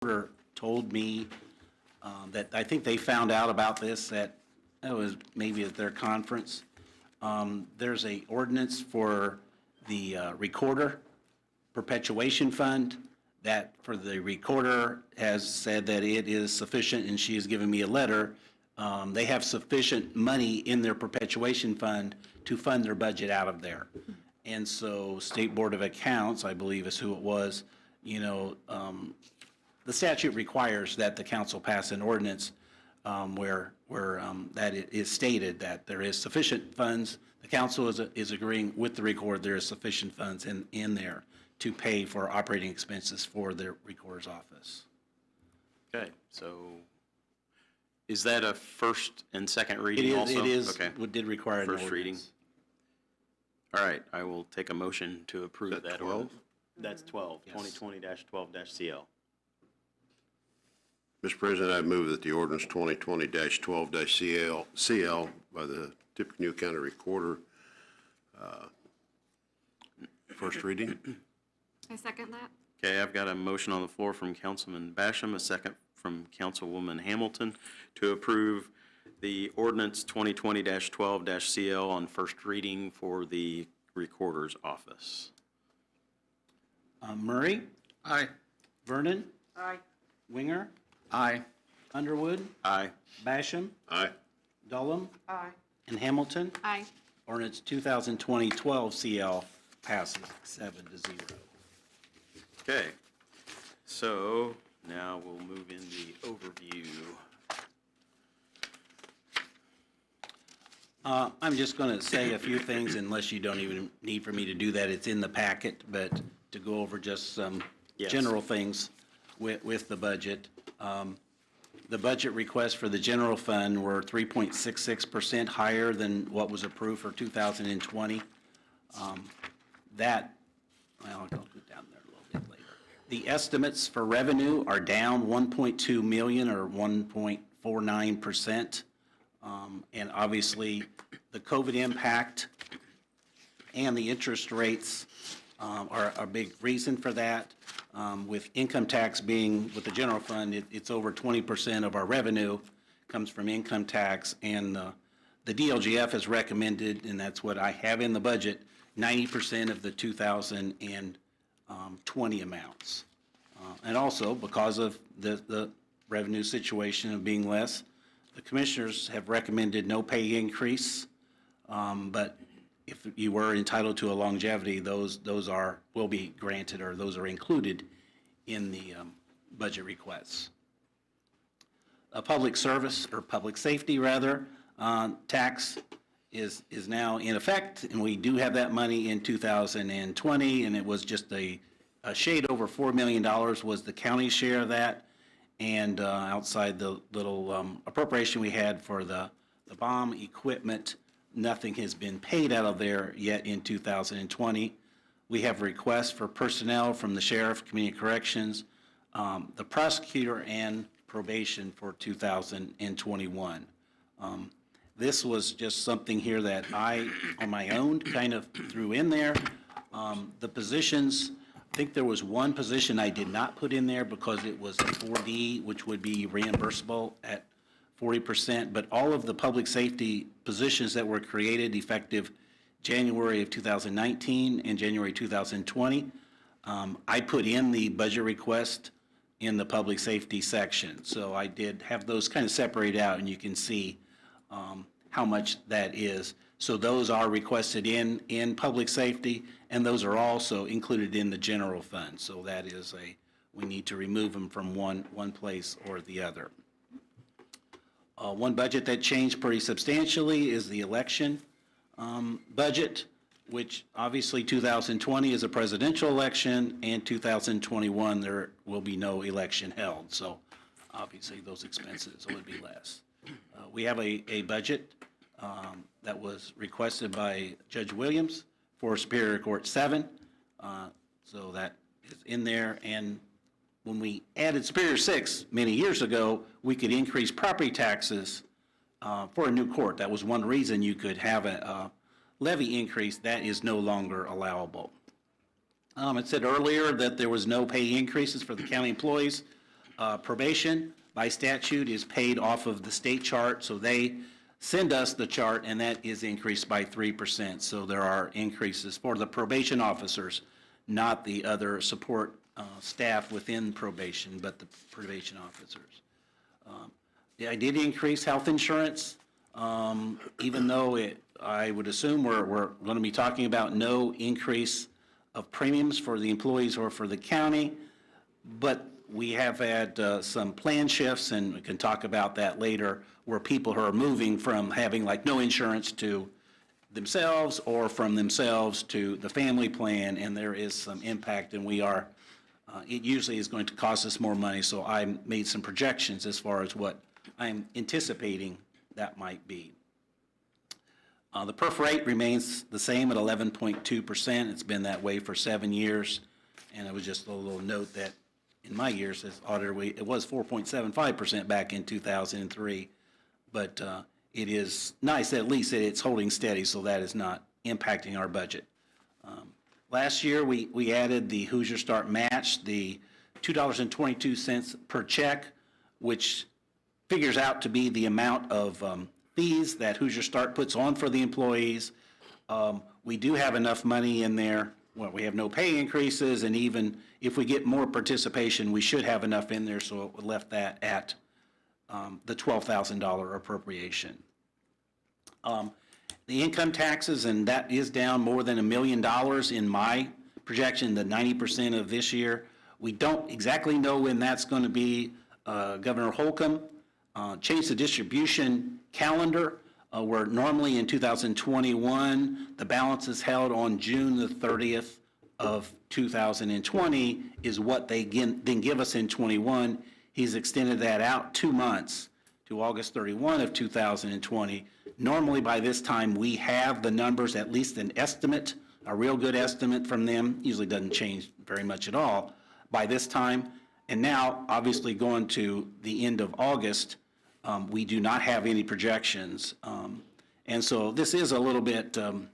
recorder told me that I think they found out about this at, it was maybe at their conference. There's a ordinance for the recorder perpetuation fund that for the recorder has said that it is sufficient, and she has given me a letter. They have sufficient money in their perpetuation fund to fund their budget out of there. And so State Board of Accounts, I believe is who it was, you know, the statute requires that the council pass an ordinance where that it is stated that there is sufficient funds. The council is agreeing with the recorder there is sufficient funds in there to pay for operating expenses for the recorder's office. Okay, so is that a first and second reading also? It is. Okay. It did require an First reading. ordinance. All right, I will take a motion to approve that 12? ordinance. That's 12, Yes. 2020-12-CL. Mr. President, I move that the ordinance 2020-12-CL by the Tippecanoe County Recorder, first reading. I second that. Okay, I've got a motion on the floor from Councilman Basham, a second from Councilwoman Hamilton to approve the ordinance 2020-12-CL on first reading for the recorder's office. Murray? Aye. Vernon? Aye. Winger? Aye. Underwood? Aye. Basham? Aye. Dullum? Aye. And Hamilton? Aye. Ordinance 2020-12-CL passes 7-0. Okay, so now we'll move in the overview. I'm just going to say a few things, unless you don't even need for me to do that. It's in the packet, but to go over just some Yes. general things with the budget. The budget requests for the general fund were 3.66% higher than what was approved for 2020. That, well, I'll go down there a little bit later. The estimates for revenue are down 1.2 million or 1.49%. And obviously, the COVID impact and the interest rates are a big reason for that. With income tax being, with the general fund, it's over 20% of our revenue comes from income tax, and the DLGF has recommended, and that's what I have in the budget, 90% of the 2020 amounts. And also, because of the revenue situation of being less, the commissioners have recommended no pay increase, but if you were entitled to a longevity, those will be granted, or those are included in the budget requests. A public service, or public safety rather, tax is now in effect, and we do have that money in 2020, and it was just a shade over $4 million was the county's share of that. And outside the little appropriation we had for the bomb equipment, nothing has been paid out of there yet in 2020. We have requests for personnel from the sheriff, community corrections, the prosecutor, and probation for 2021. This was just something here that I, on my own, kind of threw in there. The positions, I think there was one position I did not put in there because it was a 4D, which would be reimbursable at 40%, but all of the public safety positions that were created effective January of 2019 and January 2020, I put in the budget request in the public safety section. So I did have those kind of separated out, and you can see how much that is. So those are requested in public safety, and those are also included in the general fund. So that is we need to remove them from one place or the other. One budget that changed pretty substantially is the election budget, which obviously 2020 is a presidential election, and 2021 there will be no election held. So obviously those expenses would be less. We have a budget that was requested by Judge Williams for Superior Court 7. So that is in there. And when we added Superior 6 many years ago, we could increase property taxes for a new court. That was one reason you could have a levy increase. That is no longer allowable. It said earlier that there was no pay increases for the county employees. Probation, by statute, is paid off of the state chart, so they send us the chart, and that is increased by 3%. So there are increases for the probation officers, not the other support staff within probation, but the probation officers. Yeah, I did increase health insurance, even though I would assume we're going to be talking about no increase of premiums for the employees or for the county, but we have had some plan shifts, and we can talk about that later, where people who are moving from having like no insurance to themselves or from themselves to the family plan, and there is some impact, and it usually is going to cost us more money, so I made some projections as far as what I'm anticipating that might be. The perf rate remains the same at 11.2%. It's been that way for 7 years, and it was just a little note that in my years as auditor, it was 4.75% back in 2003, but it is nice that at least it's holding steady, so that is not impacting our budget. Last year, we added the Hoosier Start match, the $2.22 per check, which figures out to be the amount of fees that Hoosier Start puts on for the employees. We do have enough money in there. Well, we have no pay increases, and even if we get more participation, we should have enough in there, so it left that at the $12,000 appropriation. The income taxes, and that is down more than $1 million in my projection, the 90% of this year. We don't exactly know when that's going to be. Governor Holcomb changed the distribution calendar, where normally in 2021, the balance is held on June the 30th of 2020 is what they then give us in 21. He's extended that out 2 months to August 31 of 2020. Normally by this time, we have the numbers, at least an estimate, a real good estimate from them. Usually doesn't change very much at all by this time. And now, obviously going to the end of August, we do not have any projections. And so this is a little bit of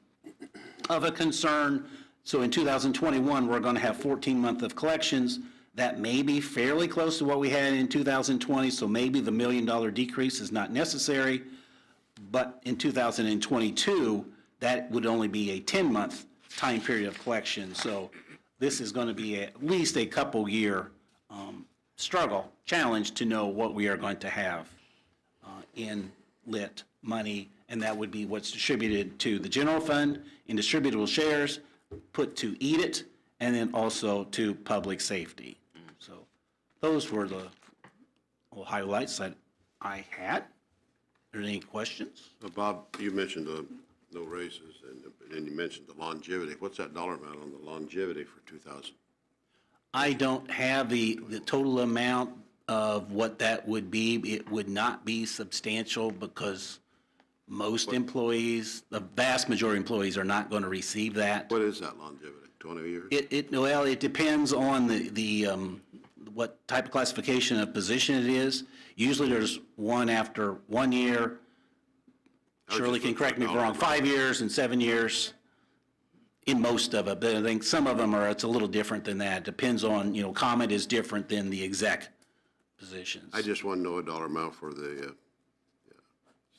a concern. So in 2021, we're going to have 14 months of collections. That may be fairly close to what we had in 2020, so maybe the $1 million decrease is not necessary. But in 2022, that would only be a 10-month time period of collection. So this is going to be at least a couple-year challenge to know what we are going to have in lit money, and that would be what's distributed to the general fund in distributable shares, put to eat it, and then also to public safety. So those were the little highlights that I had. Are there any questions? Bob, you mentioned the no raises, and then you mentioned the longevity. What's that dollar amount on the longevity for 2000? I don't have the total amount of what that would be. It would not be substantial because most employees, the vast majority of employees, are not going to receive that. What is that longevity, 20 years? Well, it depends on the what type of classification of position it is. Usually there's one after 1 year. Shirley can correct me if I'm wrong, 5 years and 7 years in most of it, but I think some of them it's a little different than that. Depends on, Comet is different than the exec positions. I just want to know a dollar amount for the,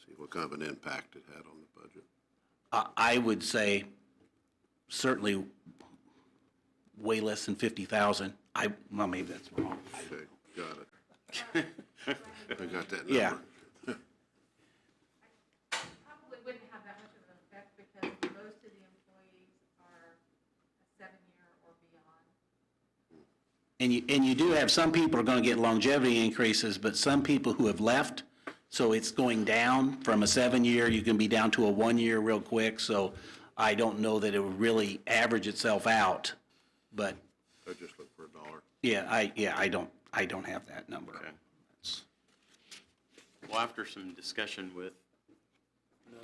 see what kind of an impact it had on the budget. I would say certainly way less than 50,000. Well, maybe that's wrong. Okay, got it. I got that number. Yeah. Probably wouldn't have that much of an effect because most of the employees are a 7-year or beyond. And you do have some people are going to get longevity increases, but some people who have left, so it's going down from a 7-year, you can be down to a 1 year real quick. So I don't know that it would really average itself out, but I just look for a dollar. I don't have that number. Okay. Well, after some discussion with a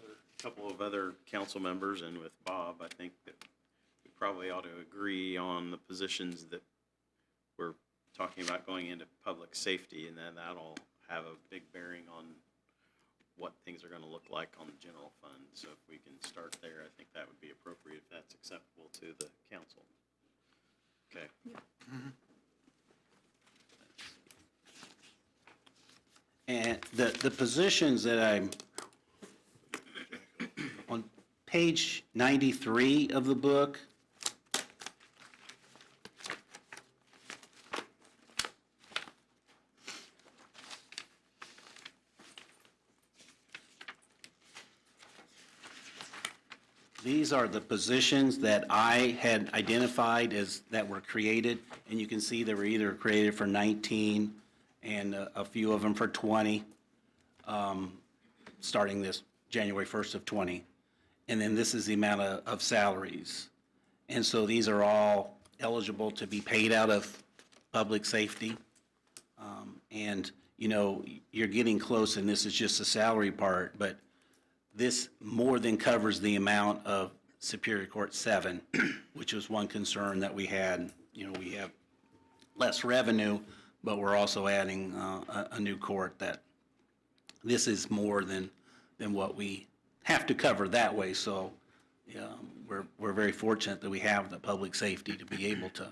couple of other council members and with Bob, I think that we probably ought to agree on the positions that we're talking about going into public safety, and then that'll have a big bearing on what things are going to look like on the general fund. So if we can start there, I think that would be appropriate if that's acceptable to the council. Okay. And the positions that I'm, on page 93 of the book, these are the positions that I had identified as, that were created, and you can see they were either created for 19 and a few of them for 20, starting this January 1st of 20. And then this is the amount of salaries. And so these are all eligible to be paid out of public safety. And, you know, you're getting close, and this is just the salary part, but this more than covers the amount of Superior Court 7, which was one concern that we had. You know, we have less revenue, but we're also adding a new court that this is more than what we have to cover that way. So we're very fortunate that we have the public safety to be able to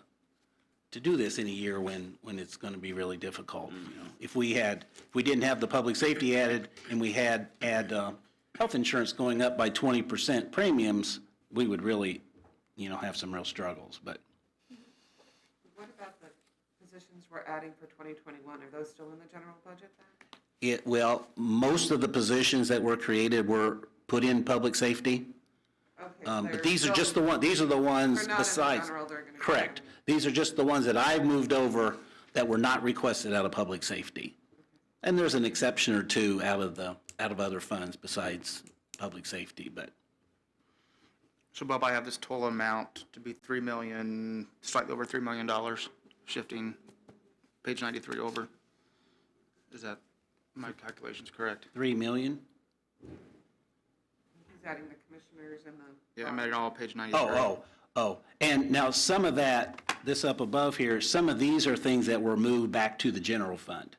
do this in a year when it's going to be really difficult. You know, if we didn't have the public safety added and we had health insurance going up by 20% premiums, we would really, you know, have some real struggles. But What about the positions we're adding for 2021? Are those still in the general budget then? well, most of the positions that were created were put in public safety. Okay, But they're these are still- just the ones, these are the ones They're not in the besides. general, they're gonna go Correct. in. These are just the ones that I've moved over that were not requested out of public safety. And there's an exception or two out of other funds besides public safety, but So Bob, I have this total amount to be $3 million, slightly over $3 million, shifting page 93 over. Is that, my calculations correct? 3 million? He's adding the commissioners and the. Yeah, I made it all page 93. Oh. And now some of that, this up above here, some of these are things that were moved back to the general fund.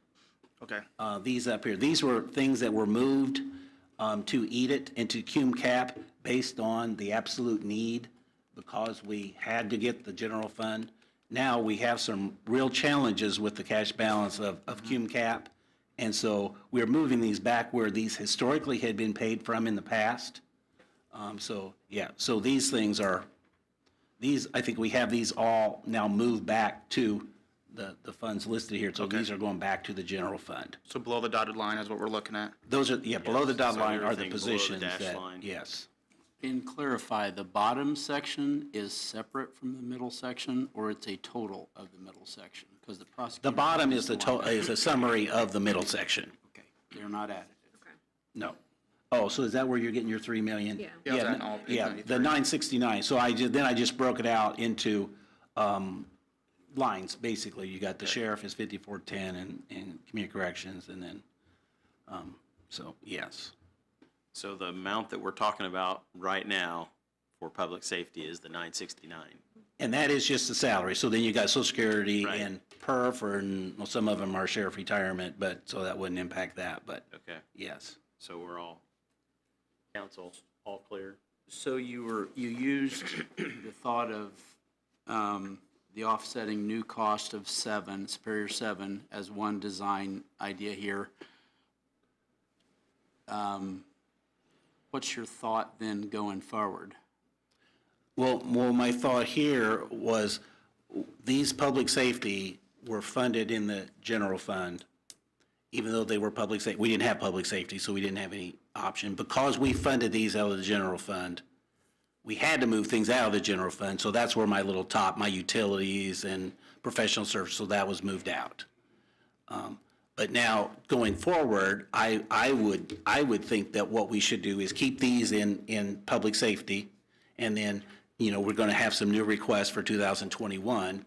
Okay, These up here, these were things that were moved to EDIT and to cum cap based on the absolute need because we had to get the general fund. Now we have some real challenges with the cash balance of cum cap. And so we're moving these back where these historically had been paid from in the past. So these things are, I think we have these all now moved back to the funds listed here. So these are going back to the general fund. so below the dotted line is what we're looking at. Those are, below the dotted so line are the everything below the positions dashed that, line. yes. And clarify, the bottom section is separate from the middle section, or it's a total of the middle section? Because the prosecutor. The bottom is line item. is a summary of the middle section. Okay, they're not additive. No. Oh, so is that where you're getting your 3 million? Yeah. Yeah, it's on all page Yeah, 93. the 969. So I just broke it out into lines, basically. You got the sheriff is 5410 and community corrections, and then, so, yes. So the amount that we're talking about right now for public safety is the 969. And that is just the salary. So then you got Social Security Right. and PERF, and well, some of them are sheriff retirement, but, so that wouldn't impact that, but, Okay, yes. so we're all, council, all clear? So you used the thought of the offsetting new cost of Superior 7 as one design idea here. What's your thought then going forward? Well, my thought here was these public safety were funded in the general fund, even though they were public safety. We didn't have public safety, so we didn't have any option. Because we funded these out of the general fund, we had to move things out of the general fund, so that's where my little top, my utilities and professional service, so that was moved out. But now, going forward, I would think that what we should do is keep these in public safety, and then, you know, we're going to have some new requests for 2021,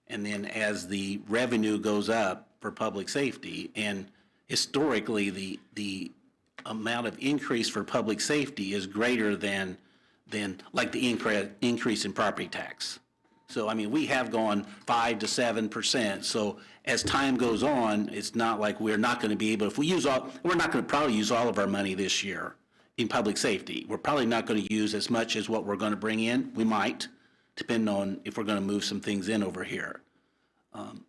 and then as the revenue goes up for public safety, and historically, the amount of increase for public safety is greater than like the increase in property tax. So, I mean, we have gone 5 to 7%. So as time goes on, it's not like we're not going to be able, if we use all, we're not going to probably use all of our money this year in public safety. We're probably not going to use as much as what we're going to bring in. We might, depending on if we're going to move some things in over here.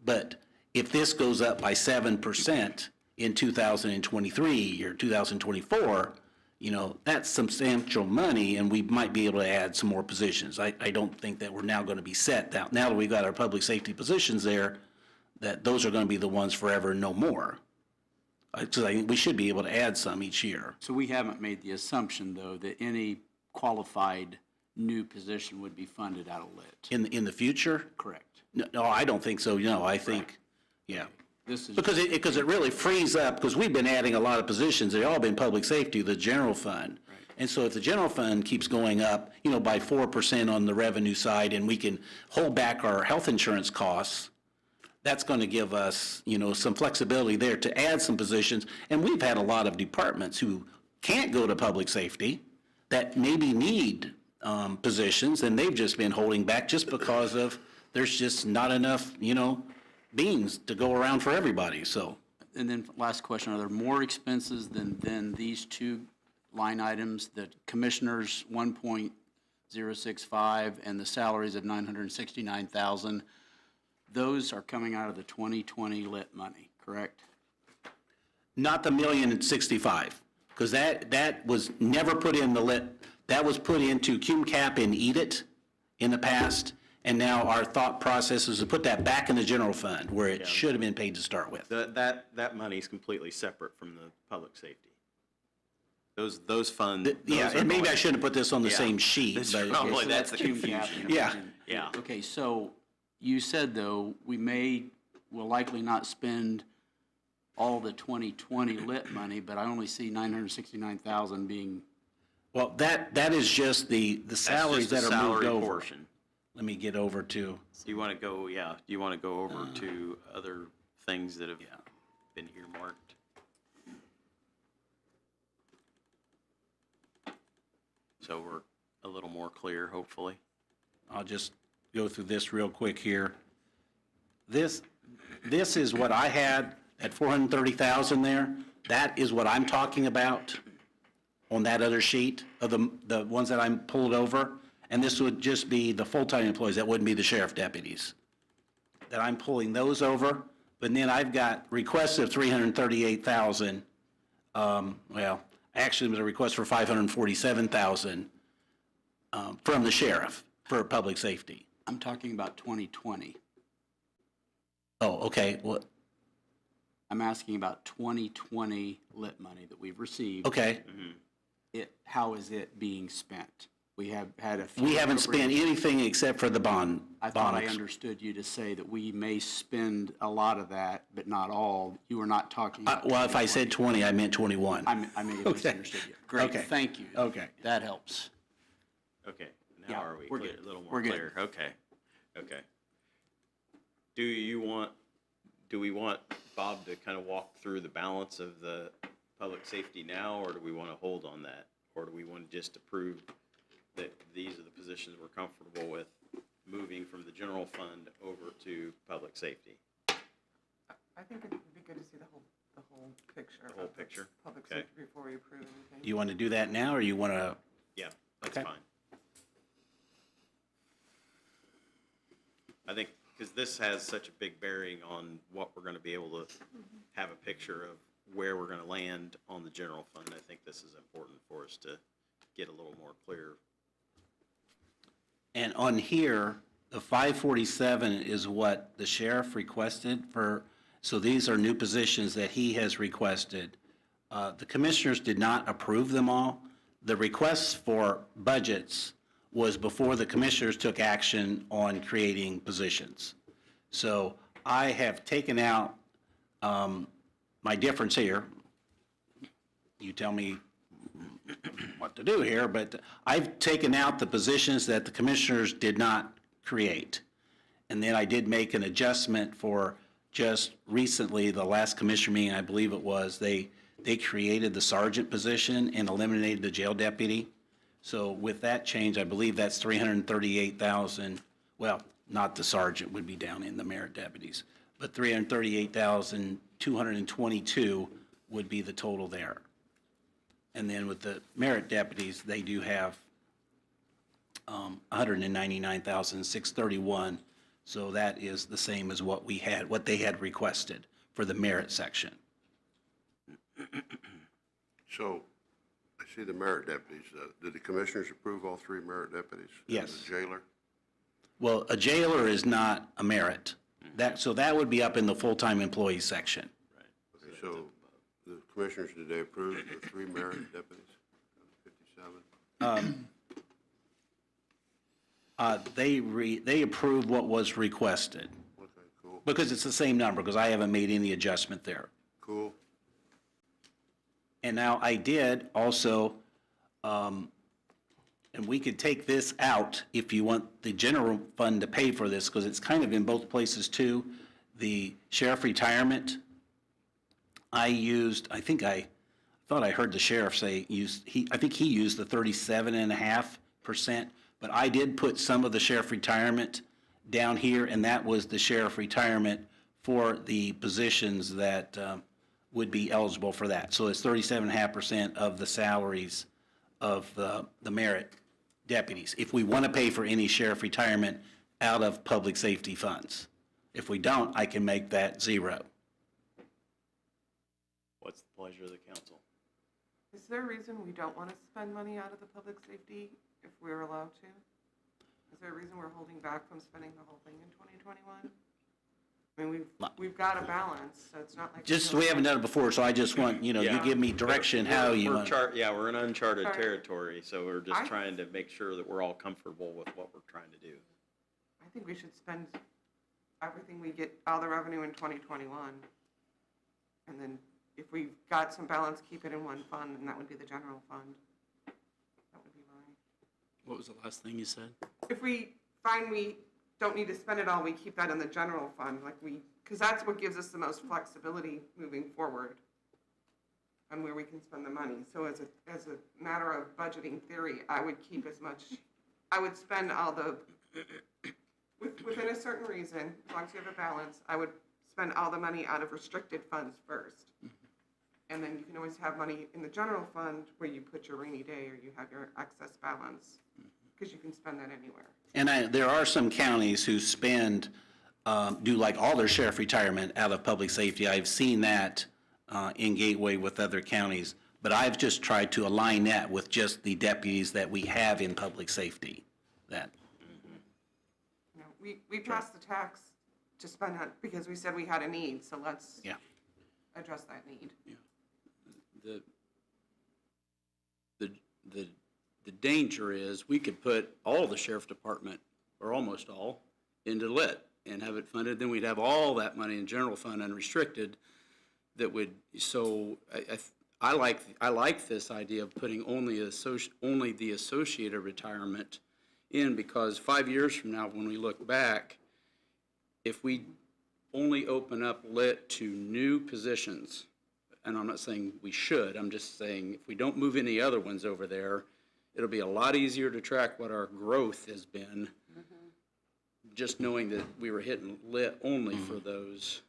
But if this goes up by 7%, in 2023 or 2024, you know, that's substantial money, and we might be able to add some more positions. I don't think that we're now going to be set now. Now that we've got our public safety positions there, that those are going to be the ones forever and no more. So I think we should be able to add some each year. So we haven't made the assumption, though, that any qualified new position would be funded out of lit. In the future? Correct. No, I don't think so. No, I think, yeah. This is, Because it really frees up, because we've been adding a lot of positions, they've all been public safety, the general fund. And so if the general fund keeps going up, you know, by 4% on the revenue side, and we can hold back our health insurance costs, that's going to give us, you know, some flexibility there to add some positions. And we've had a lot of departments who can't go to public safety that maybe need positions, and they've just been holding back just because of, there's just not enough, you know, beans to go around for everybody, so. and then last question, are there more expenses than these two line items, the commissioners 1.065 and the salaries of 969,000? Those are coming out of the 2020 lit money, correct? Not the 1,065,000, because that was never put in the lit, that was put into cum cap and eat it in the past, and now our thought process is to put that back in the general fund, where it should have been paid to start with. That money is completely separate from the public safety. Those funds. Yeah, those are and maybe I going- shouldn't have put this on the Yeah. same sheet, That's but. probably- So that's the cum cap confusion. and Yeah. everything. Yeah. Okay, so you said, though, will likely not spend all the 2020 lit money, but I only see 969,000 being, Well, that is just the salaries That's just that the are moved salary over. portion. Let me get over to, Do you want to go, do you want to go over to other things that have been earmarked? So we're a little more clear, hopefully. I'll just go through this real quick here. This is what I had at 430,000 there. That is what I'm talking about on that other sheet of the ones that I'm pulled over. And this would just be the full-time employees, that wouldn't be the sheriff deputies. That I'm pulling those over, but then I've got requests of 338,000. Well, actually, it was a request for 547,000 from the sheriff for public safety. I'm talking about 2020. Oh, okay, well, I'm asking about 2020 lit money that we've received. okay. How is it being spent? We have had a few. We haven't spent anything except for the bond. I thought I bonds. understood you to say that we may spend a lot of that, but not all. You were not talking. Well, if I said 20, I meant 21. I may have misunderstood you. Great, Okay. thank you. Okay. That helps. Okay, Yeah, now are we we're clear? good. A little more We're good. clear? Okay, okay. Do we want Bob to kind of walk through the balance of the public safety now, or do we want to hold on that? Or do we want to just approve that these are the positions we're comfortable with moving from the general fund over to public safety? I think it'd be good to see the whole picture. The whole of picture? Public Okay. safety before we approve anything. Do you want to do that now, or you want to? Yeah, that's Okay. fine. I think, because this has such a big bearing on what we're going to be able to have a picture of where we're going to land on the general fund. I think this is important for us to get a little more clear. And on here, the 547 is what the sheriff requested for, so these are new positions that he has requested. The commissioners did not approve them all. The requests for budgets was before the commissioners took action on creating positions. So I have taken out my difference here. You tell me what to do here, but I've taken out the positions that the commissioners did not create. And then I did make an adjustment for just recently, the last commissioner meeting, I believe it was, they created the sergeant position and eliminated the jail deputy. So with that change, I believe that's 338,000, well, not the sergeant would be down in the merit deputies, but 338,222 would be the total there. And then with the merit deputies, they do have 199,631. So that is the same as what we had, what they had requested for the merit section. So, I see the merit deputies. Did the commissioners approve all 3 merit deputies? And Yes. the jailer? Well, a jailer is not a merit. So that would be up in the full-time employee section. Okay, so the commissioners, did they approve the 3 merit deputies? 57? They approved what was requested, Okay, cool, because it's the same number, because I haven't made any adjustment there. cool. And now I did also, and we could take this out if you want the general fund to pay for this, because it's kind of in both places too. The sheriff retirement, I thought I heard the sheriff say, I think he used the 37.5%, but I did put some of the sheriff retirement down here, and that was the sheriff retirement for the positions that would be eligible for that. So it's 37.5% of the salaries of the merit deputies, if we want to pay for any sheriff retirement out of public safety funds. If we don't, I can make that 0. What's the pleasure of the council? Is there a reason we don't want to spend money out of the public safety if we're allowed to? Is there a reason we're holding back from spending the whole thing in 2021? I mean, we've got a balance, so it's not like. Just, we haven't done it before, so I just want, you Yeah. give me direction how you want. Yeah, we're in uncharted Sorry. territory, so we're just I- trying to make sure that we're all comfortable with what we're trying to do. I think we should spend everything we get, all the revenue in 2021. And then if we've got some balance, keep it in one fund, and that would be the general fund. That would be mine. What was the last thing you said? If we find we don't need to spend it all, we keep that in the general fund, because that's what gives us the most flexibility moving forward on where we can spend the money. So as a matter of budgeting theory, I would keep I would spend all within a certain reason, as long as you have a balance, I would spend all the money out of restricted funds first. And then you can always have money in the general fund where you put your rainy day or you have your excess balance, because you can spend that anywhere. And there are some counties who do like all their sheriff retirement out of public safety. I've seen that in Gateway with other counties, but I've just tried to align that with just the deputies that we have in public safety. You know, we passed the tax to spend on, because we said we had a need, so let's Yeah. address that need. The danger is, we could put all the sheriff department, or almost all, into lit and have it funded, then we'd have all that money in general fund unrestricted that would, so I like this idea of putting only the associated retirement in, because 5 years from now, when we look back, if we only open up lit to new positions, and I'm not saying we should, I'm just saying if we don't move any other ones over there, it'll be a lot easier to track what our growth has been, just knowing that we were hitting lit only for those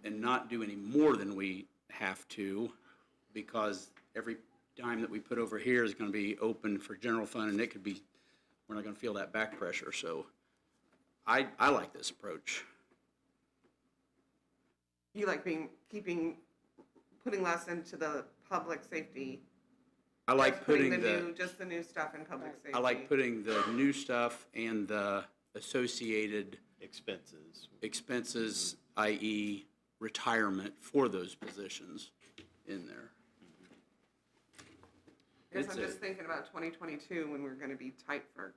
and not do any more than we have to, because every dime that we put over here is going to be open for general fund, and it could be, we're not going to feel that back pressure. So I like this approach. You like putting less into the public safety. I like just putting just the new stuff in public safety. I like putting the new stuff and the associated expenses, i.e. retirement for those positions in there. Yes, I'm just thinking about 2022 when we're going to be tight for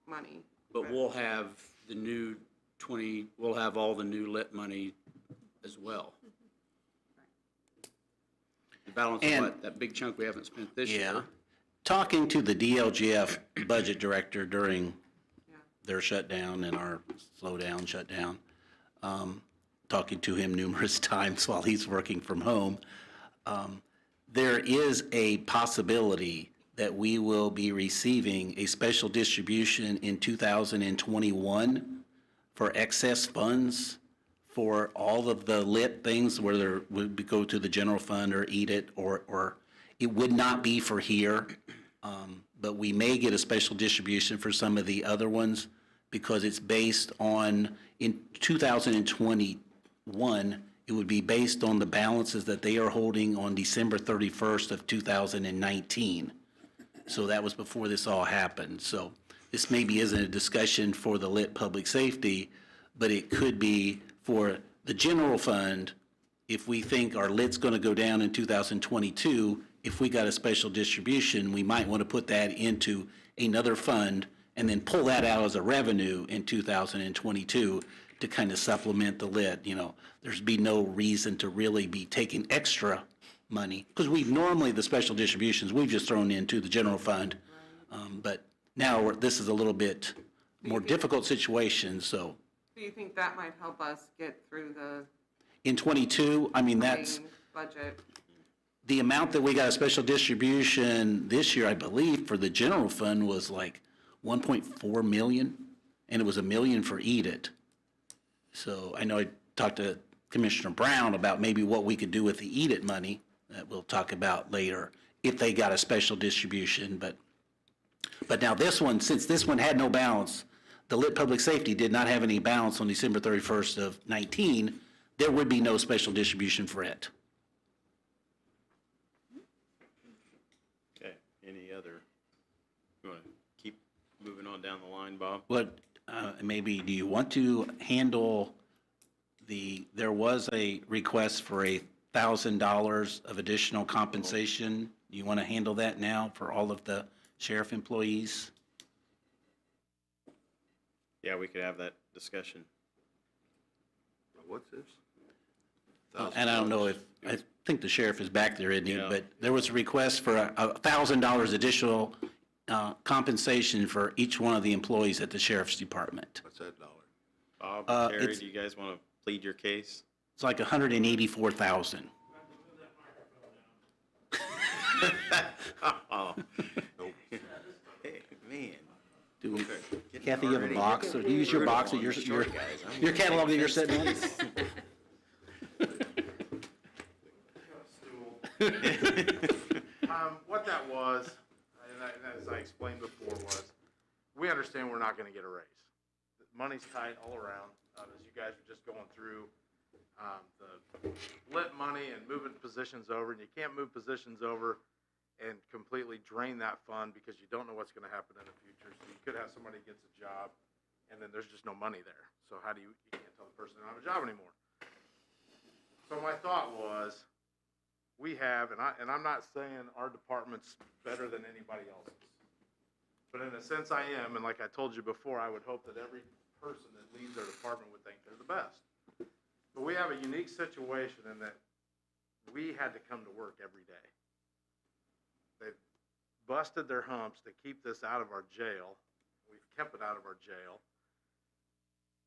money. But we'll have we'll have all the new lit money as well. The balance of And- what, that big chunk we haven't spent this year. Talking to the DLGF budget director during their shutdown and our shutdown, talking to him numerous times while he's working from home, there is a possibility that we will be receiving a special distribution in 2021 for excess funds for all of the lit things, whether it would go to the general fund or eat it, or it would not be for here. But we may get a special distribution for some of the other ones, because it's based on, in 2021, it would be based on the balances that they are holding on December 31st of 2019. So that was before this all happened. So this maybe isn't a discussion for the lit public safety, but it could be for the general fund. If we think our lit's going to go down in 2022, if we got a special distribution, we might want to put that into another fund and then pull that out as a revenue in 2022 to kind of supplement the lit. You know, there's be no reason to really be taking extra money, because we've normally, the special distributions, we've just thrown into the general fund. But now this is a little bit more difficult situation, so. Do you think that might help us get through the In '22, I mean, that's, main budget? the amount that we got a special distribution this year, I believe, for the general fund was like 1.4 million, and it was $1 million for Eat It. So I know I talked to Commissioner Brown about maybe what we could do with the Eat It money, that we'll talk about later, if they got a special distribution. But now this one, since this one had no balance, the lit public safety did not have any balance on December 31st of 19, there would be no special distribution for it. Okay, any other, you want to keep moving on down the line, Bob? What, maybe, do you want to handle there was a request for $1,000 of additional compensation. Do you want to handle that now for all of the sheriff employees? Yeah, we could have that discussion. What's this? And I don't know if, I think the sheriff is back there, isn't he? Yeah. But there was a request for $1,000 additional compensation for each one of the employees at the sheriff's department. What's that dollar? Bob, Terry, it's- do you guys want to plead your case? It's like $184,000. Oh. Hey, man. Do we, Kathy, you have a box, or do you use your box, or your catalog that you're sitting on? What that was, and as I explained before, was we understand we're not going to get a raise. The money's tight all around, as you guys were just going through the lit money and moving positions over, and you can't move positions over and completely drain that fund because you don't know what's going to happen in the future. So you could have somebody who gets a job, and then there's just no money there. So how do you can't tell the person they don't have a job anymore. So my thought was, we have, and I'm not saying our department's better than anybody else's, but in a sense I am, and like I told you before, I would hope that every person that leads their department would think they're the best. But we have a unique situation in that we had to come to work every day. They've busted their humps to keep this out of our jail. We've kept it out of our jail.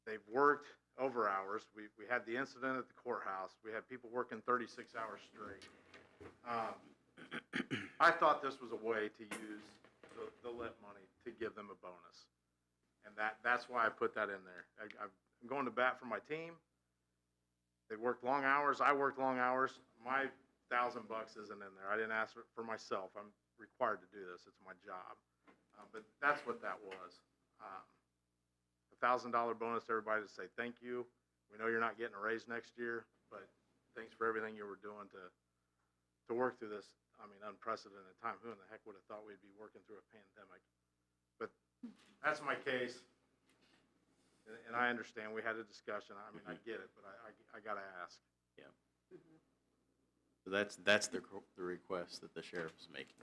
They've worked over hours. We had the incident at the courthouse. We had people working 36 hours straight. I thought this was a way to use the lit money to give them a bonus. And that's why I put that in there. I'm going to bat for my team. They worked long hours. I worked long hours. My $1,000 isn't in there. I didn't ask for myself. I'm required to do this. It's my job. But that's what that was. $1,000 bonus to everybody to say thank you. We know you're not getting a raise next year, but thanks for everything you were doing to work through this, unprecedented time. Who in the heck would have thought we'd be working through a pandemic? But that's my case. And I understand we had a discussion. I get it, but I got to ask. Yeah. So that's the request that the sheriff is making.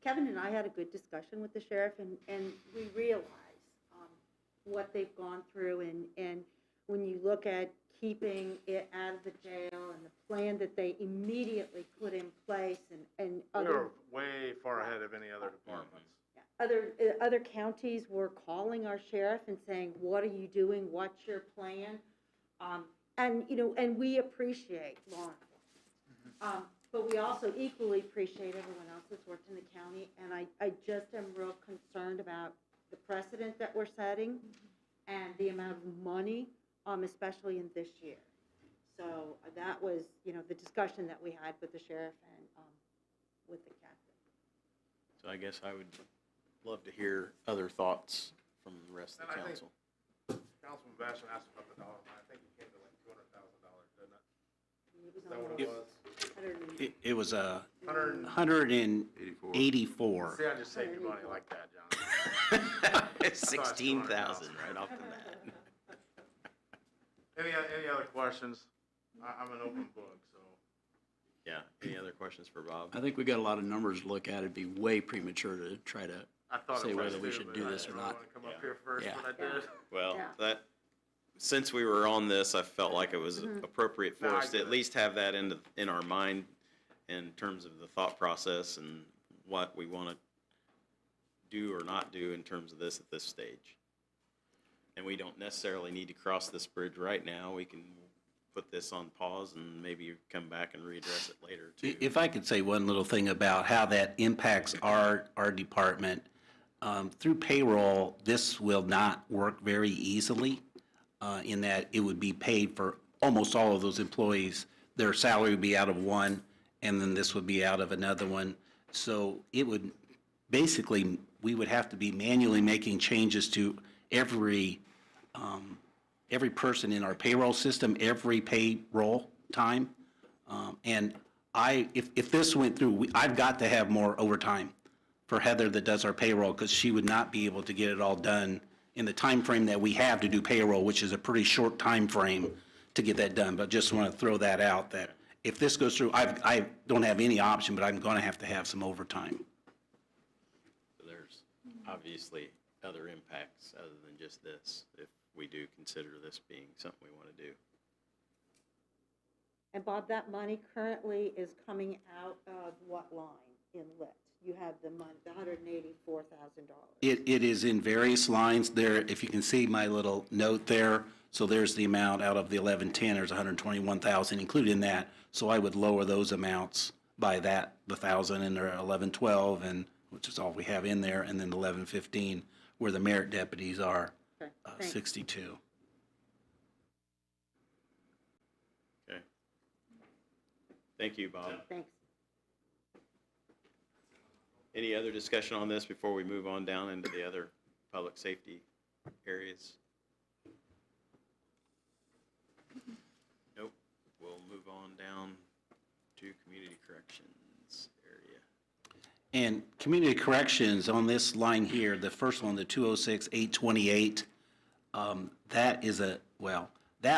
Kevin and I had a good discussion with the sheriff, and we realize what they've gone through, and when you look at keeping it out of the jail and the plan that they immediately put in place, and We other, were way far ahead of any other departments. other counties were calling our sheriff and saying, what are you doing? What's your plan? And we appreciate law enforcement. But we also equally appreciate everyone else that's worked in the county, and I just am real concerned about the precedent that we're setting and the amount of money, especially in this year. So that was, the discussion that we had with the sheriff and with the captain. So I guess I would love to hear other thoughts from the rest of the And I think council. Councilman Basham asked about the dollar amount. I think he came to like $200,000. It was Is that what almost it was? 100. It was a 100. 184. See, I just saved you money like that, John. 16,000 right off the bat. Any other questions? I'm an open book, so. Yeah, any other questions for Bob? I think we got a lot of numbers to look at. It'd be way premature to try to I thought say it was whether we too, should but do I this or didn't not. want to come up Yeah. here first, Yeah. but I did. Well, Yeah. since we were on this, I felt like it was appropriate for No, I us to get at it. least have that in our mind in terms of the thought process and what we want to do or not do in terms of this at this stage. And we don't necessarily need to cross this bridge right now. We can put this on pause and maybe come back and readdress it later too. If I could say one little thing about how that impacts our department, through payroll, this will not work very easily in that it would be paid for almost all of those employees. Their salary would be out of one, and then this would be out of another one. So it would, basically, we would have to be manually making changes to every person in our payroll system, every payroll time. And if this went through, I've got to have more overtime for Heather that does our payroll, because she would not be able to get it all done in the time frame that we have to do payroll, which is a pretty short time frame to get that done. But just want to throw that out, that if this goes through, I don't have any option, but I'm going to have some overtime. There's obviously other impacts other than just this, if we do consider this being something we want to do. And Bob, that money currently is coming out of what line in lit? You have the money, the $184,000. It is in various lines there. If you can see my little note there, so there's the amount out of the 1110, there's 121,000 included in that. So I would lower those amounts by that, the 1,000 and the 1112, and which is all we have in there, and then 1115, where the merit deputies are, Okay, thanks. 62. Okay. Thank you, Bob. Thanks. Any other discussion on this before we move on down into the other public safety areas? Nope. We'll move on down to community corrections area. And community corrections on this line here, the first one, the 206-828, that is that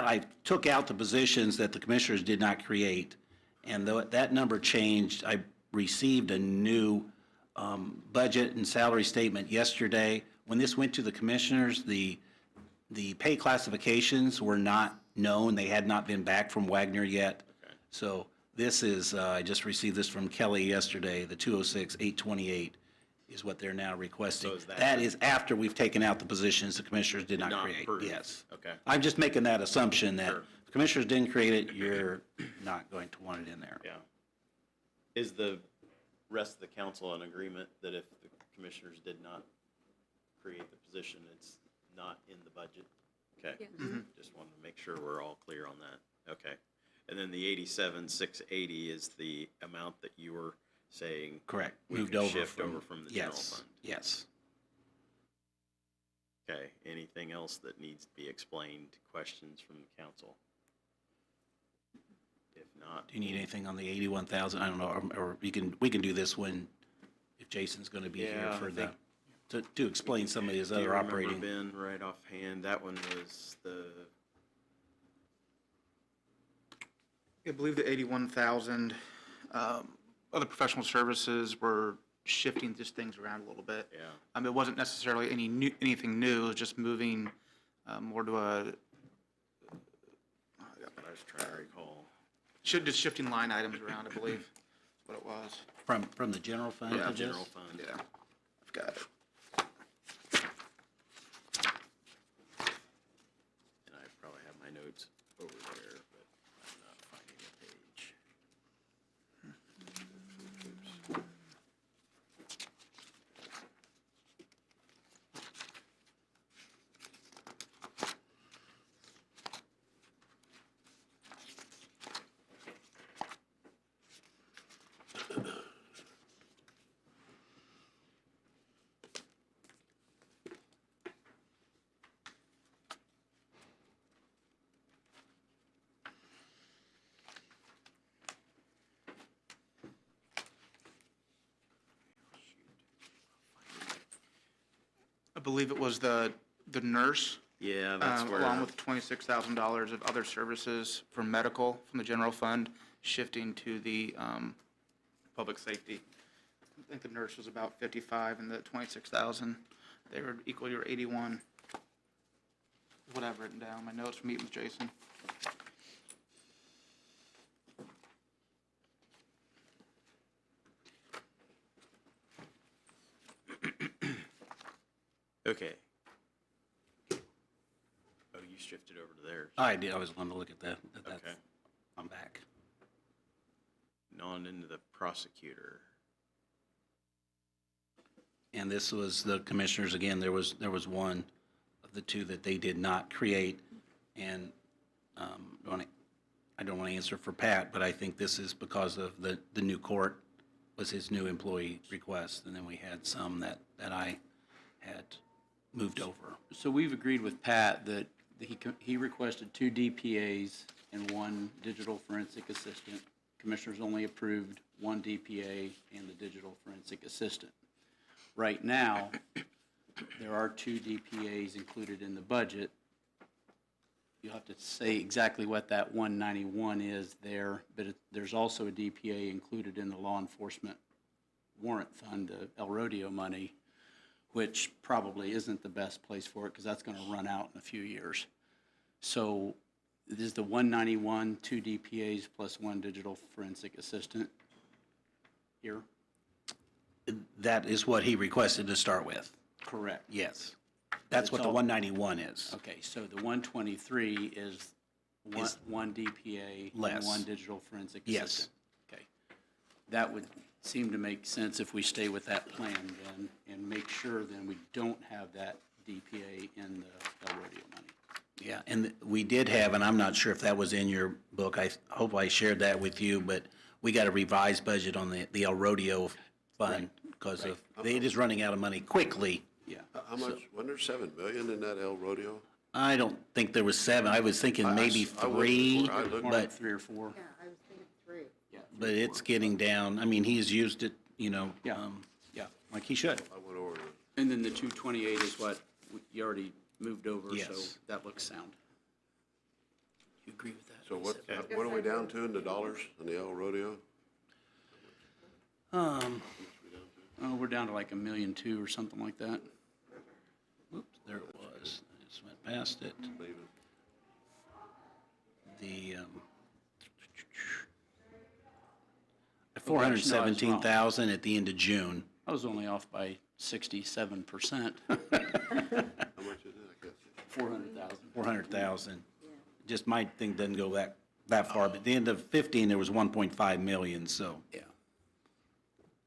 I took out the positions that the commissioners did not create. And though that number changed, I received a new budget and salary statement yesterday. When this went to the commissioners, the pay classifications were not known. They had not been back from Wagner yet. Okay. So this is, I just received this from Kelly yesterday, the 206-828 is what they're now requesting. So is that- That is after we've taken out the positions the commissioners did not Not create. approved. Yes. Okay. I'm just making that assumption that Sure. if the commissioners didn't create it, you're not going to want it in there. Yeah. Is the rest of the council in agreement that if the commissioners did not create the position, it's not in the budget? Okay. Just wanted to make sure we're all clear on that. Okay. And then the 87,680 is the amount that you were saying. Correct. We Moved could over shift from. over from the general Yes, fund. yes. Okay. Anything else that needs to be explained? Questions from the council? If not, Do you need anything on the 81,000? I don't know, or we can do this when, if Jason's going to be here Yeah, I for the, think- to explain some of his do you other remember, operating. Ben, right offhand, that one was the, I believe the 81,000, other professional services were shifting just things around a little bit. yeah. It wasn't necessarily anything new, it was just moving more to a, I was trying to recall. just shifting line items around, I believe, is what it was. From the general fund Yeah, to this? General fund. Yeah, I've got it. And I probably have my notes over there, but I'm not finding the page. Oops. believe it was the nurse, Yeah, that's where. along with $26,000 of other services for medical from the general fund, shifting to the public safety. I think the nurse was about 55 and the 26,000, they were equal to your 81. What I've written down, my notes from meeting with Jason. Okay. Oh, you shifted over to theirs. I did, I was going to look at that. That's- Okay. I'm back. On into the prosecutor. And this was the commissioners, again, there was one of the two that they did not create. And I don't want to answer for Pat, but I think this is because of the new court was his new employee request. And then we had some that I had moved over. So we've agreed with Pat that he requested 2 DPAs and 1 digital forensic assistant. Commissioners only approved 1 DPA and the digital forensic assistant. Right now, there are 2 DPAs included in the budget. You'll have to say exactly what that 191 is there, but there's also a DPA included in the law enforcement warrant fund, the El Rodeo money, which probably isn't the best place for it because that's going to run out in a few years. So this is the 191, 2 DPAs plus 1 digital forensic assistant here? That is what he requested to start with. Correct. Yes. That's what It's the all- 191 is. Okay, so the 123 is one DPA and Less. 1 digital forensic Yes. assistant? Okay. That would seem to make sense if we stay with that plan then, and make sure then we don't have that DPA in the El Rodeo money. Yeah, and we did have, and I'm not sure if that was in your book, I hope I shared that with you, but we got a revised budget on the El Rodeo fund because of, it is running out of money quickly. Yeah. How much, wasn't there 7 million in that El Rodeo? I don't think there was 7, I was thinking maybe I was 3, before. I looked. More but, like 3 or 4. Yeah, I was thinking 3. Yeah. but it's getting down. I mean, he's used it, Yeah. yeah, like he should. I went over to, And then the 228 is what you already moved over, so Yes. that looks sound. You agree with that? so Lisa? what are we down to in the dollars in the El Rodeo? Oh, we're down to like $1.2 million or something like that. Oops, there it was. I just went past it. Leave it. The, 417,000 at the end of June. I was only off by 67%, How much is it? I can't see. 400,000. 400,000. Just my thing doesn't go that far, but at the end of 15, there was 1.5 million, so Yeah.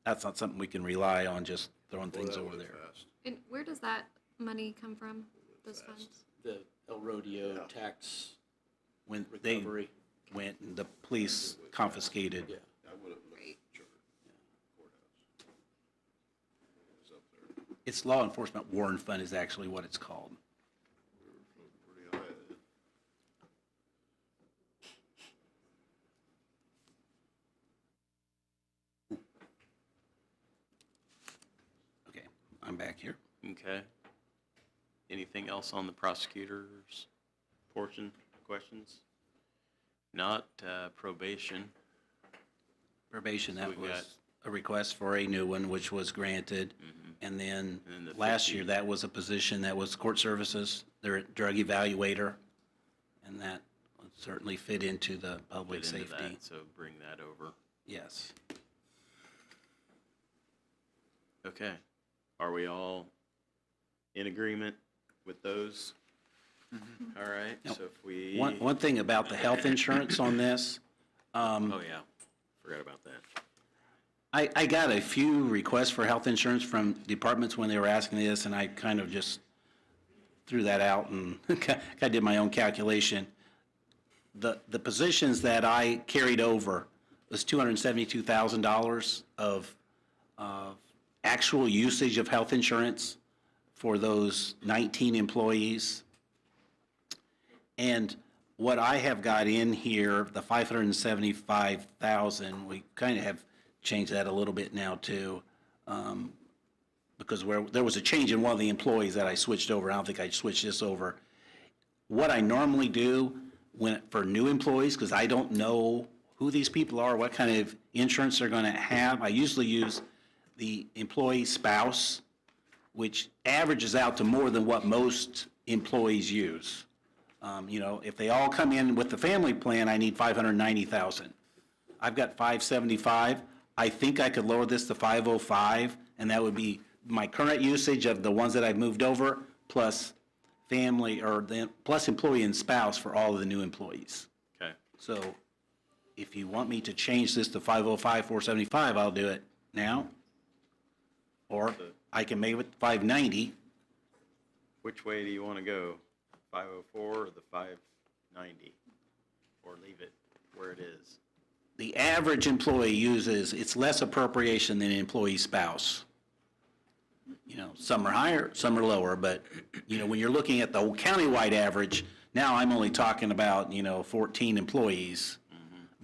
that's not something we can rely on, just throwing Boy, things that over went there. fast. And where does that money come from, those funds? The El Rodeo Yeah. tax When they recovery. went, and the police confiscated. Yeah. I would have looked Right. at chart courthouse. It's up there. It's Law Enforcement Warrant Fund is actually what it's called. We were floating pretty high then. Okay, I'm back here. Okay. Anything else on the prosecutor's portion, questions? Not probation. Probation, So that we've got- was a request for a new one, which was granted. And then And the last 50. year, that was a position that was court services, their drug evaluator. And that would certainly fit into the public Fit into safety. that, so bring that over. Yes. Okay. Are we all in agreement with those? All right, Yep. so if we. One thing about the health insurance on this, Oh, yeah, forgot about that. I got a few requests for health insurance from departments when they were asking this, and I kind of just threw that out and I did my own calculation. The positions that I carried over was $272,000 of actual usage of health insurance for those 19 employees. And what I have got in here, the 575,000, we kind of have changed that a little bit now too, because there was a change in one of the employees that I switched over. I don't think I switched this over. What I normally do for new employees, because I don't know who these people are, what kind of insurance they're going to have, I usually use the employee spouse, which averages out to more than what most employees use. If they all come in with the family plan, I need 590,000. I've got 575. I think I could lower this to 505, and that would be my current usage of the ones that I've moved over, plus plus employee and spouse for all of the new employees. Okay. So if you want me to change this to 505, 475, I'll do it now. Or I can make it 590. Which way do you want to go? 504 or the 590? Or leave it where it is? The average employee uses, it's less appropriation than an employee spouse. Some are higher, some are lower, but, when you're looking at the countywide average, now I'm only talking about, 14 employees.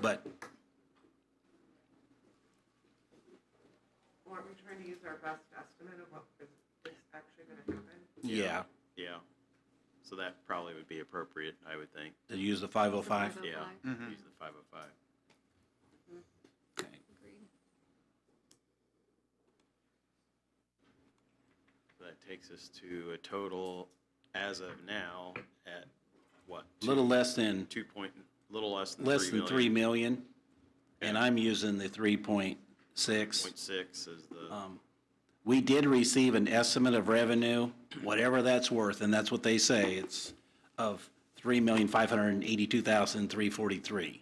But Aren't we trying to use our best estimate of what is actually going to happen? yeah, Yeah. So that probably would be appropriate, I would think. to use the 505. Yeah. 505. Use the 505. Okay. Agreed. So that takes us to a total, as of now, at what? Little less than, Little less than less 3 than 3 million. million, and I'm using the 3.6. 0.6 is the, We did receive an estimate of revenue, whatever that's worth, and that's what they say, it's of $3,582,343.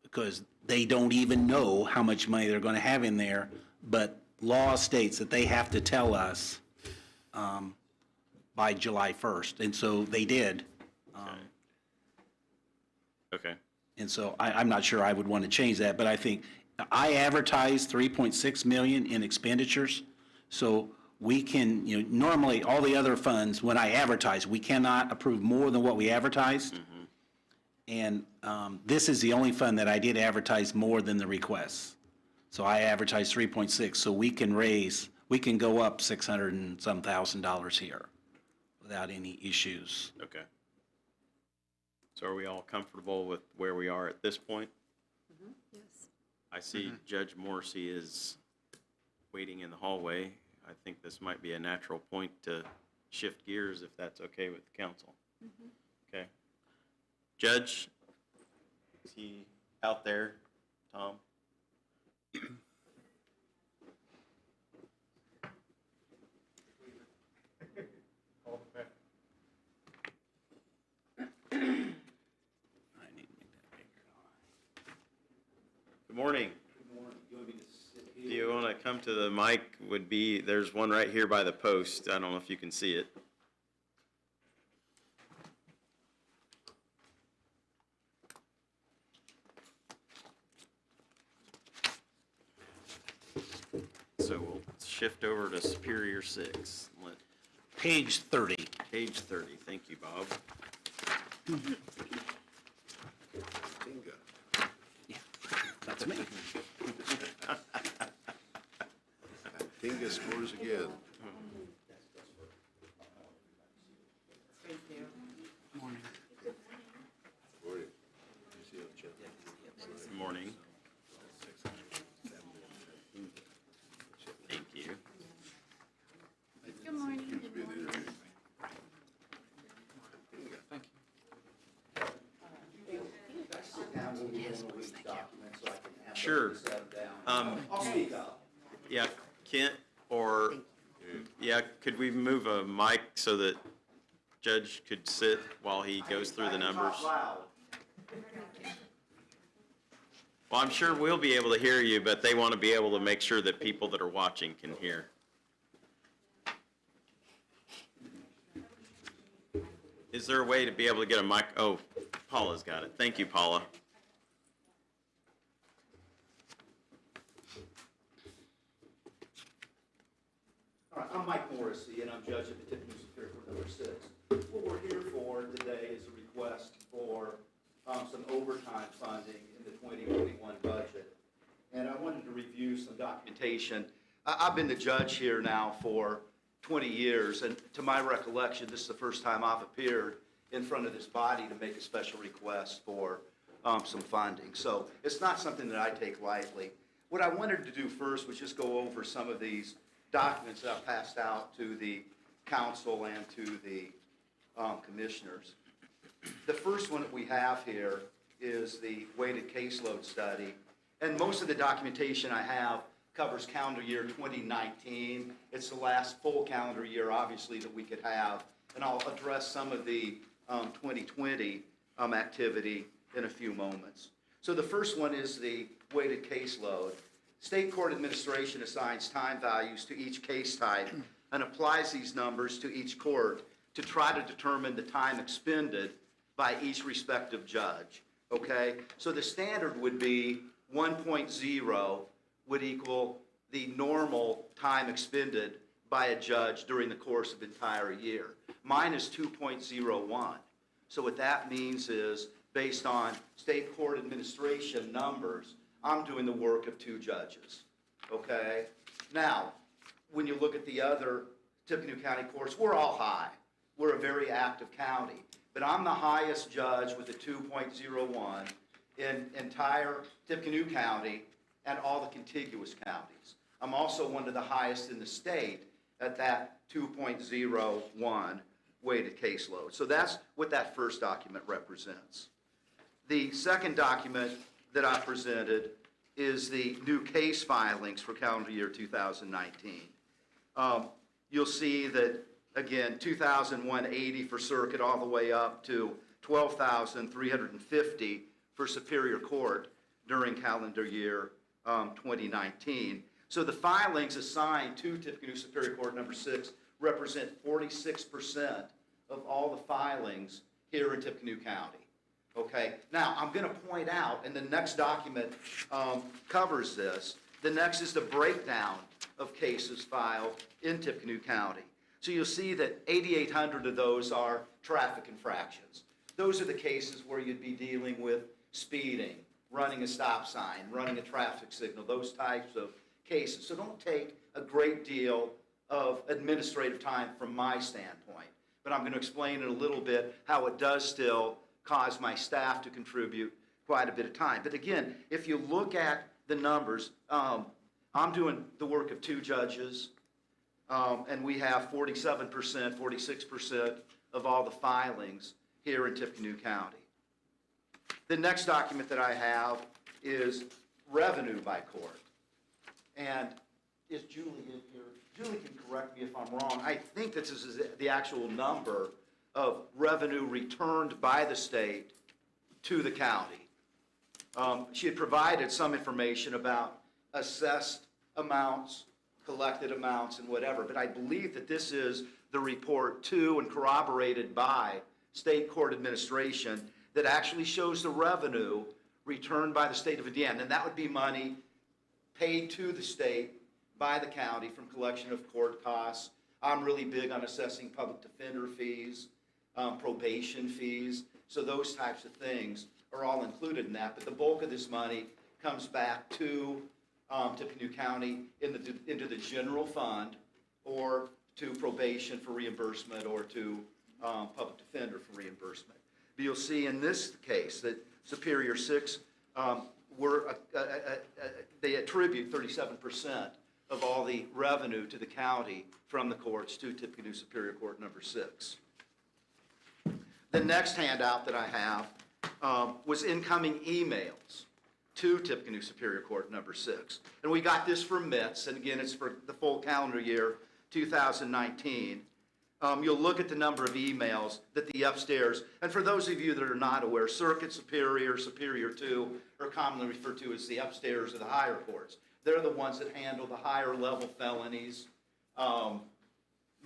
Because they don't even know how much money they're going to have in there, but law states that they have to tell us by July 1st, and so they did. okay. And so I'm not sure I would want to change that, but I think I advertise 3.6 million in expenditures. So we can, normally all the other funds, when I advertise, we cannot approve more than what we advertised. And this is the only fund that I did advertise more than the requests. So I advertised 3.6, so we can go up 600 and some $1,000 here without any issues. Okay. So are we all comfortable with where we are at this point? Yes. I see Judge Morrissey is waiting in the hallway. I think this might be a natural point to shift gears if that's okay with the council. Okay. Judge, is he out there, Tom? Good morning. Do you want to come to the mic? There's one right here by the post. I don't know if you can see it. So we'll shift over to Superior 6. Page 30. Page 30. Thank you, Bob. Bingo. That's me. Tinga scores again. Thank you. Morning. Good morning. Thank you. Good morning. Sure. Yeah, Kent, could we move a mic so that Judge could sit while he goes through the numbers? Well, I'm sure we'll be able to hear you, but they want to be able to make sure that people that are watching can hear. Is there a way to be able to get a mic? Oh, Paula's got it. Thank you, Paula. All right, I'm Mike Morrissey, and I'm judge at the Tippecanoe Superior Court number 6. What we're here for today is a request for some overtime funding in the 2021 budget. And I wanted to review some documentation I've been the judge here now for 20 years, and to my recollection, this is the first time I've appeared in front of this body to make a special request for some funding. So it's not something that I take lightly. What I wanted to do first was just go over some of these documents that I've passed out to the council and to the commissioners. The first one that we have here is the weighted caseload study. And most of the documentation I have covers calendar year 2019. It's the last full calendar year, obviously, that we could have. And I'll address some of the 2020 activity in a few moments. So the first one is the weighted caseload. State court administration assigns time values to each case type and applies these numbers to each court to try to determine the time expended by each respective judge, okay? So the standard would be 1.0 would equal the normal time expended by a judge during the course of an entire year. Mine is 2.01. So what that means is, based on state court administration numbers, I'm doing the work of 2 judges, okay? Now, when you look at the other Tippecanoe County courts, we're all high. We're a very active county. But I'm the highest judge with a 2.01 in entire Tippecanoe County and all the contiguous counties. I'm also one of the highest in the state at that 2.01 weighted caseload. So that's what that first document represents. The second document that I presented is the new case filings for calendar year 2019. You'll see that, again, 2,180 for circuit all the way up to 12,350 for Superior Court during calendar year 2019. So the filings assigned to Tippecanoe Superior Court number 6 represent 46% of all the filings here in Tippecanoe County. Okay, now I'm going to point out, and the next document covers this, the next is the breakdown of cases filed in Tippecanoe County. So you'll see that 8,800 of those are traffic infractions. Those are the cases where you'd be dealing with speeding, running a stop sign, running a traffic signal, those types of cases. So don't take a great deal of administrative time from my standpoint, but I'm going to explain in a little bit how it does still cause my staff to contribute quite a bit of time. But again, if you look at the numbers, I'm doing the work of 2 judges, and we have 47%, 46% of all the filings here in Tippecanoe County. The next document that I have is revenue by court. And is Julie in here? Julie can correct me if I'm wrong. I think this is the actual number of revenue returned by the state to the county. She had provided some information about assessed amounts, collected amounts, and whatever, but I believe that this is the report to and corroborated by state court administration that actually shows the revenue returned by the state of Indiana, and that would be money paid to the state by the county from collection of court costs. I'm really big on assessing public defender fees, probation fees, so those types of things are all included in that. But the bulk of this money comes back to Tippecanoe County into the general fund, or to probation for reimbursement, or to public defender for reimbursement. But you'll see in this case that Superior 6, they attribute 37% of all the revenue to the county from the courts to Tippecanoe Superior Court number 6. The next handout that I have was incoming emails to Tippecanoe Superior Court number 6. And we got this from MITS, and again, it's for the full calendar year 2019. You'll look at the number of emails that the upstairs, and for those of you that are not aware, Circuit Superior, Superior 2 are commonly referred to as the upstairs or the higher courts. They're the ones that handle the higher level felonies,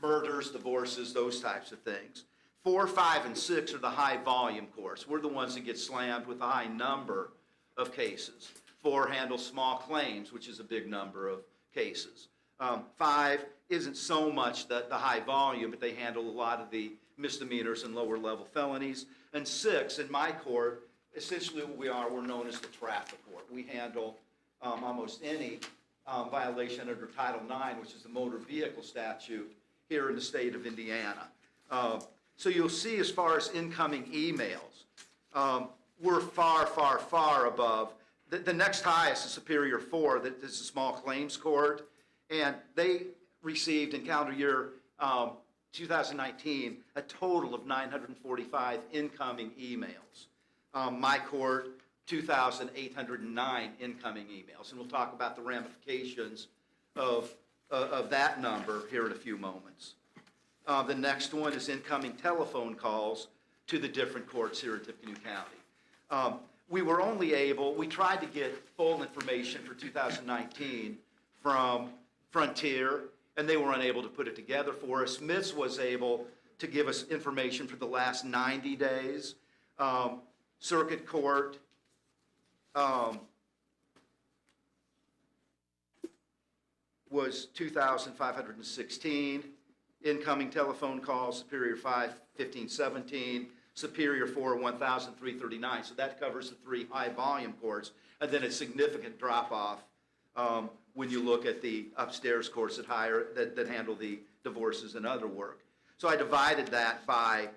murders, divorces, those types of things. 4, 5, and 6 are the high volume courts. We're the ones that get slammed with a high number of cases. 4 handles small claims, which is a big number of cases. 5 isn't so much the high volume, but they handle a lot of the misdemeanors and lower level felonies. And 6, in my court, essentially what we are, we're known as the traffic court. We handle almost any violation under Title IX, which is the motor vehicle statute here in the state of Indiana. So you'll see as far as incoming emails, we're far, far, far above. The next highest is Superior 4, that is a small claims court, and they received in calendar year 2019 a total of 945 incoming emails. My court, 2,809 incoming emails, and we'll talk about the ramifications of that number here in a few moments. The next one is incoming telephone calls to the different courts here in Tippecanoe County. We tried to get full information for 2019 from Frontier, and they were unable to put it together for us. MITS was able to give us information for the last 90 days. Circuit Court was 2,516. Incoming telephone calls, Superior 5, 1517. Superior 4, 1,339. So that covers the three high-volume courts. And then a significant drop-off when you look at the upstairs courts that handle the divorces and other work. So I divided that by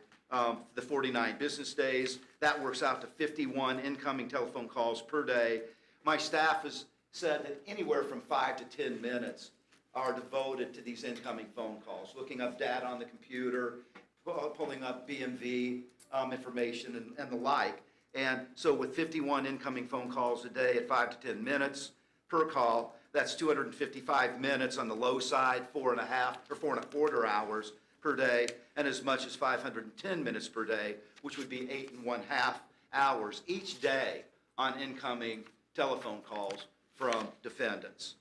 the 49 business days. That works out to 51 incoming telephone calls per day. My staff has said that anywhere from 5 to 10 minutes are devoted to these incoming phone calls, looking up data on the computer, pulling up BMV information and the like. And so with 51 incoming phone calls a day at 5 to 10 minutes per call, that's 255 minutes on the low side, 4.5 or 4.25 hours per day, and as much as 510 minutes per day, which would be 8.5 hours each day on incoming telephone calls from defendants.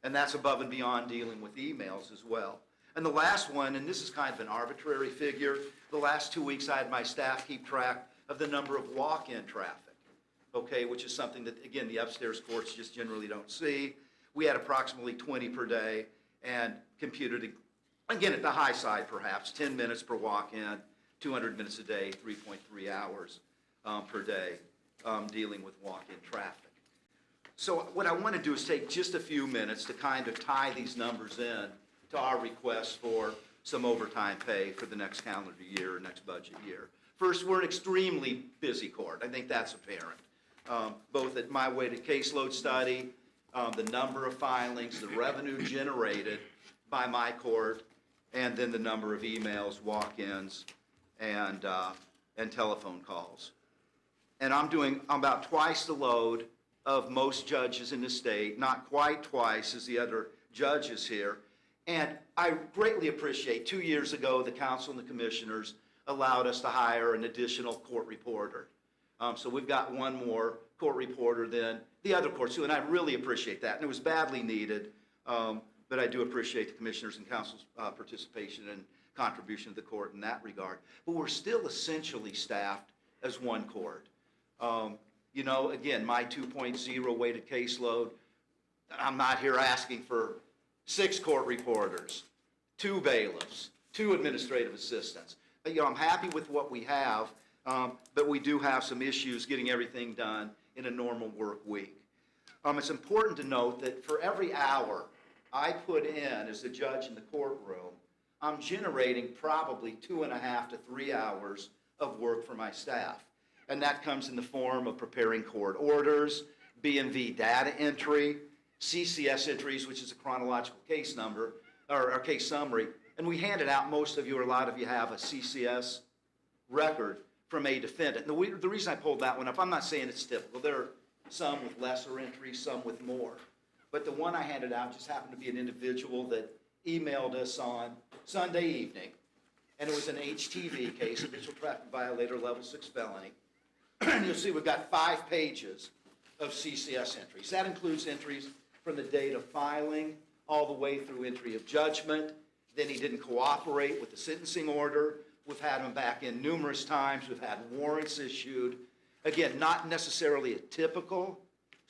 And that's above and beyond dealing with emails as well. And the last one, and this is kind of an arbitrary figure, the last 2 weeks I had my staff keep track of the number of walk-in traffic, okay, which is something that, again, the upstairs courts just generally don't see. We had approximately 20 per day and computed, again, at the high side perhaps, 10 minutes per walk-in, 200 minutes a day, 3.3 hours per day dealing with walk-in traffic. So what I want to do is take just a few minutes to kind of tie these numbers in to our request for some overtime pay for the next calendar year or next budget year. First, we're an extremely busy court. I think that's apparent, both at my weighted caseload study, the number of filings, the revenue generated by my court, and then the number of emails, walk-ins, and telephone calls. And I'm doing about twice the load of most judges in the state, not quite twice as the other judges here. And I greatly appreciate 2 years ago the council and the commissioners allowed us to hire an additional court reporter. So we've got one more court reporter than the other courts do, and I really appreciate that. And it was badly needed, but I do appreciate the commissioners and council's participation and contribution to the court in that regard. But we're still essentially staffed as one court. You know, again, my 2.0 weighted caseload, I'm not here asking for 6 court reporters, 2 bailiffs, 2 administrative assistants. But, you know, I'm happy with what we have, but we do have some issues getting everything done in a normal work week. It's important to note that for every hour I put in as a judge in the courtroom, I'm generating probably 2.5 to 3 hours of work for my staff. And that comes in the form of preparing court orders, BMV data entry, CCS entries, which is a chronological case number, or case summary. And we handed out, most of you or a lot of you have a CCS record from a defendant. And the reason I pulled that one up, I'm not saying it's typical. There are some with lesser entries, some with more. But the one I handed out just happened to be an individual that emailed us on Sunday evening. And it was an HTV case, habitual traffic violator, level 6 felony. And you'll see we've got 5 pages of CCS entries. That includes entries from the date of filing all the way through entry of judgment. Then he didn't cooperate with the sentencing order. We've had him back in numerous times. We've had warrants issued. Again, not necessarily a typical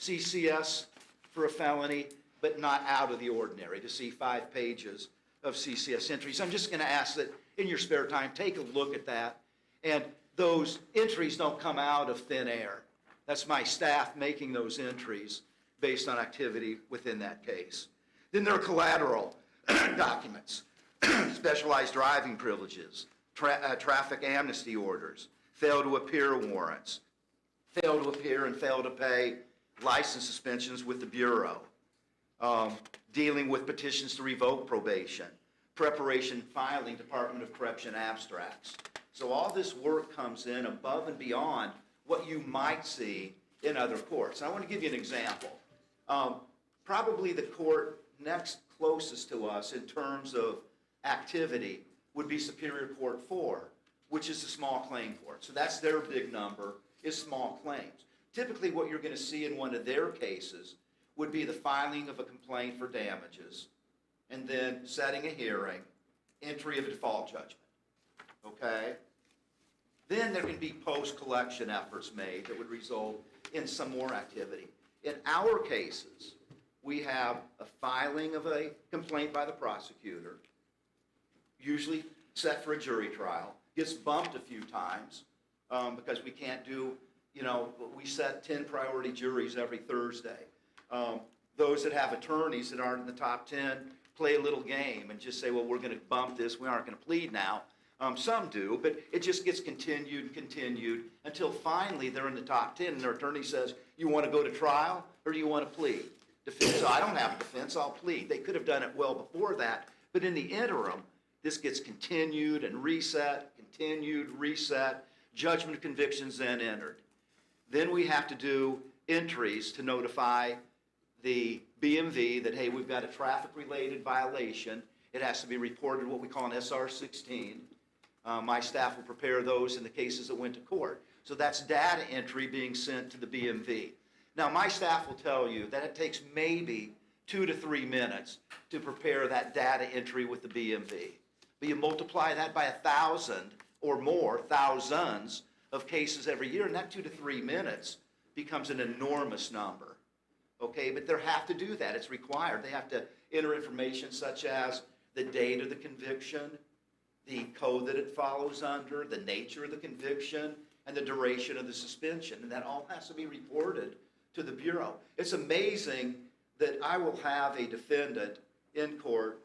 CCS for a felony, but not out of the ordinary to see 5 pages of CCS entries. I'm just going to ask that in your spare time, take a look at that. And those entries don't come out of thin air. That's my staff making those entries. based on activity within that case. Then there are collateral documents, specialized driving privileges, traffic amnesty orders, fail to appear warrants, fail to appear and fail to pay license suspensions with the Bureau, dealing with petitions to revoke probation, preparation, filing Department of Correction abstracts. So all this work comes in above and beyond what you might see in other courts. And I want to give you an example. Probably the court next closest to us in terms of activity would be Superior Court 4, which is the small claim court. So that's their big number, is small claims. Typically what you're going to see in one of their cases would be the filing of a complaint for damages, and then setting a hearing, entry of a default judgment, okay? Then there can be post-collection efforts made that would result in some more activity. In our cases, we have a filing of a complaint by the prosecutor, usually set for a jury trial, gets bumped a few times because we can't do, we set 10 priority juries every Thursday. Those that have attorneys that aren't in the top 10 play a little game and just say, well, we're going to bump this, we aren't going to plead now. Some do, but it just gets continued and continued until finally they're in the top 10 and their attorney says, you want to go to trial or do you want to plead? Defense, so I don't have a defense, I'll plead. They could have done it well before that, but in the interim, this gets continued and reset, continued, reset, judgment of convictions then entered. Then we have to do entries to notify the BMV that, hey, we've got a traffic-related violation. It has to be reported, what we call an SR-16. My staff will prepare those in the cases that went to court. So that's data entry being sent to the BMV. Now, my staff will tell you that it takes maybe 2 to 3 minutes to prepare that data entry with the BMV. But you multiply that by 1,000 or more, thousands of cases every year, and that 2 to 3 minutes becomes an enormous number. Okay, but they have to do that. It's required. They have to enter information such as the date of the conviction, the code that it follows under, the nature of the conviction, and the duration of the suspension. And that all has to be reported to the Bureau. It's amazing that I will have a defendant in court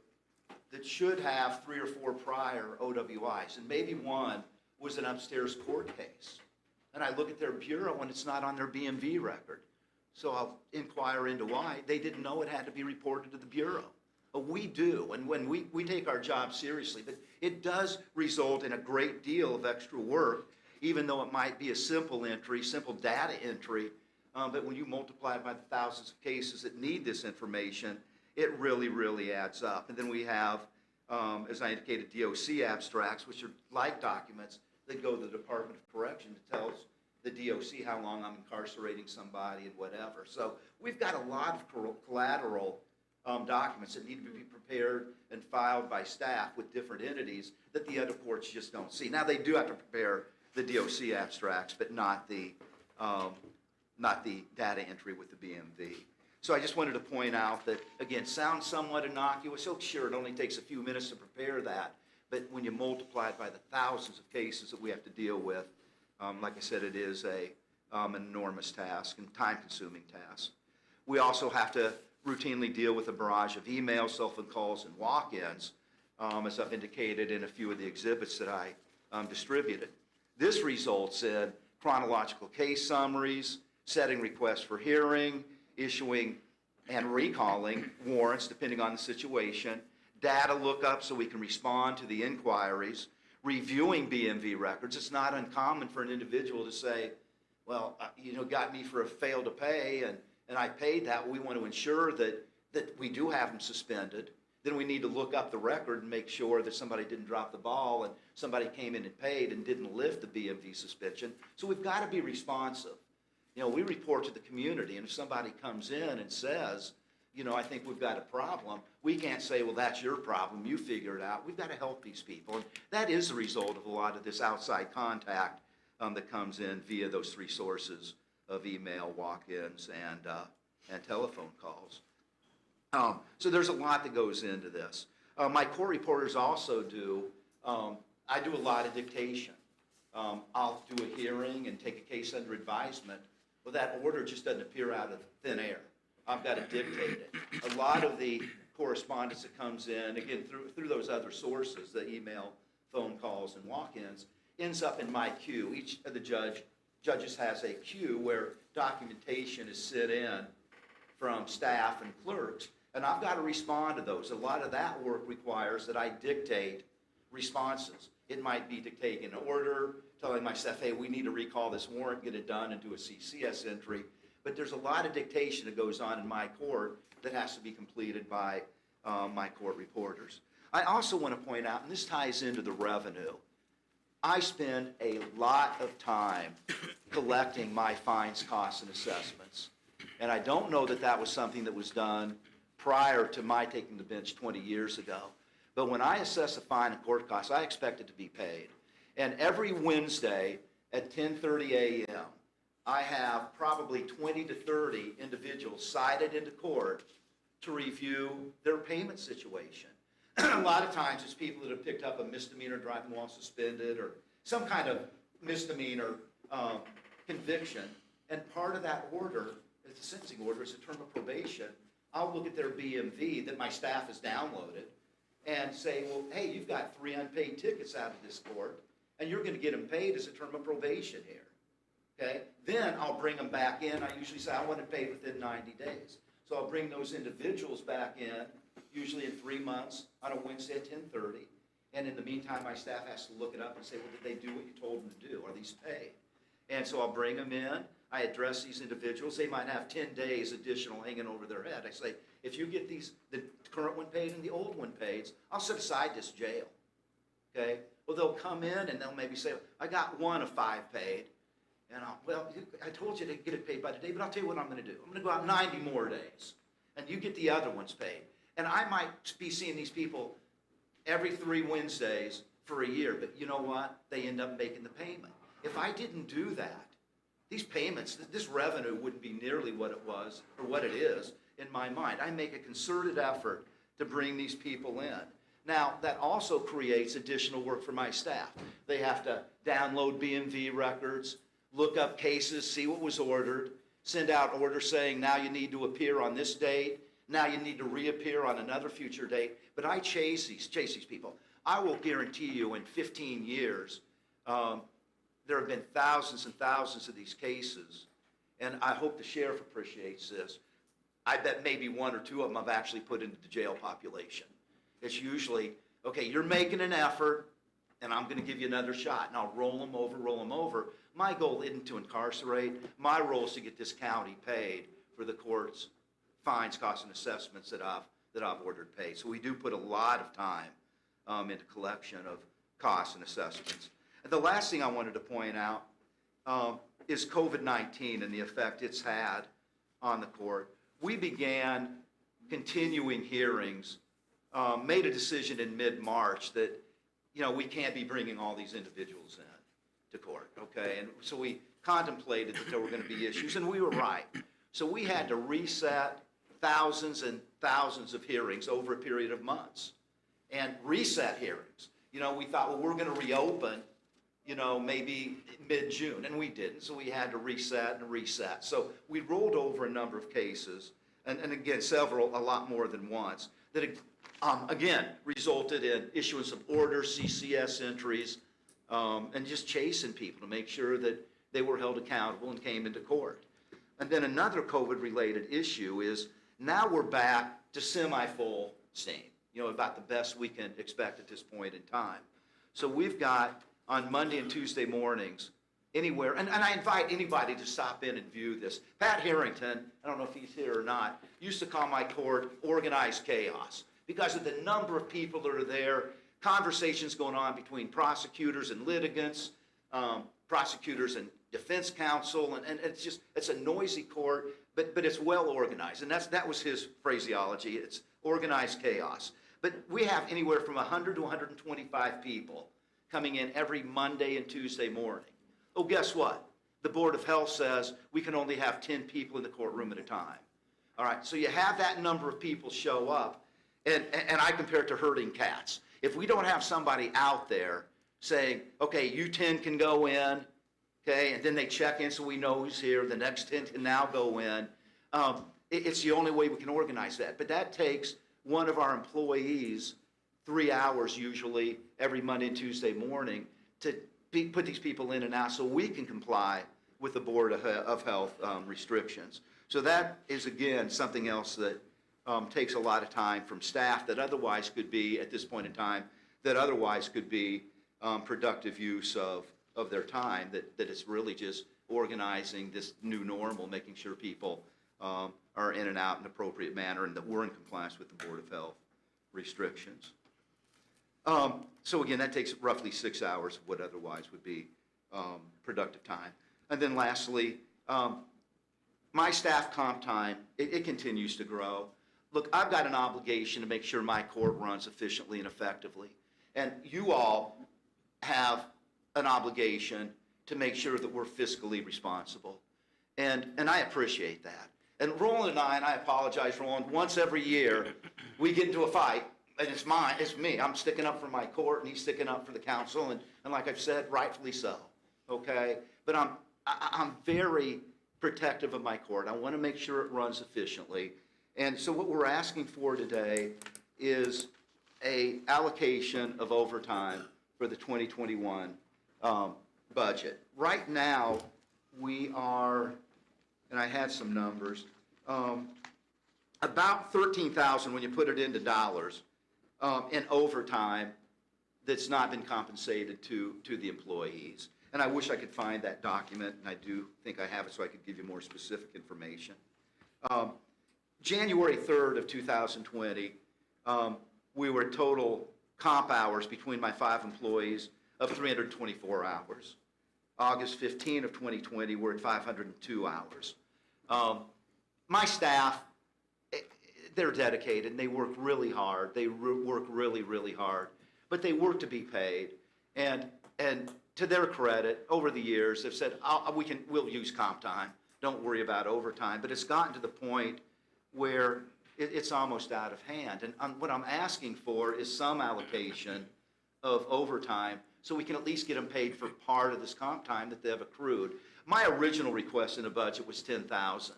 that should have 3 or 4 prior OWIs, and maybe one was an upstairs court case. And I look at their Bureau and it's not on their BMV record. So I'll inquire into why. They didn't know it had to be reported to the Bureau. We do, and when we take our job seriously, but it does result in a great deal of extra work, even though it might be a simple entry, simple data entry, but when you multiply it by the thousands of cases that need this information, it really, really adds up. And then we have, as I indicated, DOC abstracts, which are like documents that go to the Department of Correction that tells the DOC how long I'm incarcerating somebody and whatever. So we've got a lot of collateral documents that need to be prepared and filed by staff with different entities that the other courts just don't see. Now, they do have to prepare the DOC abstracts, but not the data entry with the BMV. So I just wanted to point out that, again, sounds somewhat innocuous. Oh, sure, it only takes a few minutes to prepare that. But when you multiply it by the thousands of cases that we have to deal with, like I said, it is an enormous task and time-consuming task. We also have to routinely deal with a barrage of emails, cell phone calls, and walk-ins, as I've indicated in a few of the exhibits that I distributed. This results in chronological case summaries, setting requests for hearing, issuing and recalling warrants depending on the situation, data lookup so we can respond to the inquiries, reviewing BMV records. It's not uncommon for an individual to say, well, got me for a fail to pay, and I paid that. We want to ensure that we do have them suspended. Then we need to look up the record and make sure that somebody didn't drop the ball and somebody came in and paid and didn't lift the BMV suspension. So we've got to be responsive. We report to the community, and if somebody comes in and says, I think we've got a problem, we can't say, well, that's your problem, you figure it out. We've got to help these people. And that is the result of a lot of this outside contact that comes in via those 3 sources of email, walk-ins, and telephone calls. So there's a lot that goes into this. My court reporters also do, I do a lot of dictation. I'll do a hearing and take a case under advisement. Well, that order just doesn't appear out of thin air. I've got to dictate it. A lot of the correspondence that comes in, again, through those other sources, the email, phone calls, and walk-ins, ends up in my queue. Each of the judges has a queue where documentation is sent in from staff and clerks, and I've got to respond to those. A lot of that work requires that I dictate responses. It might be dictating an order, telling my staff, hey, we need to recall this warrant, get it done, and do a CCS entry. But there's a lot of dictation that goes on in my court that has to be completed by my court reporters. I also want to point out, and this ties into the revenue, I spend a lot of time collecting my fines, costs, and assessments. And I don't know that that was something that was done prior to my taking the bench 20 years ago. But when I assess a fine and court costs, I expect it to be paid. And every Wednesday at 10:30 a.m., I have probably 20 to 30 individuals cited into court to review their payment situation. A lot of times it's people that have picked up a misdemeanor driving while suspended or some kind of misdemeanor conviction. And part of that order, it's a sentencing order, it's a term of probation. I'll look at their BMV that my staff has downloaded and say, well, hey, you've got 3 unpaid tickets out of this court, and you're going to get them paid as a term of probation here. Okay? Then I'll bring them back in. I usually say I want it paid within 90 days. So I'll bring those individuals back in, usually in 3 months, on a Wednesday at 10:30. And in the meantime, my staff has to look it up and say, well, did they do what you told them to do? Are these paid? And so I'll bring them in. I address these individuals. They might have 10 days additional hanging over their head. I say, if you get these, the current one paid and the old one paid, I'll set aside this jail. Okay? Well, they'll come in and they'll maybe say, I got 1 of 5 paid. And well, I told you to get it paid by today, but I'll tell you what I'm going to do. I'm going to go out 90 more days, and you get the other ones paid. And I might be seeing these people every 3 Wednesdays for a year, but you know what? They end up making the payment. If I didn't do that, these payments, this revenue wouldn't be nearly what it was or what it is in my mind. I make a concerted effort to bring these people in. Now, that also creates additional work for my staff. They have to download BMV records, look up cases, see what was ordered, send out orders saying now you need to appear on this date, now you need to reappear on another future date. But I chase these people. I will guarantee you in 15 years, there have been thousands and thousands of these cases, and I hope the sheriff appreciates this. I bet maybe 1 or 2 of them I've actually put into the jail population. It's usually, okay, you're making an effort, and I'm going to give you another shot, and I'll roll them over, roll them over. My goal isn't to incarcerate. My role is to get this county paid for the court's fines, costs, and assessments that I've ordered paid. So we do put a lot of time into collection of costs and assessments. And the last thing I wanted to point out is COVID-19 and the effect it's had on the court. We began continuing hearings, made a decision in mid-March that, we can't be bringing all these individuals in to court, okay? And so we contemplated that there were going to be issues, and we were right. So we had to reset thousands and thousands of hearings over a period of months and reset hearings. We thought, well, we're going to reopen, maybe mid-June, and we didn't. So we had to reset and reset. So we rolled over a number of cases, and again, a lot more than once, that again resulted in issuance of orders, CCS entries, and just chasing people to make sure that they were held accountable and came into court. And then another COVID-related issue is now we're back to semi-full steam, about the best we can expect at this point in time. So we've got on Monday and Tuesday mornings anywhere, and I invite anybody to stop in and view this. Pat Harrington, I don't know if he's here or not, used to call my court organized chaos because of the number of people that are there, conversations going on between prosecutors and litigants, prosecutors and defense counsel, and it's a noisy court, but it's well organized, and that was his phraseology. It's organized chaos. But we have anywhere from 100 to 125 people coming in every Monday and Tuesday morning. Oh, guess what? The Board of Health says we can only have 10 people in the courtroom at a time. All right, so you have that number of people show up, and I compare it to herding cats. If we don't have somebody out there saying, okay, you 10 can go in, okay, and then they check in so we know who's here, the next 10 can now go in, It's the only way we can organize that. But that takes one of our employees 3 hours usually every Monday and Tuesday morning to put these people in and out so we can comply with the Board of Health restrictions. So that is, again, something else that takes a lot of time from staff that otherwise could be, at this point in time, that otherwise could be productive use of their time, that it's really just organizing this new normal, making sure people are in and out in an appropriate manner and that we're in compliance with the Board of Health restrictions. So again, that takes roughly 6 hours of what otherwise would be productive time. And then lastly, my staff comp time, it continues to grow. Look, I've got an obligation to make sure my court runs efficiently and effectively. And you all have an obligation to make sure that we're fiscally responsible. And I appreciate that. And Roland and I apologize, Roland, once every year, we get into a fight, and it's me. I'm sticking up for my court, and he's sticking up for the council, and like I've said, rightfully so, okay? But I'm very protective of my court. I want to make sure it runs efficiently. And so what we're asking for today is a allocation of overtime for the 2021 budget. Right now, we are, and I had some numbers, about 13,000 when you put it into dollars in overtime that's not been compensated to the employees. And I wish I could find that document, and I do think I have it so I could give you more specific information. January 3rd of 2020, we were total comp hours between my 5 employees of 324 hours. August 15 of 2020, we're at 502 hours. My staff, they're dedicated, and they work really hard. They work really, really hard, but they work to be paid. And to their credit, over the years, they've said, we'll use comp time. Don't worry about overtime. But it's gotten to the point where it's almost out of hand. And what I'm asking for is some allocation of overtime so we can at least get them paid for part of this comp time that they have accrued. My original request in the budget was $10,000.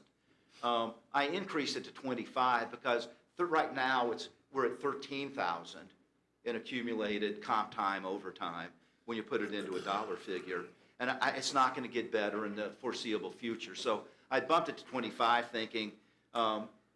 I increased it to 25 because right now we're at 13,000 in accumulated comp time overtime when you put it into a dollar figure. And it's not going to get better in the foreseeable future. So I bumped it to 25 thinking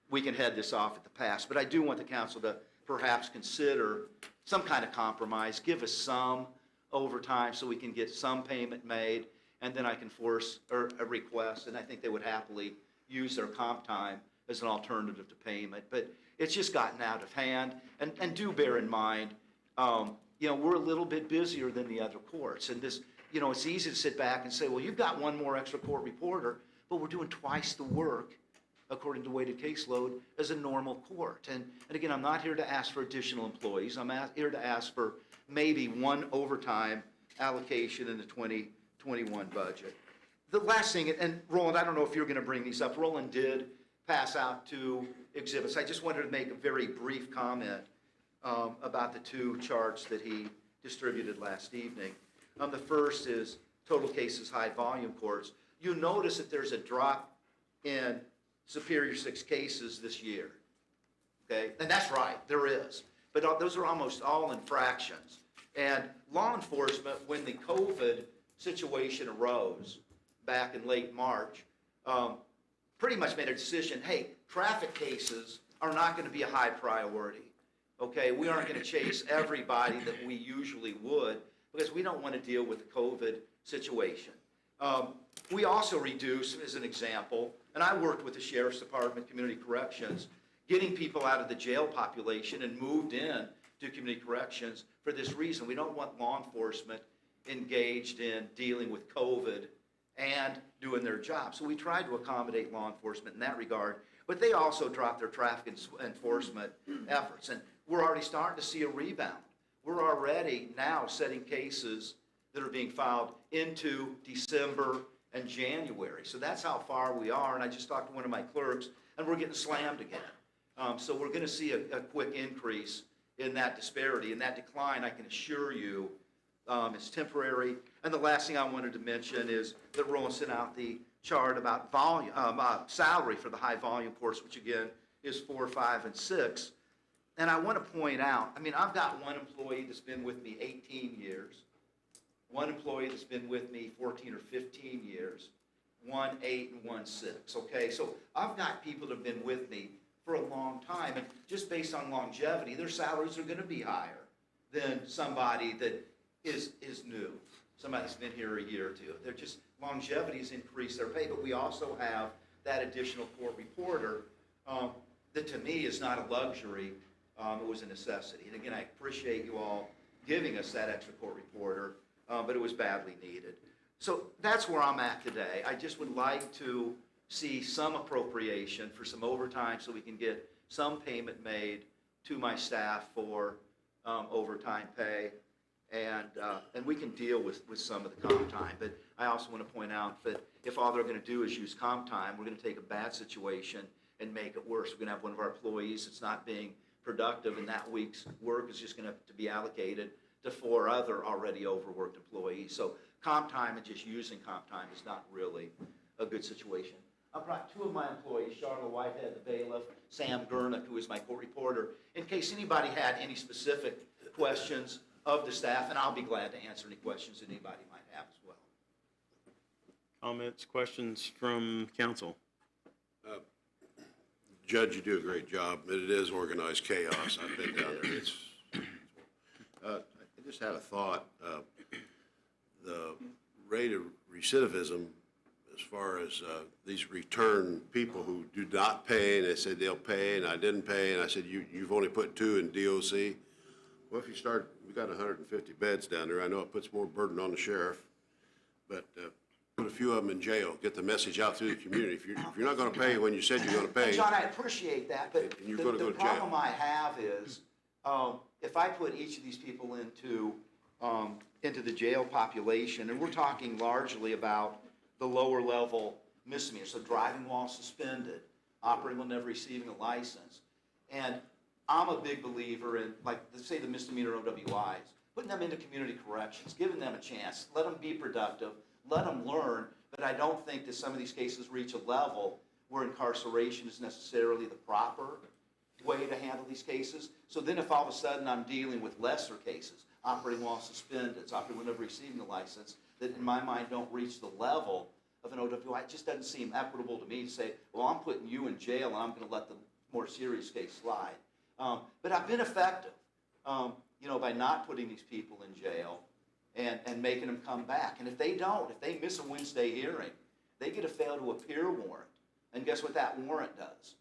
we can head this off at the pass. But I do want the council to perhaps consider some kind of compromise, give us some overtime so we can get some payment made, and then I can force a request, and I think they would happily use their comp time as an alternative to payment. But it's just gotten out of hand. And do bear in mind, we're a little bit busier than the other courts. And this, it's easy to sit back and say, well, you've got one more extra court reporter, but we're doing twice the work according to weighted caseload as a normal court. And again, I'm not here to ask for additional employees. I'm here to ask for maybe one overtime allocation in the 2021 budget. The last thing, and Roland, I don't know if you're going to bring these up. Roland did pass out 2 exhibits. I just wanted to make a very brief comment about the 2 charts that he distributed last evening. The first is total cases, high volume courts. You notice that there's a drop in Superior 6 cases this year, okay? And that's right, there is. But those are almost all infractions. And law enforcement, when the COVID situation arose back in late March, pretty much made a decision, hey, traffic cases are not going to be a high priority, okay? We aren't going to chase everybody that we usually would because we don't want to deal with the COVID situation. We also reduced, as an example, and I worked with the Sheriff's Department, Community Corrections, getting people out of the jail population and moved in to community corrections for this reason. We don't want law enforcement engaged in dealing with COVID and doing their job. So we tried to accommodate law enforcement in that regard, but they also dropped their traffic enforcement efforts. And we're already starting to see a rebound. We're already now setting cases that are being filed into December and January. So that's how far we are. And I just talked to one of my clerks, and we're getting slammed again. So we're going to see a quick increase in that disparity. And that decline, I can assure you, is temporary. And the last thing I wanted to mention is that Roland sent out the chart about volume, salary for the high volume course, which again is 4, 5, and 6. And I want to point out, I mean, I've got one employee that's been with me 18 years, one employee that's been with me 14 or 15 years, 1, 8, and 1, 6, okay? So I've got people that have been with me for a long time, and just based on longevity, their salaries are going to be higher than somebody that is new. Somebody's been here a year or two. They're just, longevity has increased their pay, but we also have that additional court reporter that to me is not a luxury, it was a necessity. And again, I appreciate you all giving us that extra court reporter, but it was badly needed. So that's where I'm at today. I just would like to see some appropriation for some overtime so we can get some payment made to my staff for overtime pay. And we can deal with some of the comp time. But I also want to point out that if all they're going to do is use comp time, we're going to take a bad situation and make it worse. We're going to have one of our employees that's not being productive, and that week's work is just going to have to be allocated to 4 other already overworked employees. So comp time and just using comp time is not really a good situation. I brought 2 of my employees, Charlotte Whitehead, the bailiff, Sam Gurnick, who is my court reporter, in case anybody had any specific questions of the staff, and I'll be glad to answer any questions that anybody might have as well. Comments, questions from council? Judge, you do a great job, but it is organized chaos. I've been down there. It's, I just had a thought. The rate of recidivism, as far as these return people who do not pay, and they said they'll pay, and I didn't pay, and I said, you've only put 2 in DOC. Well, if you start, we've got 150 beds down there. I know it puts more burden on the sheriff, but put a few of them in jail, get the message out through the community. If you're not going to pay when you said you're going to pay. And John, I appreciate that, but And you're gonna go the to jail. problem I have is, if I put each of these people into the jail population, and we're talking largely about the lower level misdemeanors, so driving while suspended, operating while never receiving a license. And I'm a big believer in, like, let's say the misdemeanor OWIs, putting them into community corrections, giving them a chance, let them be productive, let them learn, but I don't think that some of these cases reach a level where incarceration is necessarily the proper way to handle these cases. So then if all of a sudden I'm dealing with lesser cases, operating while suspended, operating while never receiving a license, that in my mind don't reach the level of an OWI, it just doesn't seem equitable to me to say, well, I'm putting you in jail and I'm going to let the more serious case slide. But I've been effective, by not putting these people in jail and making them come back. And if they don't, if they miss a Wednesday hearing, they get a fail to appear warrant. And guess what that warrant does?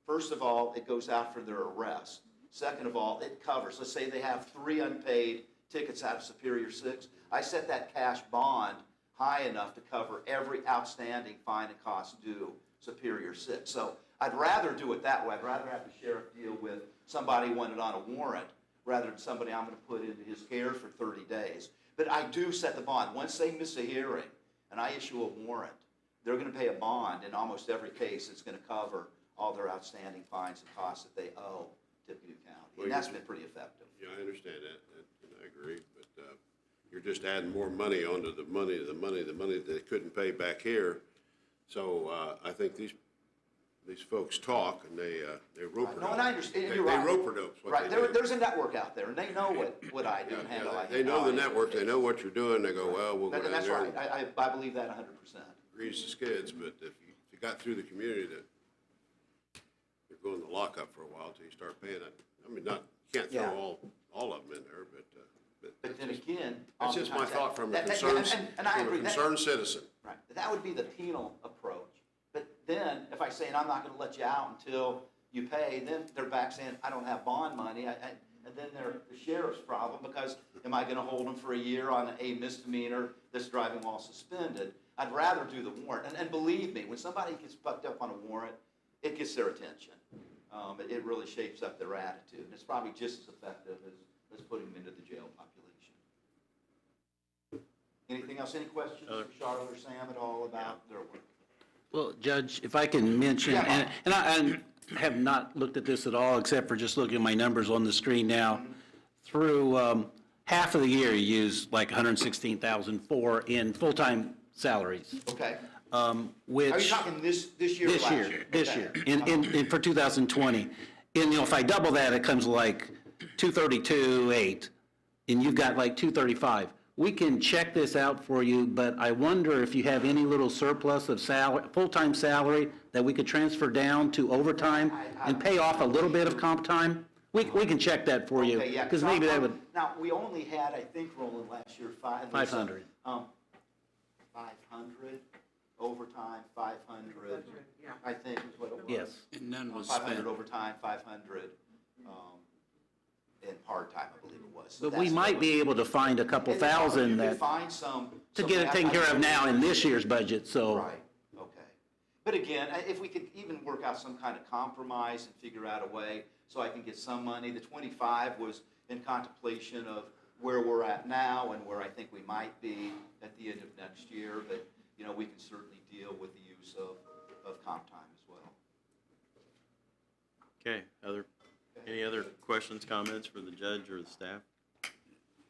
First of all, it goes out for their arrest. Second of all, it covers. Let's say they have 3 unpaid tickets out of Superior 6. I set that cash bond high enough to cover every outstanding fine and cost due Superior 6. So I'd rather do it that way. I'd rather have the sheriff deal with somebody wanted on a warrant rather than somebody I'm going to put into his care for 30 days. But I do set the bond. Once they miss a hearing and I issue a warrant, they're going to pay a bond. In almost every case, it's going to cover all their outstanding fines and costs that they owe Tippecanoe County. And that's been pretty effective. Yeah, I understand that. I agree, but you're just adding more money onto the money that they couldn't pay back here. So I think these folks talk and they rope No, and I understand. You're They right. rope-a-dopes what Right. they do. There's a network out there, and they know what I do and handle. They know the network, they know what you're doing, they go, well, we'll go And down that's there right. and I believe that 100%. grease the skids, but if you got through the community that you're going to lock up for a while until you start paying it. I mean, you can't Yeah. throw all of them in there, but But then again. that's just my oftentimes thought from a that- concerned, and I agree. concerned citizen. Right, that would be the penal approach. But then, if I say, and I'm not gonna let you out until you pay, then they're back saying, I don't have bond money, and then they're the sheriff's problem, because am I gonna hold them for a year on a misdemeanor that's driving while suspended? I'd rather do the warrant, and believe me, when somebody gets fucked up on a warrant, it gets their attention. It really shapes up their attitude, and it's probably just as effective as putting them into the jail population. Anything else, any questions for Charlotte or Sam at all about their work? Well, Judge, if I can mention, Yeah. and I have not looked at this at all, except for just looking at my numbers on the screen now. Through half of the year, you use like $116,004 in full-time salaries. Okay, which. Are you talking this year or This last year, year? this Okay. year, for 2020. And, if I double that, it comes like 232,800, and you've got like 235. We can check this out for you, but I wonder if you have any little surplus of salary, full-time salary that we could transfer down to overtime and pay off a little bit of comp time? We can check that for you, Okay, yeah. because maybe that would, Now, we only had, I think, Roland, last year, 500. 500 overtime, 500, Yeah. I think is what it was. yes. And none was 500 spent. overtime, 500 in part-time, I believe it was. So But we that's might what- be able to find a couple And thousand you that, can find some. to get it taken care of now in this year's budget, so. Right, okay. But again, if we could even work out some kind of compromise and figure out a way so I can get some money. The 25 was in contemplation of where we're at now and where I think we might be at the end of next year, but, we can certainly deal with the use of comp time as well. Okay, any other questions, comments for the judge or the staff?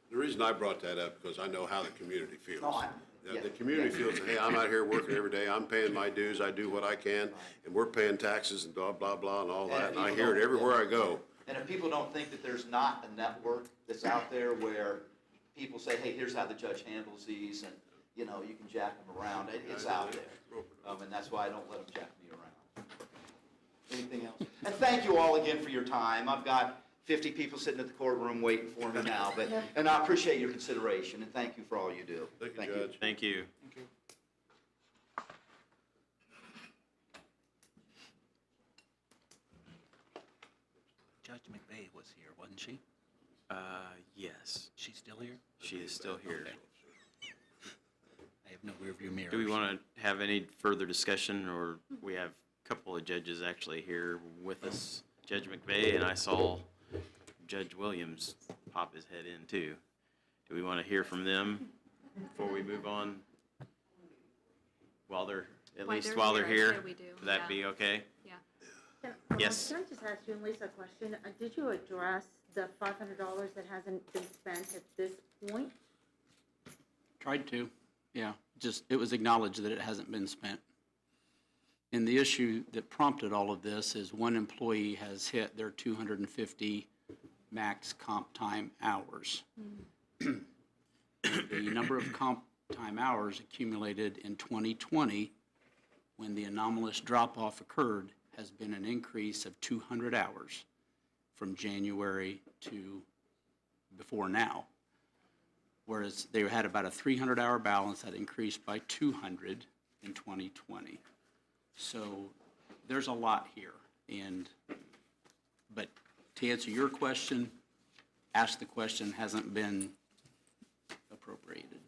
The reason I brought that up, because I know how the community feels. No, The community feels, hey, I'm out here working every day, I'm paying my dues, I do what I can, and we're paying taxes and blah, blah, blah, and all And that, and I people hear it don't- everywhere I go. And if people don't think that there's not a network that's out there where people say, hey, here's how the judge handles these, and, you can jack them around, it's out there. And that's why I don't let them jack me around. Anything else? And thank you all again for your time. I've got 50 people sitting at the courtroom waiting for me now, and I appreciate your consideration, and thank you for all you do. Thank you, Judge. Thank you. Judge McVeigh was here, wasn't she? Yes, She's still here? she is still here. I have no rearview mirror. Do we want to have any further discussion, or we have a couple of judges actually here with us? Judge McVeigh, and I saw Judge Williams pop his head in too. Do we want to hear from them before we move on? While they're, at While least they're while they're here, I'd here? say we do, Would that yeah. be okay? Yeah. Yes. Can I just ask you and Lisa a question? Did you address the $500 that hasn't been spent at this point? Tried to, yeah. Just, it was acknowledged that it hasn't been spent. And the issue that prompted all of this is one employee has hit their 250 max comp time hours. The number of comp time hours accumulated in 2020, when the anomalous drop-off occurred, has been an increase of 200 hours from January to before now. Whereas they had about a 300-hour balance that increased by 200 in 2020. So there's a lot here. But to answer your question, ask the question, hasn't been appropriated.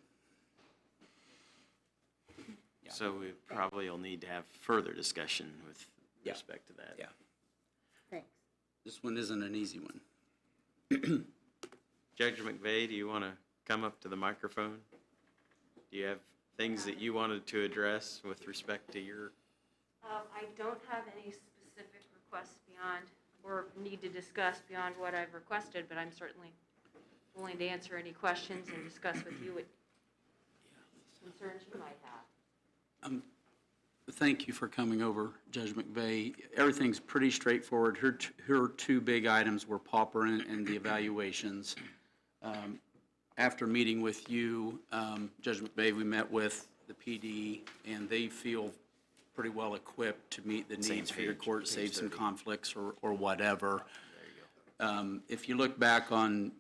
So we probably will need to have further discussion with Yeah. respect to that. Yeah. Thanks. This one isn't an easy one. Judge McVeigh, do you want to come up to the microphone? Do you have things that you wanted to address with respect to your? I don't have any specific requests beyond, or need to discuss beyond what I've requested, but I'm certainly willing to answer any questions and discuss with you what concerns you might have. Thank you for coming over, Judge McVeigh. Everything's pretty straightforward. Her two big items were pauper and the evaluations. After meeting with you, Judge McVeigh, we met with the PD, and they feel pretty well equipped to meet the needs for your court, save some conflicts or whatever. If you look back on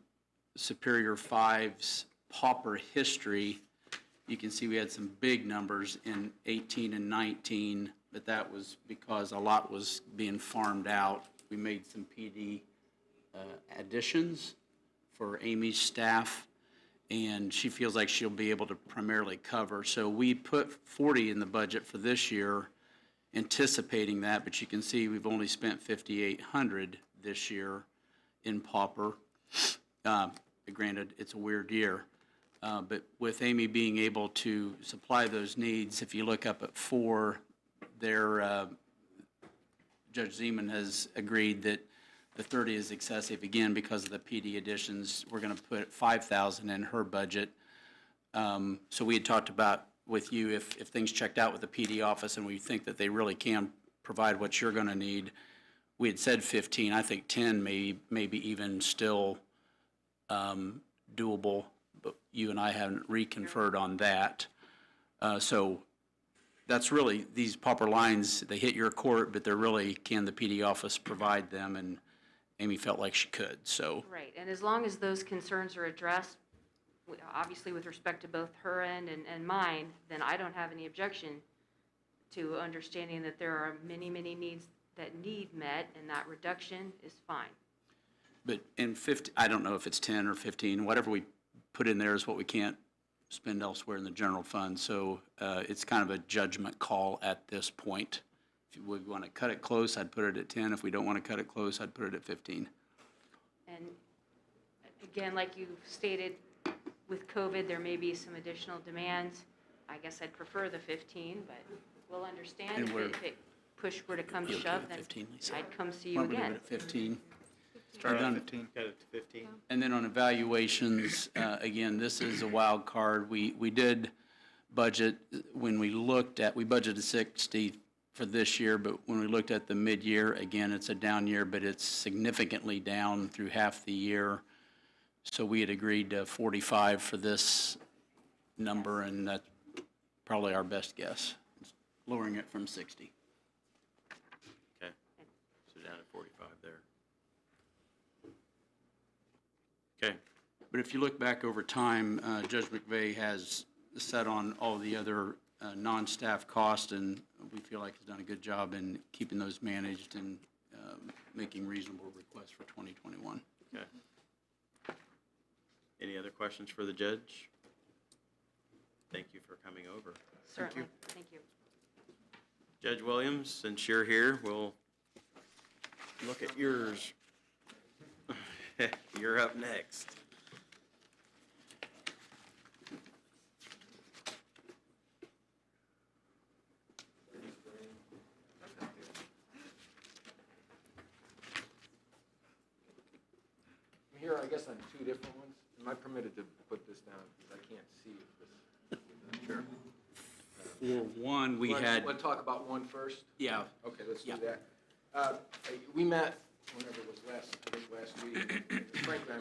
Superior 5's pauper history, you can see we had some big numbers in 18 and 19, but that was because a lot was being farmed out. We made some PD additions for Amy's staff, and she feels like she'll be able to primarily cover. So we put 40 in the budget for this year, anticipating that, but you can see we've only spent 5,800 this year in pauper. Granted, it's a weird year. But with Amy being able to supply those needs, if you look up at 4, Judge Zeman has agreed that the 30 is excessive, again, because of the PD additions. We're going to put 5,000 in her budget. So we had talked about with you, if things checked out with the PD office and we think that they really can provide what you're going to need, we had said 15, I think 10 maybe even still doable, but you and I haven't reconferred on that. So that's really, these pauper lines, they hit your court, but they're really, can the PD office provide them? And Amy felt like she could, so. Right, and as long as those concerns are addressed, obviously with respect to both her end and mine, then I don't have any objection to understanding that there are many, many needs that need met, and that reduction is fine. But in 50, I don't know if it's 10 or 15, whatever we put in there is what we can't spend elsewhere in the general fund. So it's kind of a judgment call at this point. If we want to cut it close, I'd put it at 10. If we don't want to cut it close, I'd put it at 15. And again, like you stated, with COVID, there may be some additional demands. I guess I'd prefer the 15, but we'll understand And if it push were to come to You okay shove, with then 15, Lisa? I'd come see you Why don't we leave again. it at 15? Start And at then- 15. Got it to 15? And then on evaluations, again, this is a wild card. We did budget, when we budgeted 60 for this year, but when we looked at the mid-year, again, it's a down year, but it's significantly down through half the year. So we had agreed to 45 for this number, and that's probably our best guess, lowering it from 60. Okay, so down at 45 there. Okay, But if you look back over time, Judge McVeigh has set on all the other non-staff costs, and we feel like he's done a good job in keeping those managed and making reasonable requests for 2021. okay. Any other questions for the judge? Thank you for coming over. Certainly, thank you. Judge Williams, since you're here, we'll look at yours. You're up next. I'm here, I guess, on two different ones. Am I permitted to put this down, because I can't see if this? Sure. For one, we had, Want to talk about one first? yeah, Okay, let's do Yeah. that. We met, whenever it was last week. Frankly,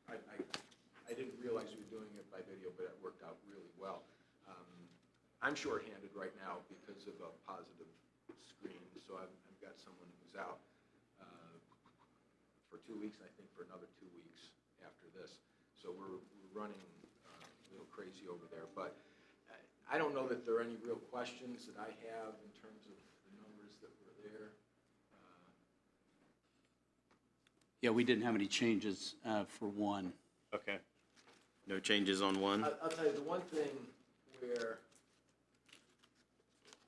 I didn't realize we were doing it by video, but it worked out really well. I'm shorthanded right now because of a positive screen, so I've got someone who's out for 2 weeks, and I think for another 2 weeks after this. So we're running a little crazy over there, but I don't know that there are any real questions that I have in terms of the numbers that were there. yeah, we didn't have any changes for one. Okay. No changes on one? I'll tell you, the one thing where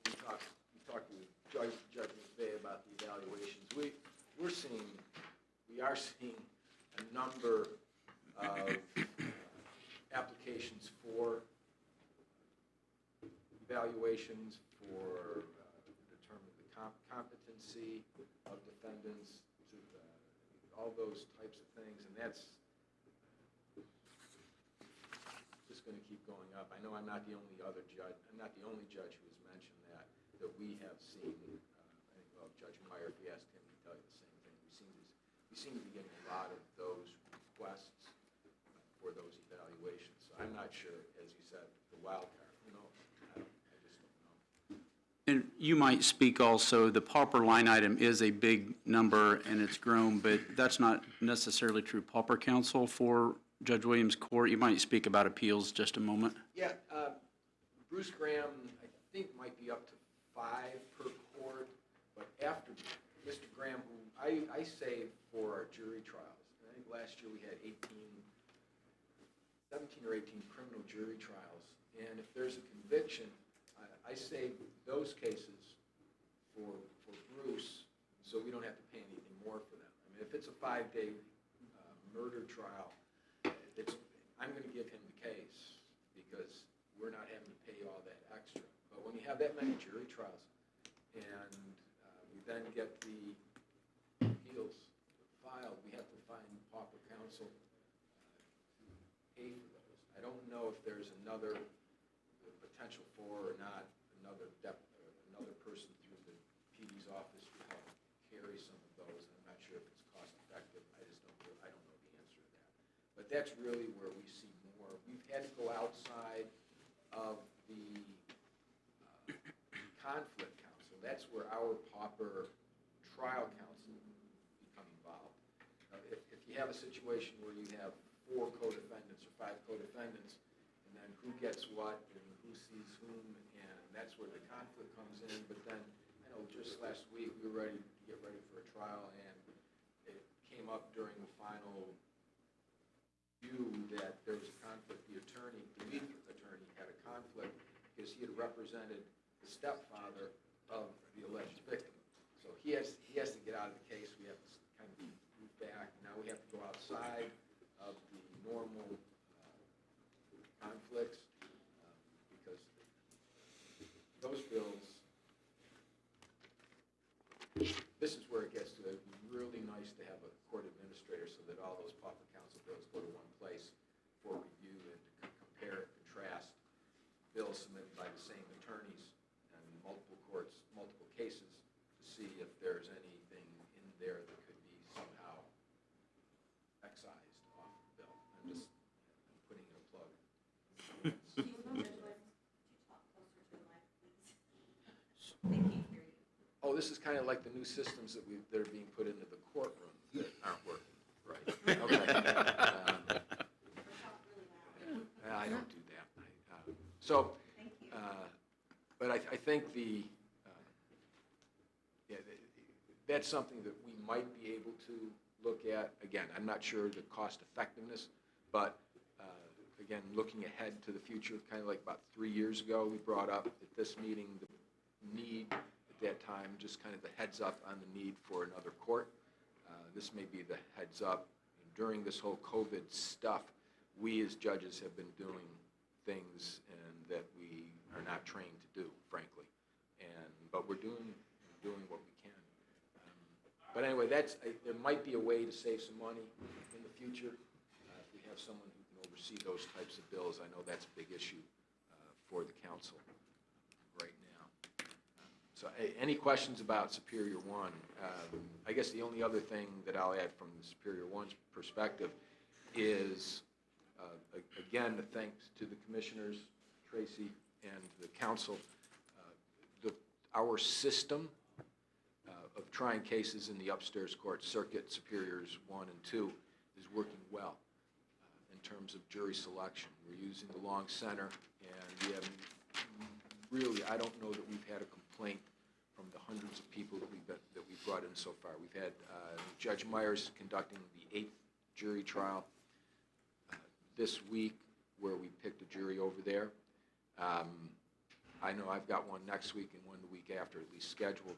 we talked to Judge McVeigh about the evaluations, we are seeing a number of applications for evaluations for determining the competency of defendants, all those types of things, and that's just going to keep going up. I know I'm not the only judge who has mentioned that we have seen. I think, well, Judge Meyer, if you asked him, he'd tell you the same thing. We seem to be getting a lot of those requests for those evaluations. So I'm not sure, as you said, the wild card. Who knows? I just don't know. And you might speak also, the pauper line item is a big number and it's grown, but that's not necessarily true pauper counsel for Judge Williams' court. You might speak about appeals just a moment. Yeah, Bruce Graham, I think, might be up to 5 per court, but after Mr. Graham, who I saved for our jury trials, and I think last year we had 17 or 18 criminal jury trials, and if there's a conviction, I saved those cases for Bruce, so we don't have to pay anything more for them. I mean, if it's a 5-day murder trial, I'm going to give him the case because we're not having to pay all that extra. But when you have that many jury trials and we then get the appeals filed, we have to find pauper counsel to pay for those. I don't know if there's another potential for or not another person through the PD's office to help carry some of those. I'm not sure if it's cost effective. I don't know the answer to that. But that's really where we see more. We've had to go outside of the conflict counsel. That's where our pauper trial counsel become involved. If you have a situation where you have 4 co-defendants or 5 co-defendants, and then who gets what and who sees whom, and that's where the conflict comes in. But then, I know just last week, we were ready to get ready for a trial, and it came up during the final view that there was a conflict. The lead attorney had a conflict because he had represented the stepfather of the alleged victim. So he has to get out of the case. We have to kind of move back. Now we have to go outside of the normal conflicts because those bills, this is where it gets to, it'd be really nice to have a court administrator so that all those pauper counsel bills go to one place for review and to compare and contrast bills submitted by the same attorneys and multiple courts, multiple cases, to see if there's anything in there that could be somehow excised off the bill. I'm putting in a plug. Oh, this is kind of like the new systems that are being put into the courtroom that aren't working right. Okay. I don't do that. But I think that's something that we might be able to look at. Again, I'm not sure the cost effectiveness, but again, looking ahead to the future, kind of like about 3 years ago, we brought up at this meeting the need at that time, just kind of the heads up on the need for another court. This may be the heads up. During this whole COVID stuff, we as judges have been doing things that we are not trained to do, frankly. But we're doing what we can. But anyway, there might be a way to save some money in the future if we have someone who can oversee those types of bills. I know that's a big issue for the council right now. So any questions about Superior One? I guess the only other thing that I'll add from the Superior One's perspective is, again, the thanks to the commissioners, Tracy, and the council. Our system of trying cases in the upstairs court, Circuit Superiors 1 and 2, is working well in terms of jury selection. We're using the long center, and we have really, I don't know that we've had a complaint from the hundreds of people that we've brought in so far. We've had Judge Myers conducting the 8th jury trial this week, where we picked a jury over there. I know I've got one next week and one the week after, at least scheduled,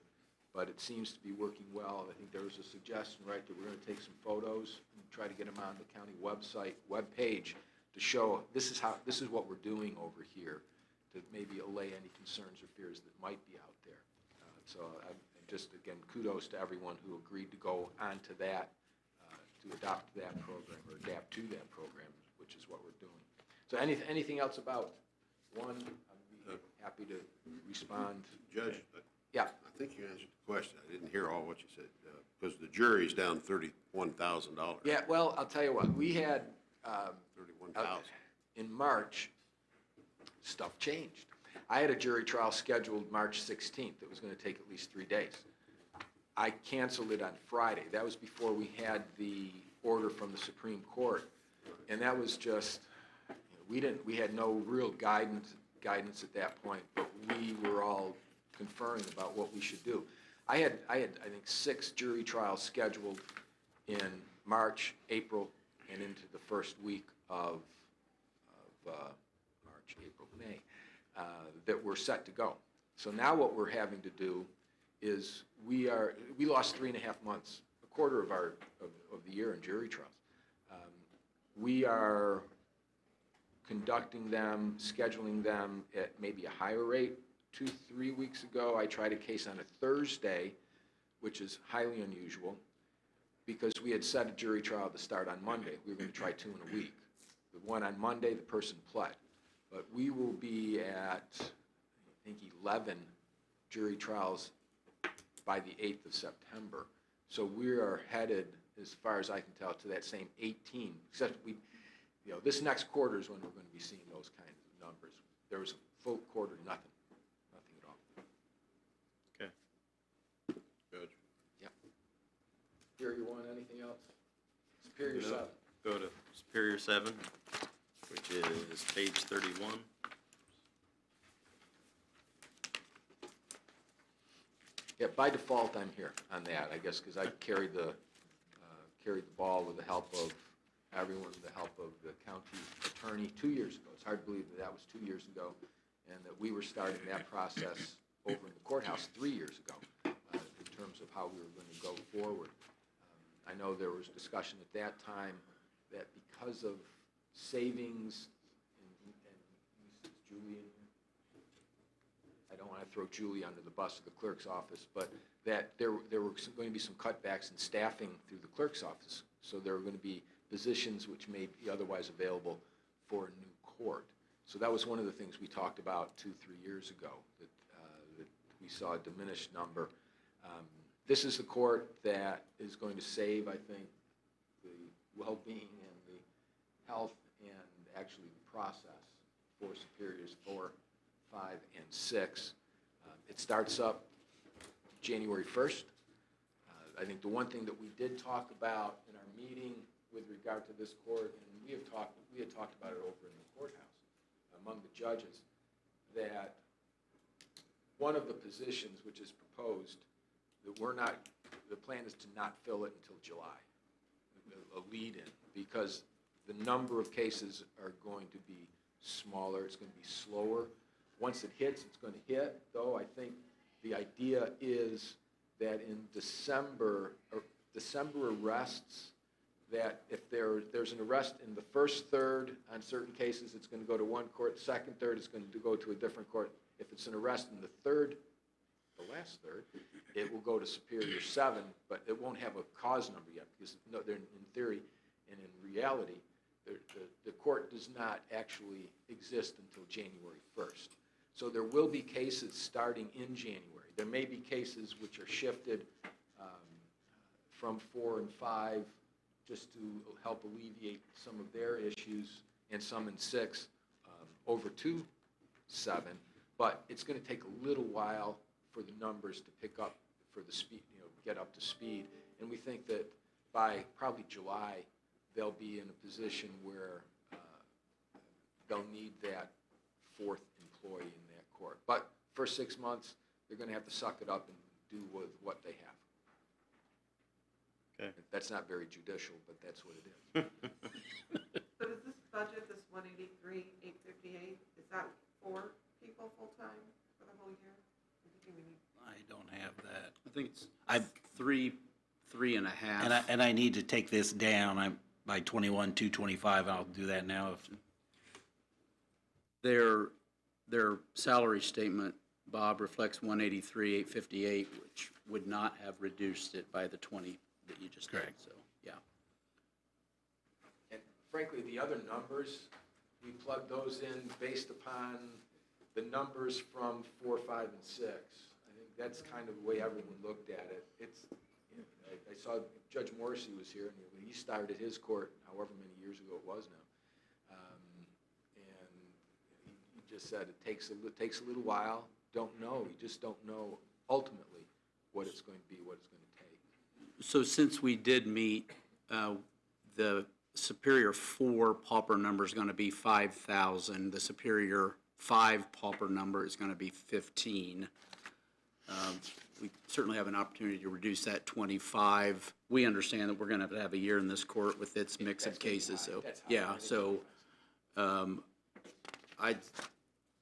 but it seems to be working well. I think there was a suggestion, right, that we're going to take some photos and try to get them on the county webpage to show this is what we're doing over here, to maybe allay any concerns or fears that might be out there. So just, again, kudos to everyone who agreed to go onto that, to adopt that program or adapt to that program, which is what we're doing. So anything else about one? I'd be happy to respond. Judge, Yeah. I think you answered the question. I didn't hear all what you said, because the jury's down $31,000. Yeah, well, I'll tell you what, we had, 31,000. in March, stuff changed. I had a jury trial scheduled March 16th. It was going to take at least 3 days. I canceled it on Friday. That was before we had the order from the Supreme Court. And that was just, we had no real guidance at that point, but we were all conferring about what we should do. I had I think 6 jury trials scheduled in March, April, and into the first week of March, April, May, that were set to go. So now what we're having to do is we lost 3.5 months, a quarter of the year in jury trials. We are conducting them, scheduling them at maybe a higher rate. 2-3 weeks ago, I tried a case on a Thursday, which is highly unusual, because we had set a jury trial to start on Monday. We were going to try 2 in a week. The one on Monday, the person pled. but we will be at, I think, 11 jury trials by the 8th of September. So we are headed, as far as I can tell, to that same 18, except this next quarter is when we're going to be seeing those kinds of numbers. There was a full quarter, nothing at all. Okay. Judge? Yeah. Superior 1, anything else? Superior 7. Go to Superior 7, which is page 31. Yeah, by default, I'm here on that, I guess, because I carried the ball with the help of everyone, with the help of the county attorney 2 years ago. It's hard to believe that was 2 years ago, and that we were starting that process over in the courthouse 3 years ago in terms of how we were going to go forward. I know there was discussion at that time that because of savings, and is Julie in here? I don't want to throw Julie under the bus of the clerk's office, but that there were going to be some cutbacks in staffing through the clerk's office. So there were going to be positions which may be otherwise available for a new court. So that was one of the things we talked about 2-3 years ago, that we saw a diminished number. This is the court that is going to save, I think, the well-being and the health and actually the process for Superiors 4, 5, and 6. It starts up January 1st. I think the one thing that we did talk about in our meeting with regard to this court, and we had talked about it over in the courthouse among the judges, that one of the positions which is proposed, that the plan is to not fill it until July, a lead-in, because the number of cases are going to be smaller, it's going to be slower. Once it hits, it's going to hit, though I think the idea is that in December arrests, that if there's an arrest in the first third on certain cases, it's going to go to one court, second third is going to go to a different court. If it's an arrest in the last third, it will go to Superior 7, but it won't have a cause number yet, because they're in theory and in reality, the court does not actually exist until January 1st. So there will be cases starting in January. There may be cases which are shifted from 4 and 5 just to help alleviate some of their issues, and some in 6 over to 7. But it's going to take a little while for the numbers to pick up, for the speed, get up to speed. And we think that by probably July, they'll be in a position where they'll need that 4th employee in that court. But for 6 months, they're going to have to suck it up and do with what they have. Okay. That's not very judicial, but that's what it is. So is this budget, this 183, 858, is that 4 people full-time for the whole year? I don't have that. I think it's three and a half. And I need to take this down. By 21,225, and I'll do that now. Their salary statement, Bob, reflects 183,858, which would not have reduced it by the 20 that you just did. Correct. So, yeah. And frankly, the other numbers, we plug those in based upon the numbers from 4, 5, and 6. I think that's kind of the way everyone looked at it. I saw Judge Morrissey was here, and he started his court however many years ago it was now. And he just said it takes a little while. Don't know. You just don't know ultimately what it's going to be, what it's going to take. So since we did meet, the Superior 4 pauper number is going to be 5,000. The Superior 5 pauper number is going to be 15. We certainly have an opportunity to reduce that 25. We understand that we're going to have a year in this court with its mix of cases, so, yeah, so,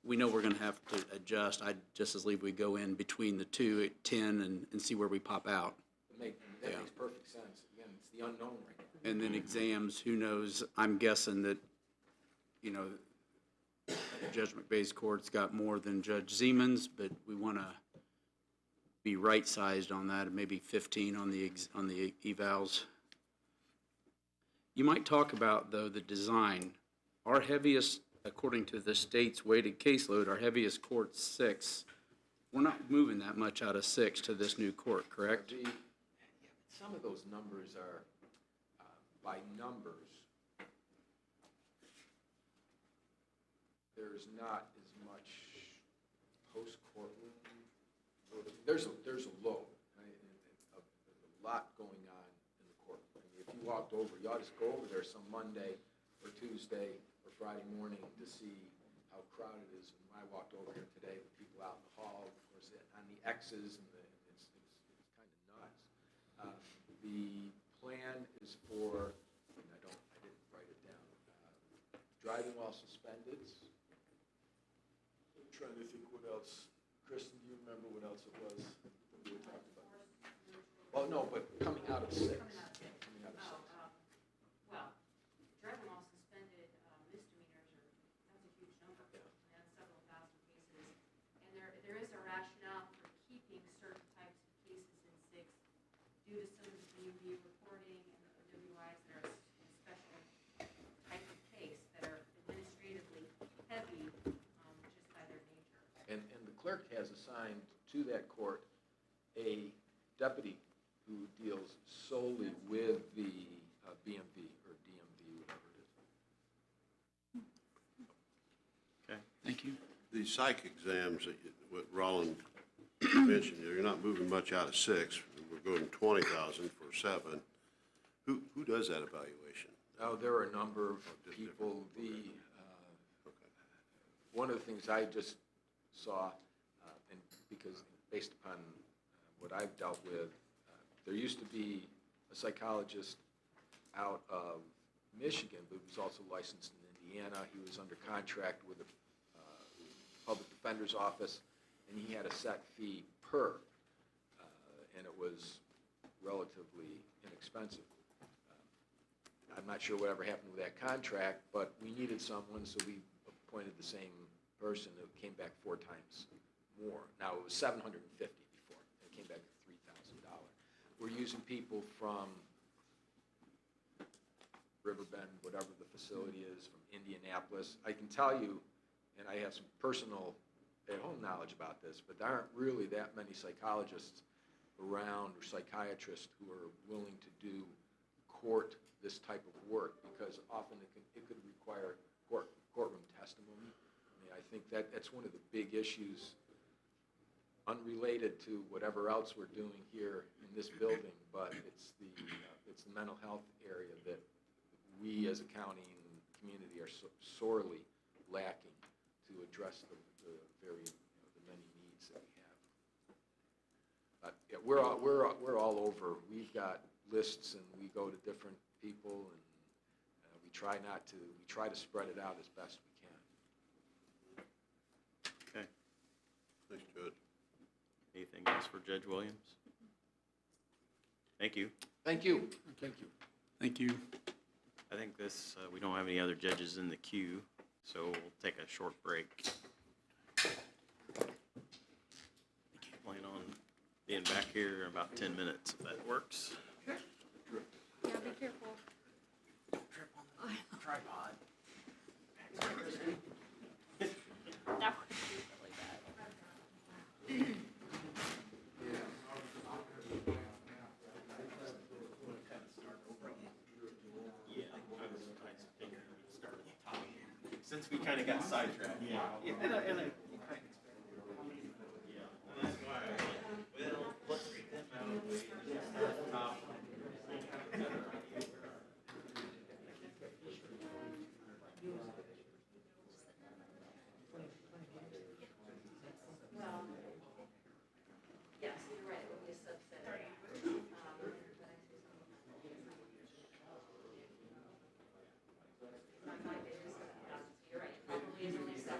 we know we're going to have to adjust. I'd just as leave we go in between the two at 10 and see where we pop out. That makes perfect sense. Again, it's the unknown right now. And then exams, who knows? I'm guessing that, Judge McVeigh's court's got more than Judge Zeman's, but we want to be right-sized on that, and maybe 15 on the evals. You might talk about, though, the design. Our heaviest according to the state's weighted caseload, our heaviest court's 6. We're not moving that much out of 6 to this new court, correct? Some of those numbers are by numbers. There's not as much post-courtroom. There's a load, right? And there's a lot going on in the courtroom. I mean, if you walked over, you ought to just go over there some Monday or Tuesday or Friday morning to see how crowded it is. And when I walked over here today, the people out in the hall, of course, on the X's, and it's kind of nuts. The plan is for, and I didn't write it down, driving while suspended. I'm trying to think what else. Kristen, do you remember what else it was that we were talking about? Well, no, but coming out of 6. Coming out of 6. Well, driving while suspended misdemeanors that's a huge number. Yeah. That's several thousand cases. And there is a rationale for keeping certain types of cases in 6 due to some of the DMV reporting and the OWIs that are a special type of case that are administratively heavy just by their nature. And the clerk has assigned to that court a deputy who deals solely with the BMV or DMV, whatever it is. Okay. Thank you. The psych exams, what Roland mentioned, you're not moving much out of 6. We're going 20,000 for 7. Who does that evaluation? Oh, there are a number of people. One of the things I just saw, and because based upon what I've dealt with, there used to be a psychologist out of Michigan, but he was also licensed in Indiana. He was under contract with the Public Defender's Office, and he had a set fee per, and it was relatively inexpensive. I'm not sure whatever happened with that contract, but we needed someone, so we appointed the same person. It came back 4 times more. Now, it was $750 before. It came back at $3,000. We're using people from Riverbend, whatever the facility is, from Indianapolis. I can tell you, and I have some personal at-home knowledge about this, but there aren't really that many psychologists around or psychiatrists who are willing to do this type of work, because often it could require courtroom testimony. I mean, I think that's one of the big issues, unrelated to whatever else we're doing here in this building, but it's the mental health area that we as a county and community are sorely lacking to address the very the many needs that we have. Yeah, we're all over. We've got lists, and we go to different people, and we try to spread it out as best we can. Okay. Thanks, Judge. Anything else for Judge Williams? Thank you. Thank you. Thank you. Thank you. I think we don't have any other judges in the queue, so we'll take a short break. Plan on being back here in about 10 minutes, if that works. Yeah, be careful. Tripod. That would be really bad. Since we kind of got sidetracked. Yeah. Yes, you're right, it would be a subset. You're right, probably is only 7.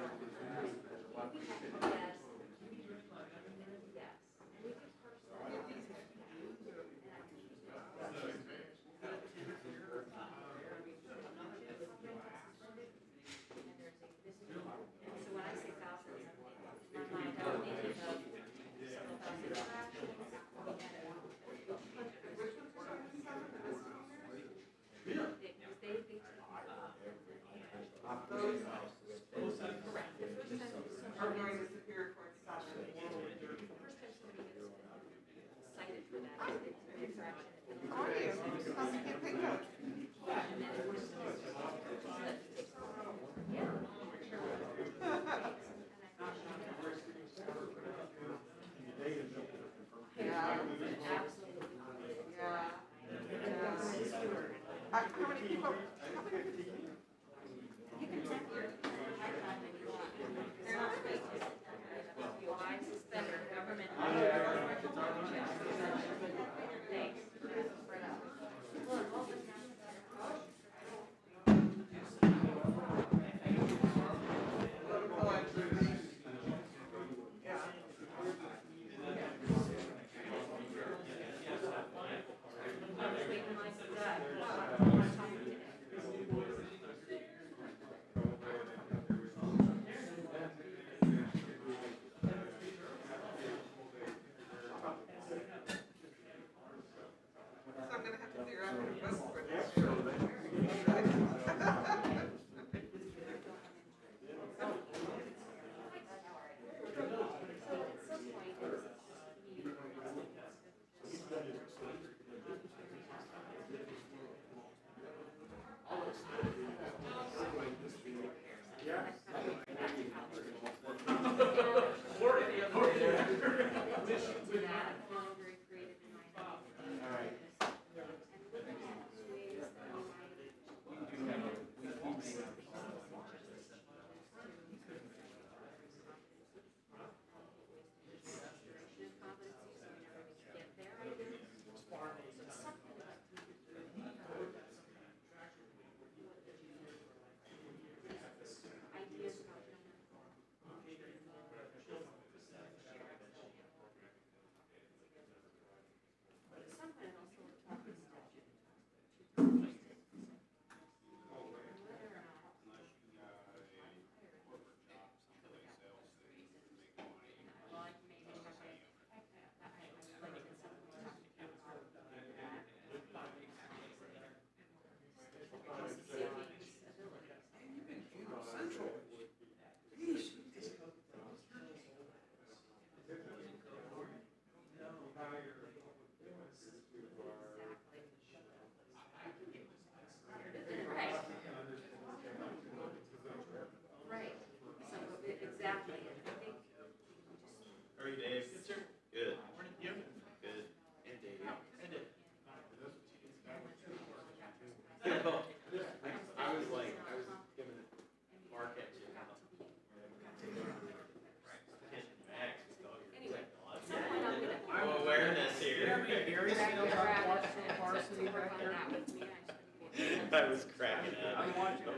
I was cracking up. I'm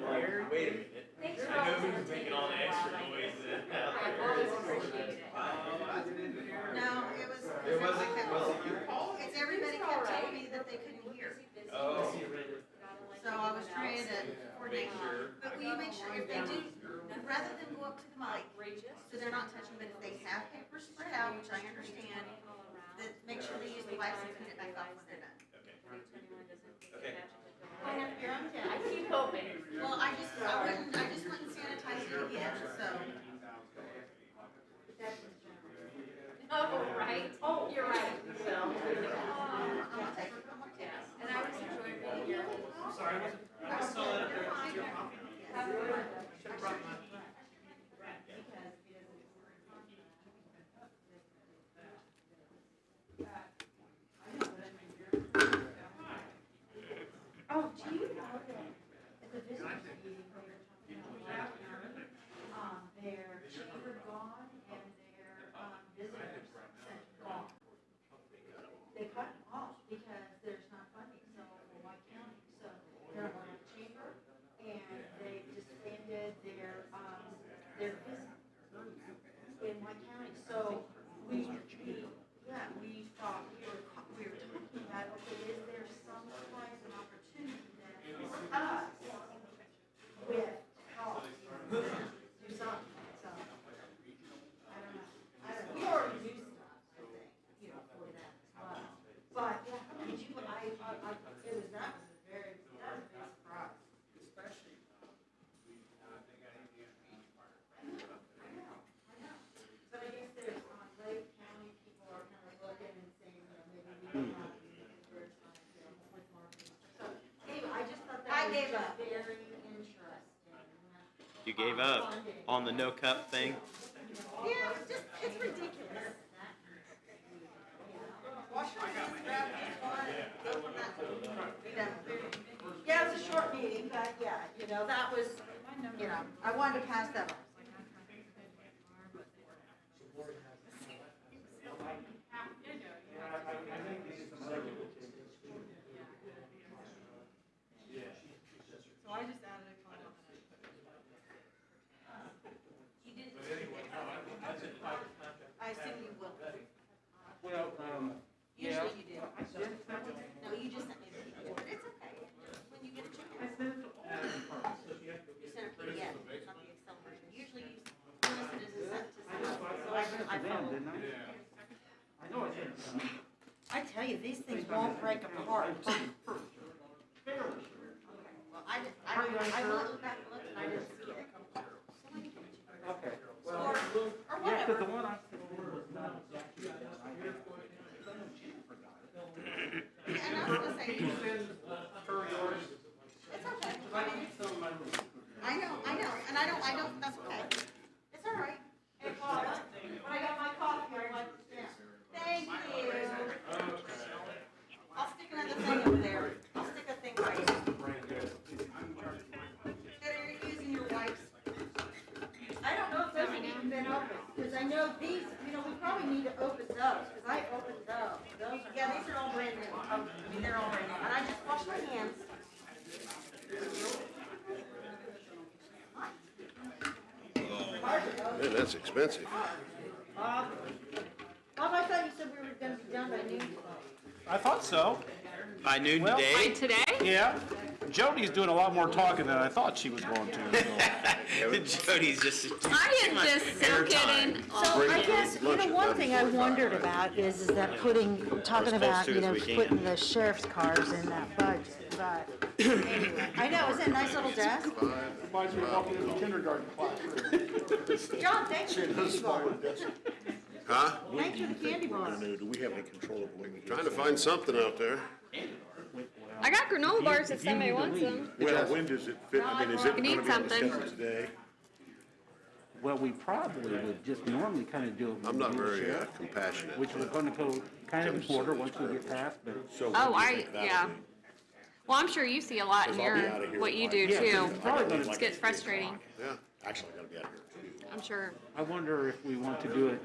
like, wait a minute. I know who's making all the extra noise. No, it was. It wasn't you? It's everybody kept telling me that they couldn't hear. Oh. So I was trying to coordinate. But will you make sure if they do, rather than go up to the mic, so they're not touching, but if they have paper spread out, which I understand, that make sure they use the wipes and put it back up when they're done. Okay. You're on I deck. keep hoping. Well, I just went and sanitized it again, so. Oh, right. Oh, you're right. So. I'm gonna take it. And I was enjoying being here. I'm sorry, I saw that up there. It's your copy. Should have brought mine. Oh, do you know that at the visitors meeting, they were talking about their chamber gone and their, visitors center gone? They cut them off because there's not funding, so for White County, so they're on the chamber and they disbanded their visit in White County, so we thought, we were talking about, okay, is there some price and opportunity that for us with help, do something, so, I don't know, we already do stuff, I think, for that as well. But, yeah, did you, it was, that was a big surprise. Especially, But I guess there's, Lake County people are kind of looking and saying, maybe we don't have to do it with marketing. So, anyway, I just thought that was just very interesting. You gave up on the no cup thing? Yeah, it's ridiculous. Wash your hands, grab this one, and go from that. Yeah, it was a short meeting, but yeah, that was, I wanted to pass that on. So I just added a column. You did. I assume you will. Well, Usually you do. No, you just sent me the PDF, but it's okay. When you get a chance. You sent a PDF, not the Excel version. Usually you list it as a sent to someone, so I followed. I know I did. I tell you, these things won't break apart. Well, I looked back and looked and I didn't see it. Okay. Or Yeah, whatever. because the one I sent was not exactly that. I hear for it. I know Jennifer got it. And I was gonna say, Can you send her yours? it's okay. I keep some of my receipts. I know, and I don't, that's okay. It's all right. Hey, Paul, when I got my coffee, I went, yeah. Thank you. I'll stick another thing over there. I'll stick a thing right here. That you're using your wipes. I don't know if those have even been opened, because I know these, we probably need to open those, because I opened those. Yeah, these are all brand new. They're all brand new. And I just washed my hands. Man, that's expensive. Bob, I thought you said we were gonna be done by noon. I thought so. By noon Well, today? Today? Yeah. Jody's doing a lot more talking than I thought she was going to. Jody's just. I am just soaking So I guess, one thing I wondered about is that talking about, putting the sheriff's cars in that budget, but anyway. I know, is that a nice little desk? Reminds me of walking into kindergarten class. John, thanks for the candy bar. Huh? Thanks for the candy bar. Do we have any control over when we trying to find something out there? I got granola bars if somebody wants them. Well, when does it fit? I mean, is it You need gonna be on the something. schedule today? Well, we probably would just normally kind of do it. I'm not very compassionate. Which we're gonna go kind of in order once we get past, but. So Oh, when do you think that'll yeah. be? Well, I'm sure you see a lot in I'll be out of here what you by- do Yeah, 'cause too. it's probably gonna- It gets frustrating, Yeah, actually, I gotta be out of here too. I'm sure. I wonder if we want to do it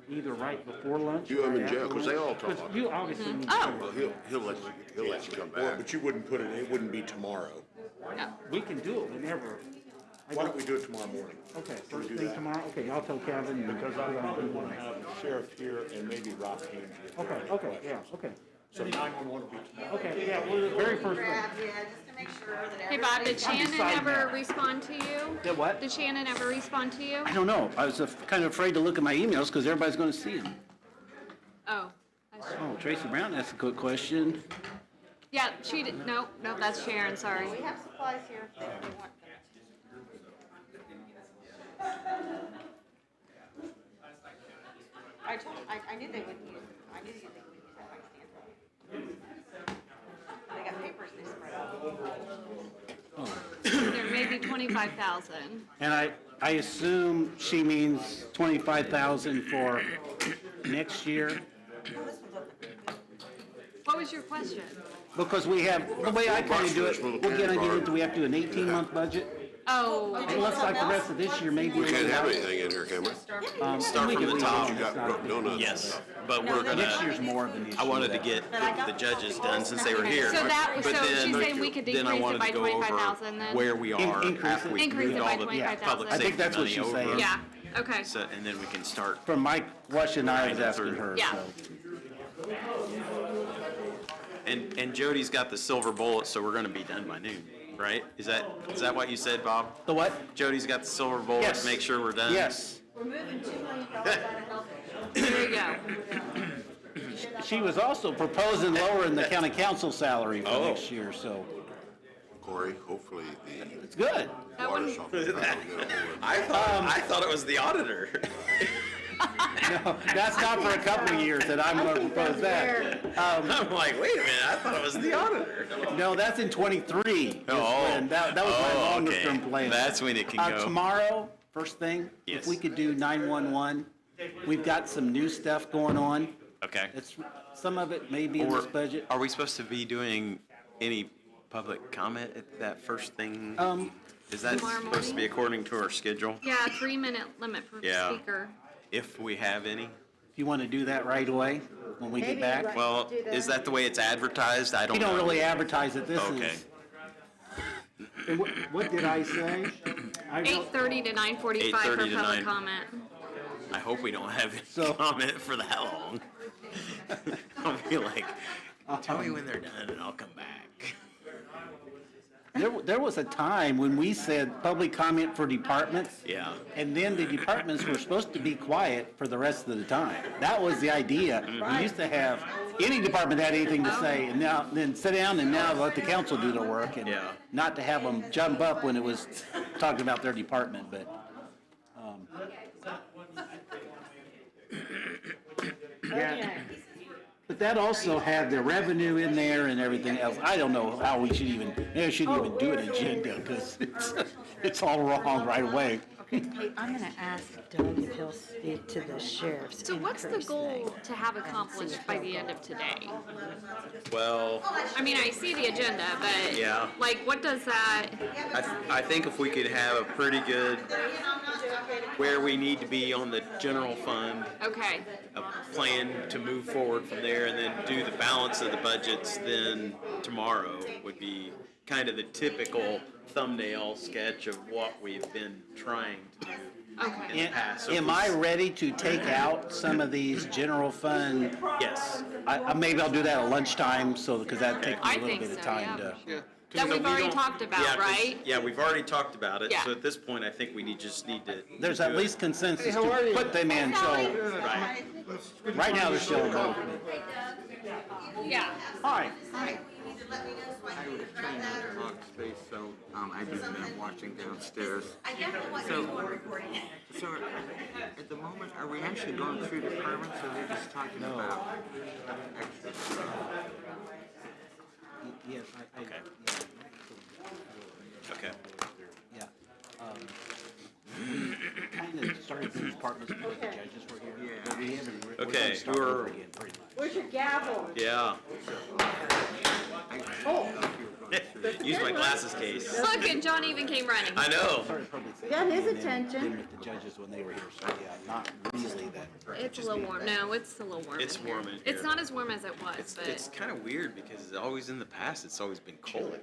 either right before lunch. You, or him, and right Joe, after 'cause they all lunch. talk. 'Cause you obviously need to. Oh, Well, he'll let you come back. But you wouldn't put it, it wouldn't be tomorrow. no. We can do it whenever. Why don't we do it tomorrow morning? Okay, first thing tomorrow, okay, I'll tell Kevin. Because I want to have the sheriff here and maybe Rob Haines. Okay, yeah, okay. So 911 will be tomorrow. Okay, yeah, well, the very first thing. Yeah, just to make sure that Hey Bob, did Shannon deciding ever that. respond to you? Did what? Did Shannon ever respond to you? I don't know. I was kind of afraid to look at my emails because everybody's going to see them. Oh, I see. Oh, Tracy Brown asked a good question. Yeah, she did, no, that's Sharon, sorry. We have supplies here if they want them. I knew they would use, I knew they would use that by stand. They got papers they spread out. There may be 25,000. And I assume she means 25,000 for next year? What was your question? Because we have, the way I kind of do it, we're going to get into, we have to do an 18-month budget. Oh, It looks like the rest of this year may be. We can't have anything in here, can we? Start from the top. You got donuts. Yes, but we're Next gonna, year's more than this I wanted to year. get the judges done since they were here. so that, But so then- she's saying we could then I decrease it wanted by to go over 25,000 then? Where we are Increase after it. we Increase moved it by all the 25,000. public I think safety that's what money she's over. saying. Yeah, okay, So, and then we can start. From my question, I was asking Through. her, Yeah. so. And Jody's got the silver bullet, so we're gonna be done by noon, right? Is that what you said, Bob? The what? Jody's got the silver bullet, Yes. make sure we're done? Yes. there you go. She was also proposing lowering the county council salary for Oh. next year, so Corey, hopefully the it's good. That water wouldn't, softener will get a hold of it. I thought it was the auditor. No, that's not for a couple of years that I'm going to propose that. I'm like, wait a minute, I thought it was the auditor. No, that's in '23. That was my longest term plan. That's when it can go. Tomorrow, first thing, Yes. if we could do 911, we've got some new stuff going on. Okay. Some of it may be in this Or budget. are we supposed to be doing any public comment at that first thing? Is that Tomorrow supposed to be morning? according to our schedule? yeah, 3-minute limit per Yeah. speaker. If we have any? If you want to do that right away, when we get Maybe back. right- Well, Do that. is that the way it's advertised? I don't We know. don't really advertise it. This Okay. is. And what did I say? I wrote- 8:30 to 9:45 for 8:30 to public 9. comment. I hope we don't have any So- comment for that long. I'll be like, tell me when they're done and I'll come back. There was a time when we said public comment for departments. Yeah. And then the departments were supposed to be quiet for the rest of the time. That was the idea. We used to have, any department had anything to say, and now, then sit down and now let the council do their work. And Yeah. not to have them jump up when it was talking about their department, but. Yeah. But that also had the revenue in there and everything else. I don't know how we should even, maybe we shouldn't even do an agenda, because it's all wrong right away. Hey, I'm gonna ask Doug if he'll speak to the sheriff's So what's the increase goal thing. to have accomplished by the end of today? Well, I mean, I see the agenda, but Yeah. like, what does that, I think if we could have a pretty good, where we need to be on the general fund, okay, a plan to move forward from there and then do the balance of the budgets, then tomorrow would be kind of the typical thumbnail sketch of what we've been trying to do in the past. So if Am we- I ready to take out some of these general fund? Yes. Maybe I'll do that at lunchtime, so, because that takes me I a little think bit of so, time yeah. to. that So we've we already don't- talked Yeah, about, 'cause- right? Yeah, we've already talked about it. Yeah. So at this point, I think we just need to. There's do at it. least consensus to put them in, so, Right. right now, they're still in. Yeah. Hi. I was trying not to hog space, so I've just been watching downstairs. So at the moment, are we actually going through departments, or are we just talking about extra? Yes, Okay. Okay. Yeah. Kind of started these departments because the judges were here. But we haven't. We're Okay, gonna start we're- over again, pretty much. Where's your gavel? Yeah. Oh. Use my glasses case. Look, and John even came running. I know. Got his attention. With the judges when they were here, so yeah, not really that. It's a little warm. No, it's a little warm. It's in here. warm in It's here. not as warm as it was, but It's kind of weird because it's always in the past, it's always been cold.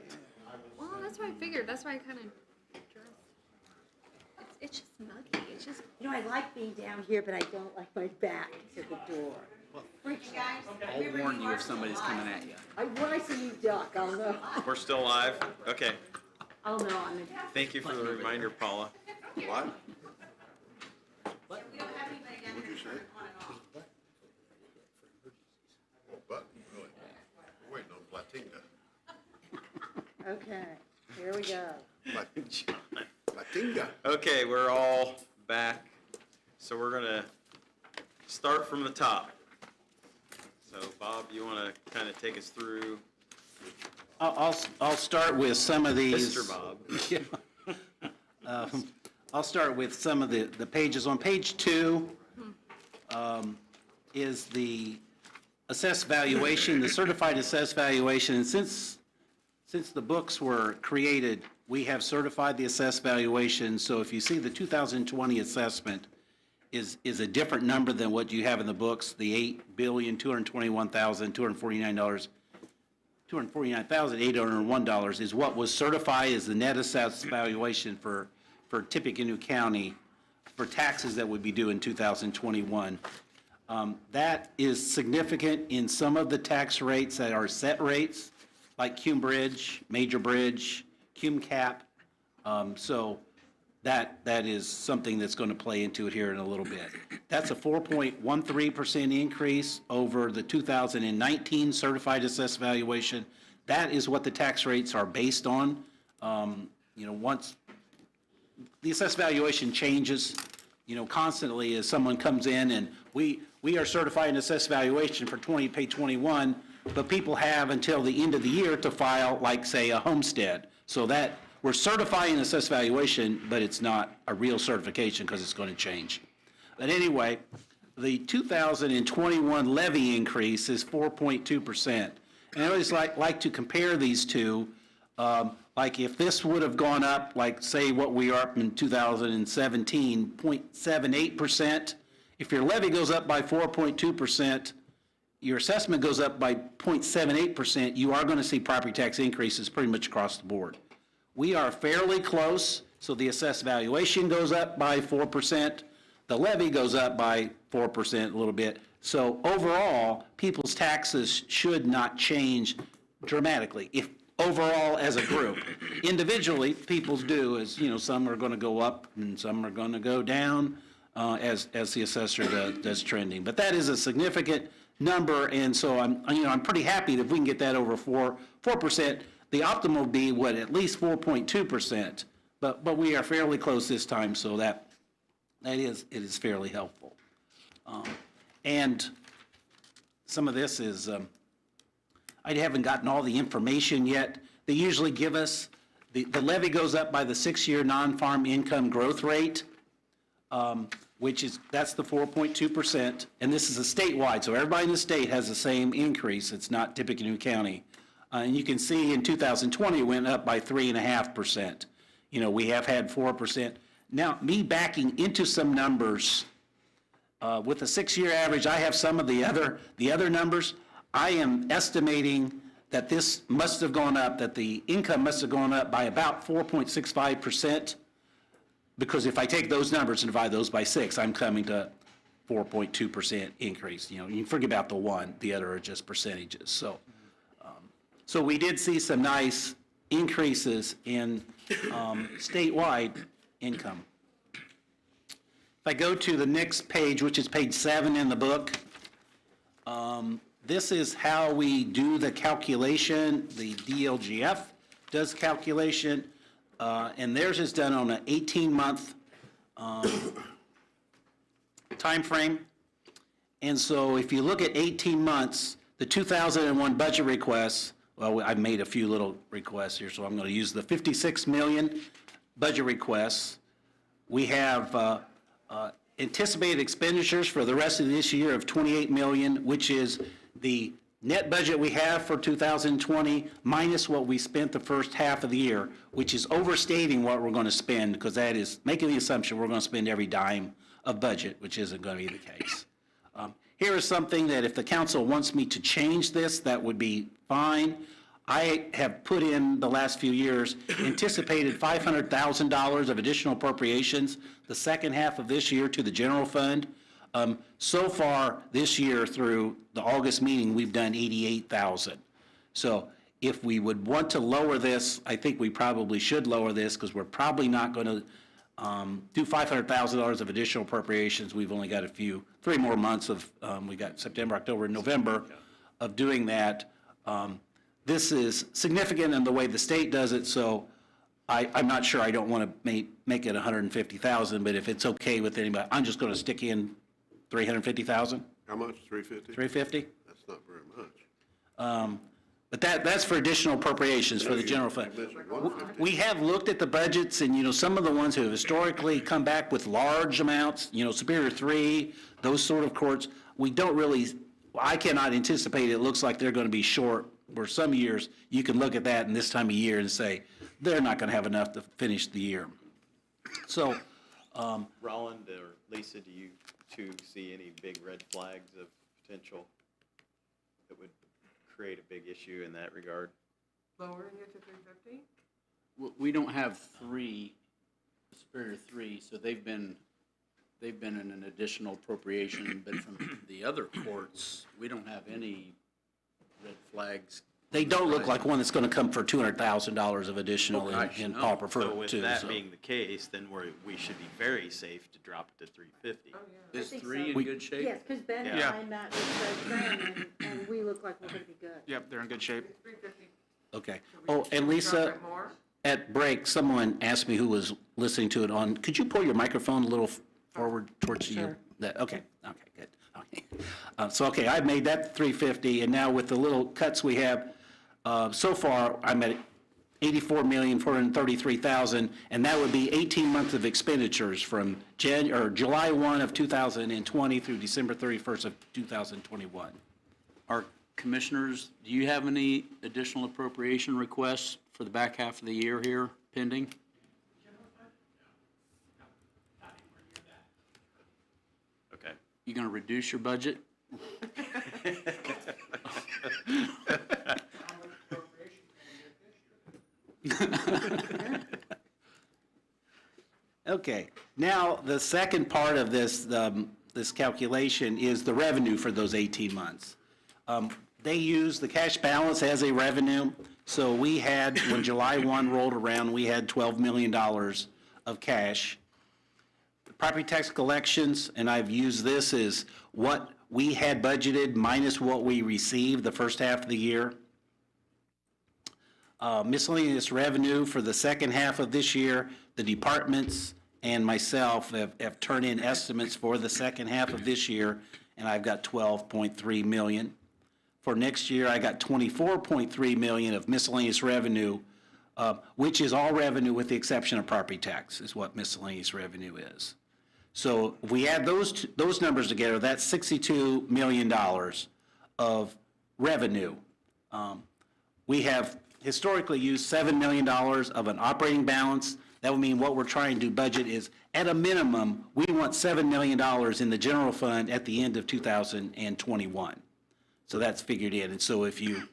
well, that's what I figured. That's why I kind of dressed. It's just muggy. It's just You know, I like being down here, but I don't like my back to the door. I'll warn you if somebody's coming at you. When I see you duck, I'll know. We're still live? Okay. I'll know I'm in. Thank you for the reminder, Paula. What? What'd you say? But, really? We're waiting on Platinga. Okay, here we go. Platinga. Okay, we're all back. So we're gonna start from the top. So Bob, you wanna kind of take us through? I'll start with some of these. Mr. Bob. I'll start with some of the pages. On page 2 is the assessed valuation, the certified assessed valuation. And since the books were created, we have certified the assessed valuation. So if you see the 2020 assessment is a different number than what you have in the books, the $8,221,801 is what was certified as the net assessed valuation for Tippecanoe County for taxes that would be due in 2021. That is significant in some of the tax rates that are set rates, like Cume Bridge, Major Bridge, Cume Cap. So that is something that's going to play into it here in a little bit. That's a 4.13% increase over the 2019 certified assessed valuation. That is what the tax rates are based on. Once the assessed valuation changes, constantly as someone comes in, and we are certifying assessed valuation for pay 21, but people have until the end of the year to file, like, say, a homestead. So that we're certifying assessed valuation, but it's not a real certification because it's going to change. But anyway, the 2021 levy increase is 4.2%. And I always like to compare these two. Like if this would have gone up, like say what we are up in 2017, 0.78%. If your levy goes up by 4.2%, your assessment goes up by 0.78%, you are going to see property tax increases pretty much across the board. We are fairly close, so the assessed valuation goes up by 4%. The levy goes up by 4%, a little bit. So overall, people's taxes should not change dramatically. If overall as a group, individually, people's do is, some are going to go up and some are going to go down as the assessor does trending. But that is a significant number, and so I'm pretty happy that if we can get that over 4%. The optimal would be at least 4.2%, but we are fairly close this time, so it is fairly helpful. And some of this is I haven't gotten all the information yet. They usually give us the levy goes up by the 6-year non-farm income growth rate, that's the 4.2%, and this is a statewide, so everybody in the state has the same increase. It's not Tippecanoe County. And you can see in 2020, it went up by 3.5%. We have had 4%. Now, me backing into some numbers, with a 6-year average, I have some of the other numbers. I am estimating that this must have gone up, that the income must have gone up by about 4.65%, because if I take those numbers and divide those by 6, I'm coming to 4.2% increase. You can forget about the one, the other are just percentages. So we did see some nice increases in statewide income. If I go to the next page, which is page 7 in the book, this is how we do the calculation. The DLGF does calculation, and theirs is done on an 18-month time frame. And so if you look at 18 months, the 2001 budget requests, well, I've made a few little requests here, so I'm going to use the 56 million budget requests. We have anticipated expenditures for the rest of this year of 28 million, which is the net budget we have for 2020 minus what we spent the first half of the year, which is overstating what we're going to spend, because that is making the assumption we're going to spend every dime of budget, which isn't going to be the case. Here is something that if the council wants me to change this, that would be fine. I have put in the last few years anticipated $500,000 of additional appropriations the second half of this year to the general fund. So far this year through the August meeting, we've done 88,000. So if we would want to lower this, I think we probably should lower this, because we're probably not going to do $500,000 of additional appropriations. We've only got 3 more months of, we got September, October, and November of doing that. This is significant in the way the state does it, so I'm not sure, I don't want to make it 150,000, but if it's okay with anybody, I'm just going to stick in 350,000. How much, 350? 350? That's not very much. But that's for additional appropriations for the general fund. We have looked at the budgets, and, some of the ones who have historically come back with large amounts, Superior 3, those sort of courts, we don't really, I cannot anticipate, it looks like they're going to be short, where some years you can look at that in this time of year and say, they're not going to have enough to finish the year. So, Roland or Lisa, do you two see any big red flags of potential that would create a big issue in that regard? Lowering it to 350? We don't have 3, Superior 3, so they've been in an additional appropriation, but from the other courts, we don't have any red flags. they don't look like one that's going to come for $200,000 of additional in pauper So too. with that being the case, then we should be very safe to drop it to 350. Is 3 in good shape? Yes, because Ben and I met with Fran, and we look like we're going to be good. Yep, they're in good shape. Okay. Oh, and Lisa, at break, someone asked me who was listening to it on, could you pull your microphone a little forward towards you? Sure. Okay, good. Okay. Okay, I've made that 350, and now with the little cuts we have, so far, I'm at $84,433,000, and that would be 18 months of expenditures from July 1 of 2020 through December 31st of 2021. Our commissioners, do you have any additional appropriation requests for the back half of the year here pending? Okay. You going to reduce your budget? Okay, now the second part of this, this calculation is the revenue for those 18 months. They use the cash balance as a revenue, so we had, when July 1 rolled around, we had $12 million of cash. The property tax collections, and I've used this as what we had budgeted minus what we received the first half of the year. Miscellaneous revenue for the second half of this year, the departments and myself have turned in estimates for the second half of this year, and I've got 12.3 million. For next year, I got 24.3 million of miscellaneous revenue, which is all revenue with the exception of property tax, is what miscellaneous revenue is. So if we add those numbers together, that's $62 million of revenue. We have historically used $7 million of an operating balance. That would mean what we're trying to budget is, at a minimum, we want $7 million in the general fund at the end of 2021. So that's figured in. And so if you,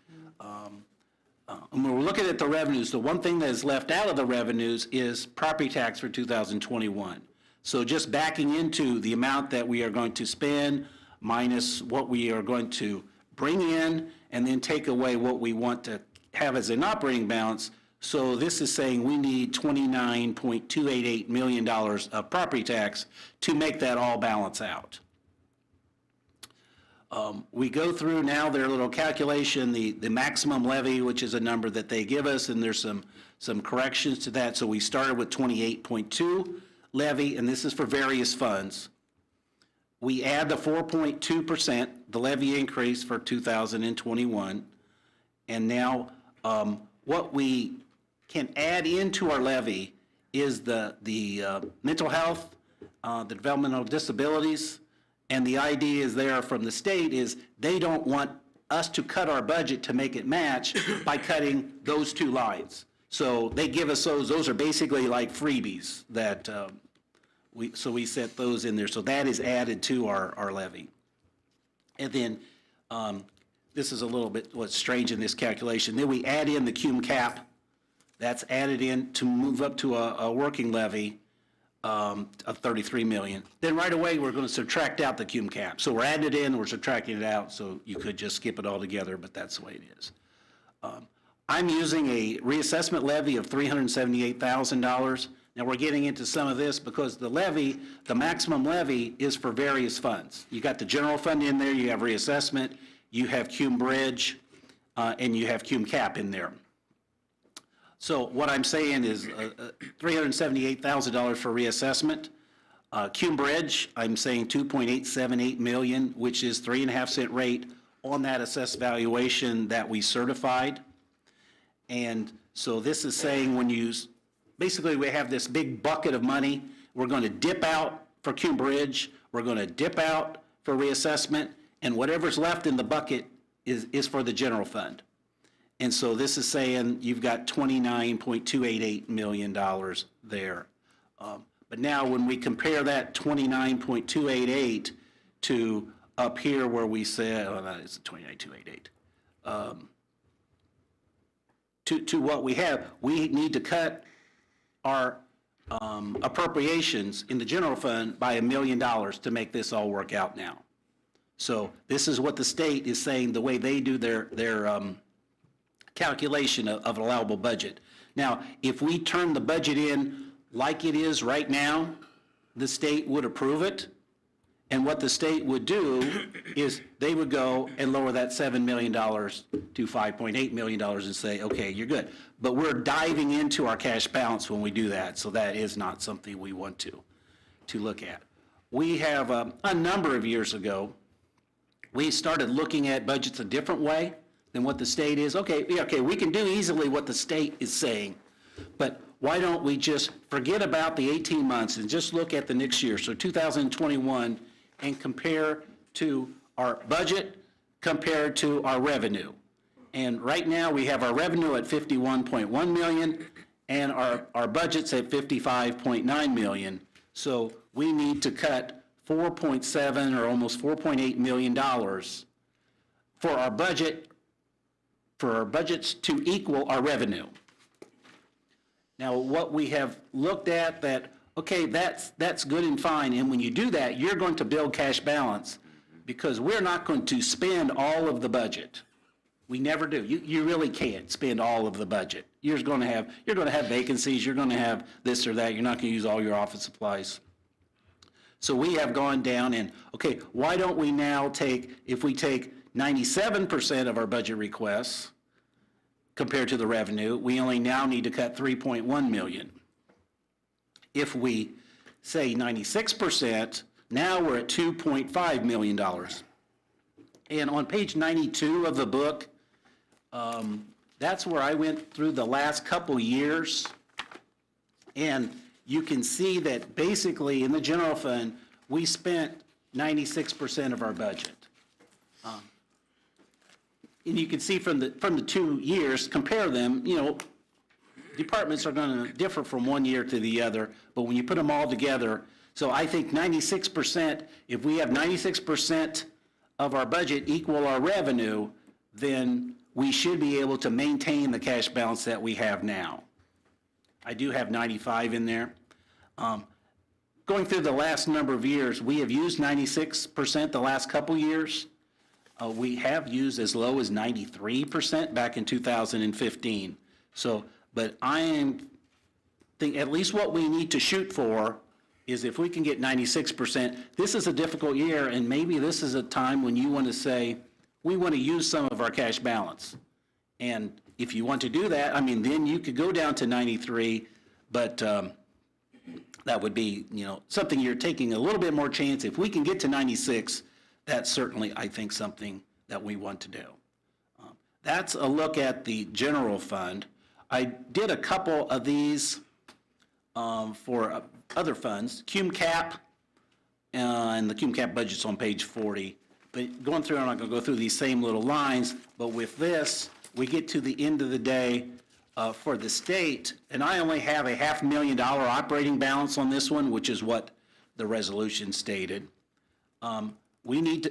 when we're looking at the revenues, the one thing that is left out of the revenues is property tax for 2021. So just backing into the amount that we are going to spend minus what we are going to bring in, and then take away what we want to have as an operating balance. So this is saying we need $29.288 million of property tax to make that all balance out. We go through now their little calculation, the maximum levy, which is a number that they give us, and there's some corrections to that. So we started with 28.2 levy, and this is for various funds. We add the 4.2%, the levy increase for 2021, and now what we can add into our levy is the mental health, the developmental disabilities, and the idea is there from the state is they don't want us to cut our budget to make it match by cutting those two lines. So they give us those are basically like freebies that we set those in there. So that is added to our levy. And then this is a little bit what's strange in this calculation. Then we add in the cum cap. That's added in to move up to a working levy of 33 million. Then right away, we're going to subtract out the cum cap. So we're adding it in, we're subtracting it out, so you could just skip it all together, but that's the way it is. I'm using a reassessment levy of $378,000. Now, we're getting into some of this because the levy, the maximum levy is for various funds. You got the general fund in there, you have reassessment, you have cum bridge, and you have cum cap in there. So what I'm saying is $378,000 for reassessment. Cum bridge, I'm saying $2.878 million, which is 3.5-cent rate on that assessed valuation that we certified. And so this is saying when you, basically we have this big bucket of money. We're going to dip out for cum bridge. We're going to dip out for reassessment. And whatever's left in the bucket is for the general fund. And so this is saying you've got $29.288 million there. But now when we compare that 29.288 to up here where we said, oh, that is 29.288, to what we have, we need to cut our appropriations in the general fund by $1 million to make this all work out now. So this is what the state is saying, the way they do their calculation of an allowable budget. Now, if we turn the budget in like it is right now, the state would approve it. And what the state would do is they would go and lower that $7 million to $5.8 million and say, okay, you're good. But we're diving into our cash balance when we do that, so that is not something we want to look at. We have, a number of years ago, we started looking at budgets a different way than what the state is. Okay, we can do easily what the state is saying, but why don't we just forget about the 18 months and just look at the next year, so 2021, and compare to our budget compared to our revenue. And right now, we have our revenue at $51.1 million, and our budget's at $55.9 million. So we need to cut $4.7 or almost $4.8 million for our budget, for our budgets to equal our revenue. Now, what we have looked at that, okay, that's good and fine, and when you do that, you're going to build cash balance because we're not going to spend all of the budget. We never do. You really can't spend all of the budget. You're going to have vacancies, you're going to have this or that, you're not going to use all your office supplies. So we have gone down and, okay, why don't we now take, if we take 97% of our budget requests compared to the revenue, we only now need to cut $3.1 million. If we say 96%, now we're at $2.5 million. And on page 92 of the book, that's where I went through the last couple years. And you can see that basically in the general fund, we spent 96% of our budget. And you can see from the 2 years, compare them, departments are going to differ from one year to the other, but when you put them all together, so I think 96%, if we have 96% of our budget equal our revenue, then we should be able to maintain the cash balance that we have now. I do have 95 in there. Going through the last number of years, we have used 96% the last couple years. We have used as low as 93% back in 2015. So, but I think at least what we need to shoot for is if we can get 96%, this is a difficult year, and maybe this is a time when you want to say, we want to use some of our cash balance. And if you want to do that, I mean, then you could go down to 93, but that would be, something you're taking a little bit more chance. If we can get to 96, that's certainly, I think, something that we want to do. That's a look at the general fund. I did a couple of these for other funds. Cum cap, and the cum cap budget's on page 40. But going through, I'm not going to go through these same little lines, but with this, we get to the end of the day for the state, and I only have a $500,000 operating balance on this one, which is what the resolution stated. We need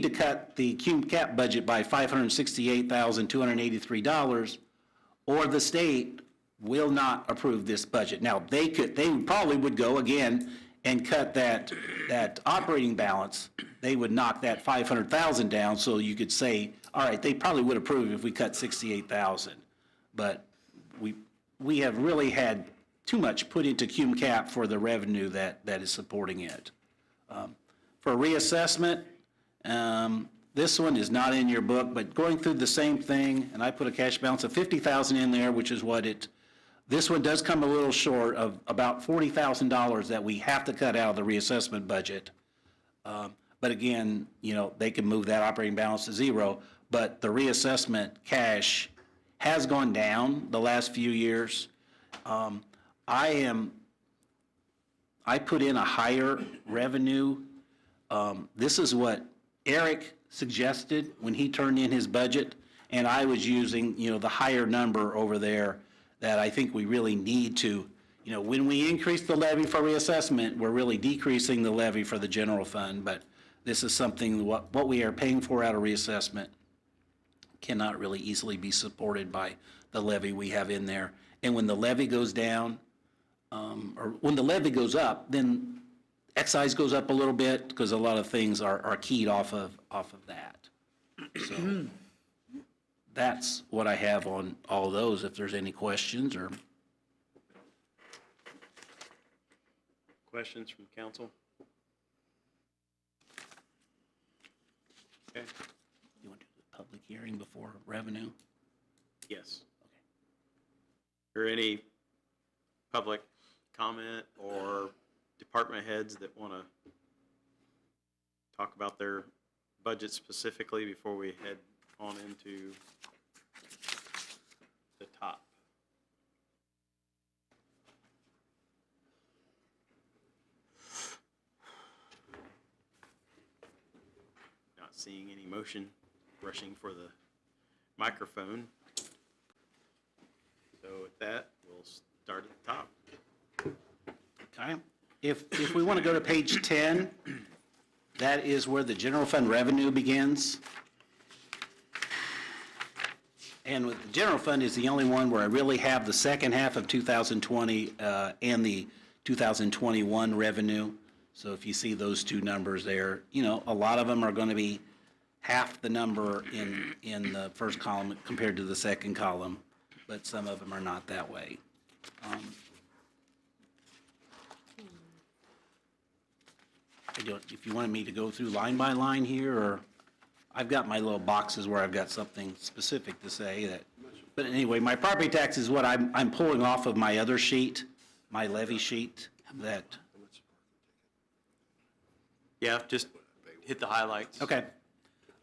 to cut the cum cap budget by $568,283, or the state will not approve this budget. Now, they probably would go again and cut that operating balance. They would knock that 500,000 down, so you could say, all right, they probably would approve if we cut 68,000. But we have really had too much put into cum cap for the revenue that is supporting it. For reassessment, this one is not in your book, but going through the same thing, and I put a cash balance of 50,000 in there, which is what this one does come a little short of about $40,000 that we have to cut out of the reassessment budget. But again, they can move that operating balance to zero, but the reassessment cash has gone down the last few years. I put in a higher revenue. This is what Eric suggested when he turned in his budget, and I was using, the higher number over there that I think we really need to. When we increase the levy for reassessment, we're really decreasing the levy for the general fund, but this is something, what we are paying for out of reassessment cannot really easily be supported by the levy we have in there. And when the levy goes down, or when the levy goes up, then excise goes up a little bit because a lot of things are keyed off of that. So that's what I have on all those, if there's any questions or. Questions from council? Okay. You want to do the public hearing before revenue? Yes. Okay. Or any public comment or department heads that want to talk about their budget specifically before we head on into the top? Not seeing any motion, rushing for the microphone. So with that, we'll start at the top. Okay. If we want to go to page 10, that is where the general fund revenue begins. And with the general fund is the only one where I really have the second half of 2020 and the 2021 revenue. So if you see those two numbers there, a lot of them are going to be half the number in the first column compared to the second column, but some of them are not that way. If you wanted me to go through line by line here, or I've got my little boxes where I've got something specific to say that, but anyway, my property tax is what I'm pulling off of my other sheet, my levy sheet that. Yeah, just hit the highlights. Okay.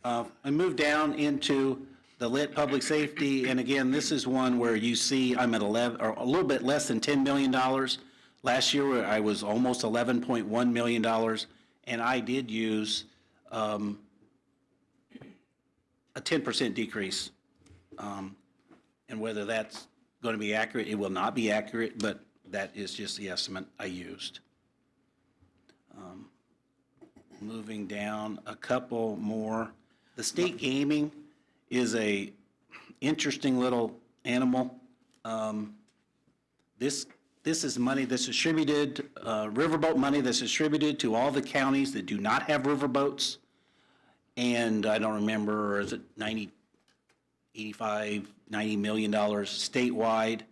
I moved down into the lit public safety, and again, this is one where you see I'm at 11, or a little bit less than $10 million. Last year, I was almost $11.1 million, and I did use a 10% decrease. And whether that's going to be accurate, it will not be accurate, but that is just the estimate I used. Moving down a couple more. The state gaming is a interesting little animal. This is money that's distributed, riverboat money that's distributed to all the counties that do not have riverboats. And I don't remember, is it 85, $90 million statewide?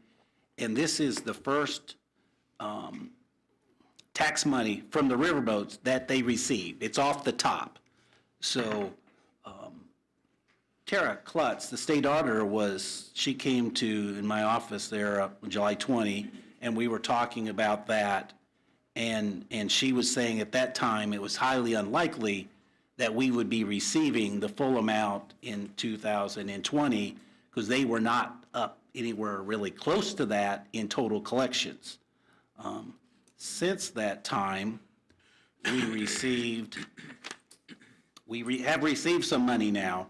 And this is the first tax money from the riverboats that they received. It's off the top. So Tara Klutz, the state auditor, she came in my office there July 20, and we were talking about that. And she was saying at that time it was highly unlikely that we would be receiving the full amount in 2020 because they were not up anywhere really close to that in total collections. Since that time, we received have received some money now.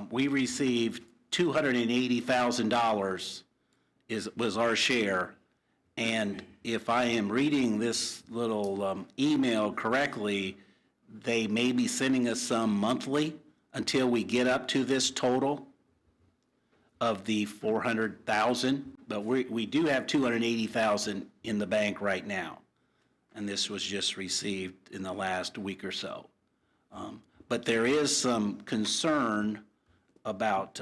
We received $280,000 was our share. And if I am reading this little email correctly, they may be sending us some monthly until we get up to this total of the 400,000. But we do have 280,000 in the bank right now. And this was just received in the last week or so. But there is some concern about,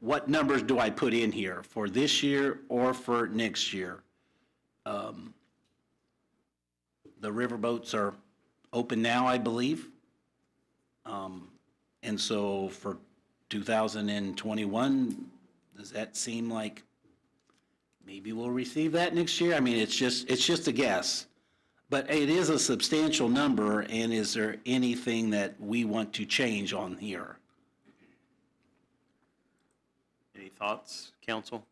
what numbers do I put in here for this year or for next year? The riverboats are open now, I believe. And so for 2021, does that seem like maybe we'll receive that next year? I mean, it's just a guess. But it is a substantial number, and is there anything that we want to change on here? Any thoughts, council?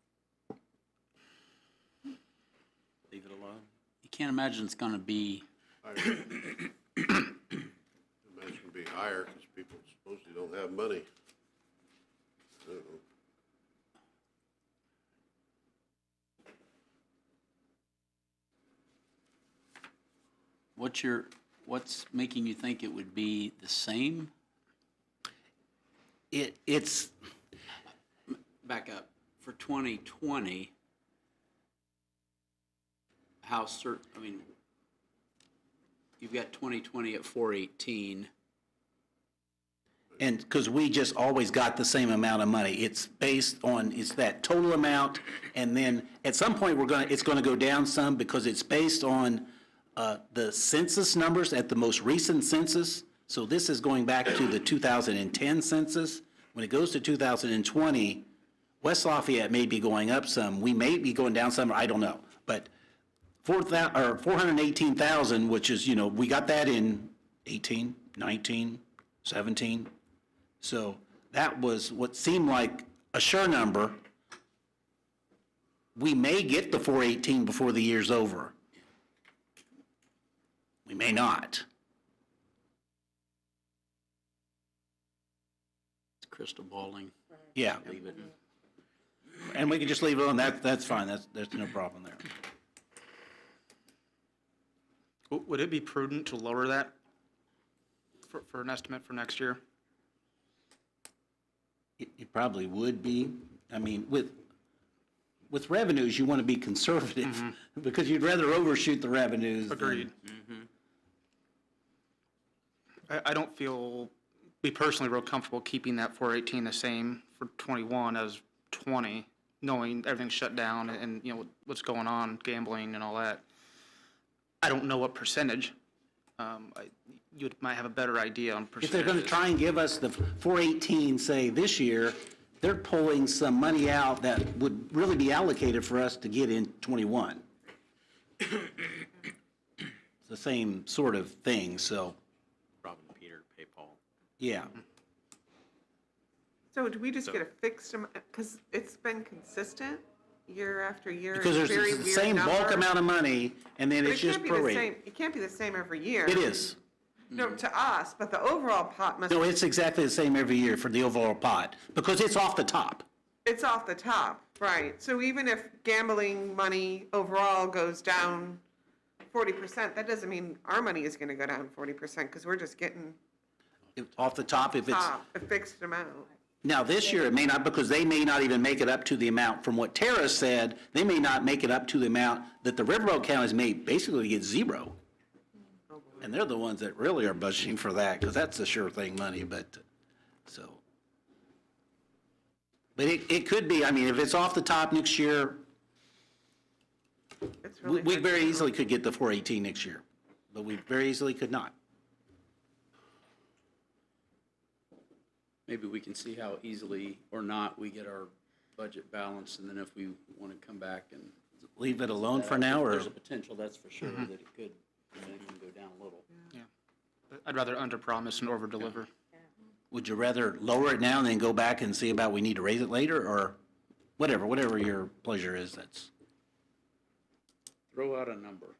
Leave it alone. You can't imagine it's going to be, Imagine it'd be higher because people supposedly don't have money. I don't know. what's making you think it would be the same? It's, Back up. For 2020, you've got 2020 at 418. and because we just always got the same amount of money. It's based on, it's that total amount, and then at some point, it's gonna go down some because it's based on the census numbers at the most recent census. So this is going back to the 2010 census. When it goes to 2020, West Lafayette may be going up some, we may be going down some, I don't know. But 418,000, which is, we got that in 18, 19, 17. So that was what seemed like a sure number. We may get the 418 before the year's over. We may not. It's crystal balling. Yeah. Leave it. And we can just leave it on, that's fine, there's no problem there. Would it be prudent to lower that for an estimate for next year? It probably would be. I mean, with revenues, you want to be conservative because you'd rather overshoot the revenues. Agreed. I don't be personally real comfortable keeping that 418 the same for 21 as 20, knowing everything's shut down and, what's going on, gambling and all that. I don't know what percentage. You might have a better idea on If percentages. they're going to try and give us the 418, say, this year, they're pulling some money out that would really be allocated for us to get in 21. It's the same sort of thing, so, Robin Peter, pay Paul. yeah. So do we just get a fixed amount, because it's been consistent year after year? Because It's there's very the weird same bulk number. amount of money, and then But it's just prorated. It can't be the same every year. It is. No, to us, but the overall pot must, No, it's exactly the same every year for the overall pot, because it's off the top. it's off the top, right? So even if gambling money overall goes down 40%, that doesn't mean our money is gonna go down 40%, because we're just getting Off the top, if it's, a fixed amount. now this year it may not, because they may not even make it up to the amount, from what Tara said, they may not make it up to the amount that the Riverboat counties may basically get zero. And they're the ones that really are budgeting for that, because that's the sure thing money, but, so. But it could be, I mean, if it's off the top next year, It's really we hard very to- easily could get the 418 next year, but we very easily could not. Maybe we can see how easily or not we get our budget balanced, and then if we want to come back and. Leave it alone for now, or? There's a potential, that's for sure, that it could, go down a little. Yeah. But I'd rather underpromise and overdeliver. Would you rather lower it now and then go back and see about we need to raise it later, or whatever your pleasure is, that's. Throw out a number.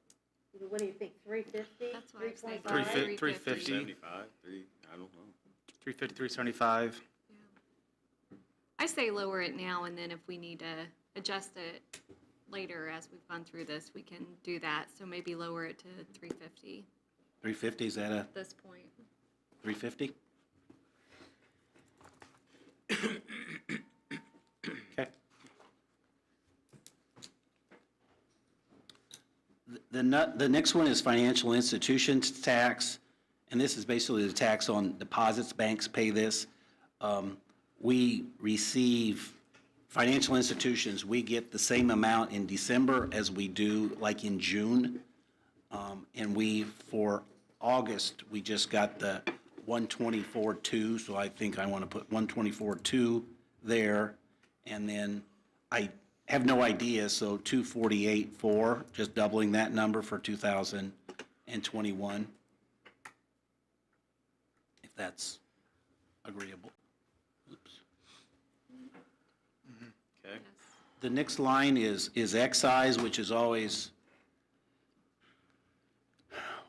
What do you think, 350? That's what I was thinking. 325? 350, 75, I don't know. 350, 375. I say lower it now, and then if we need to adjust it later as we've gone through this, we can do that. So maybe lower it to 350 350, is that a at this point. 350? Okay. The next one is financial institutions tax, and this is basically the tax on deposits. Banks pay this. We receive, financial institutions, we get the same amount in December as we do like in June. And for August, we just got the 124.2, so I think I want to put 124.2 there. And then I have no idea, so 248.4, just doubling that number for 2021. If that's agreeable. Oops. Okay. The next line is excise, which is always,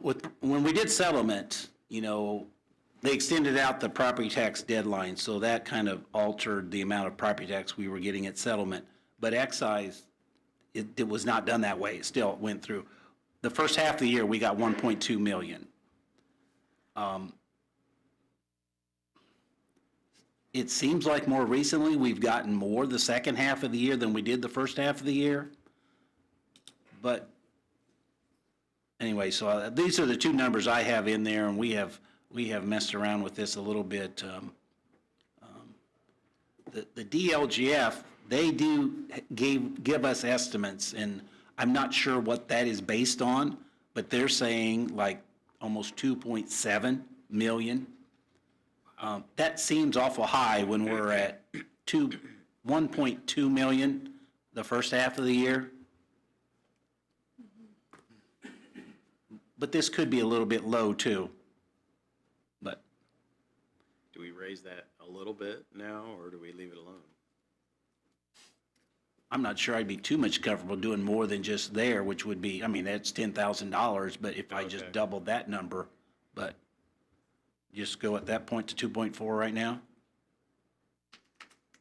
when we did settlement, they extended out the property tax deadline, so that kind of altered the amount of property tax we were getting at settlement. But excise, it was not done that way. It still went through. The first half of the year, we got 1.2 million. It seems like more recently, we've gotten more the second half of the year than we did the first half of the year. But anyway, so these are the two numbers I have in there, and we have messed around with this a little bit. The DLGF, they do give us estimates, and I'm not sure what that is based on, but they're saying like almost 2.7 million. That seems awful high when we're at 1.2 million the first half of the year. But this could be a little bit low too. But Do we raise that a little bit now, or do we leave it alone? I'm not sure I'd be too much comfortable doing more than just there, which would be, that's $10,000, but if I just Okay. doubled that number, but just go at that point to 2.4 right now?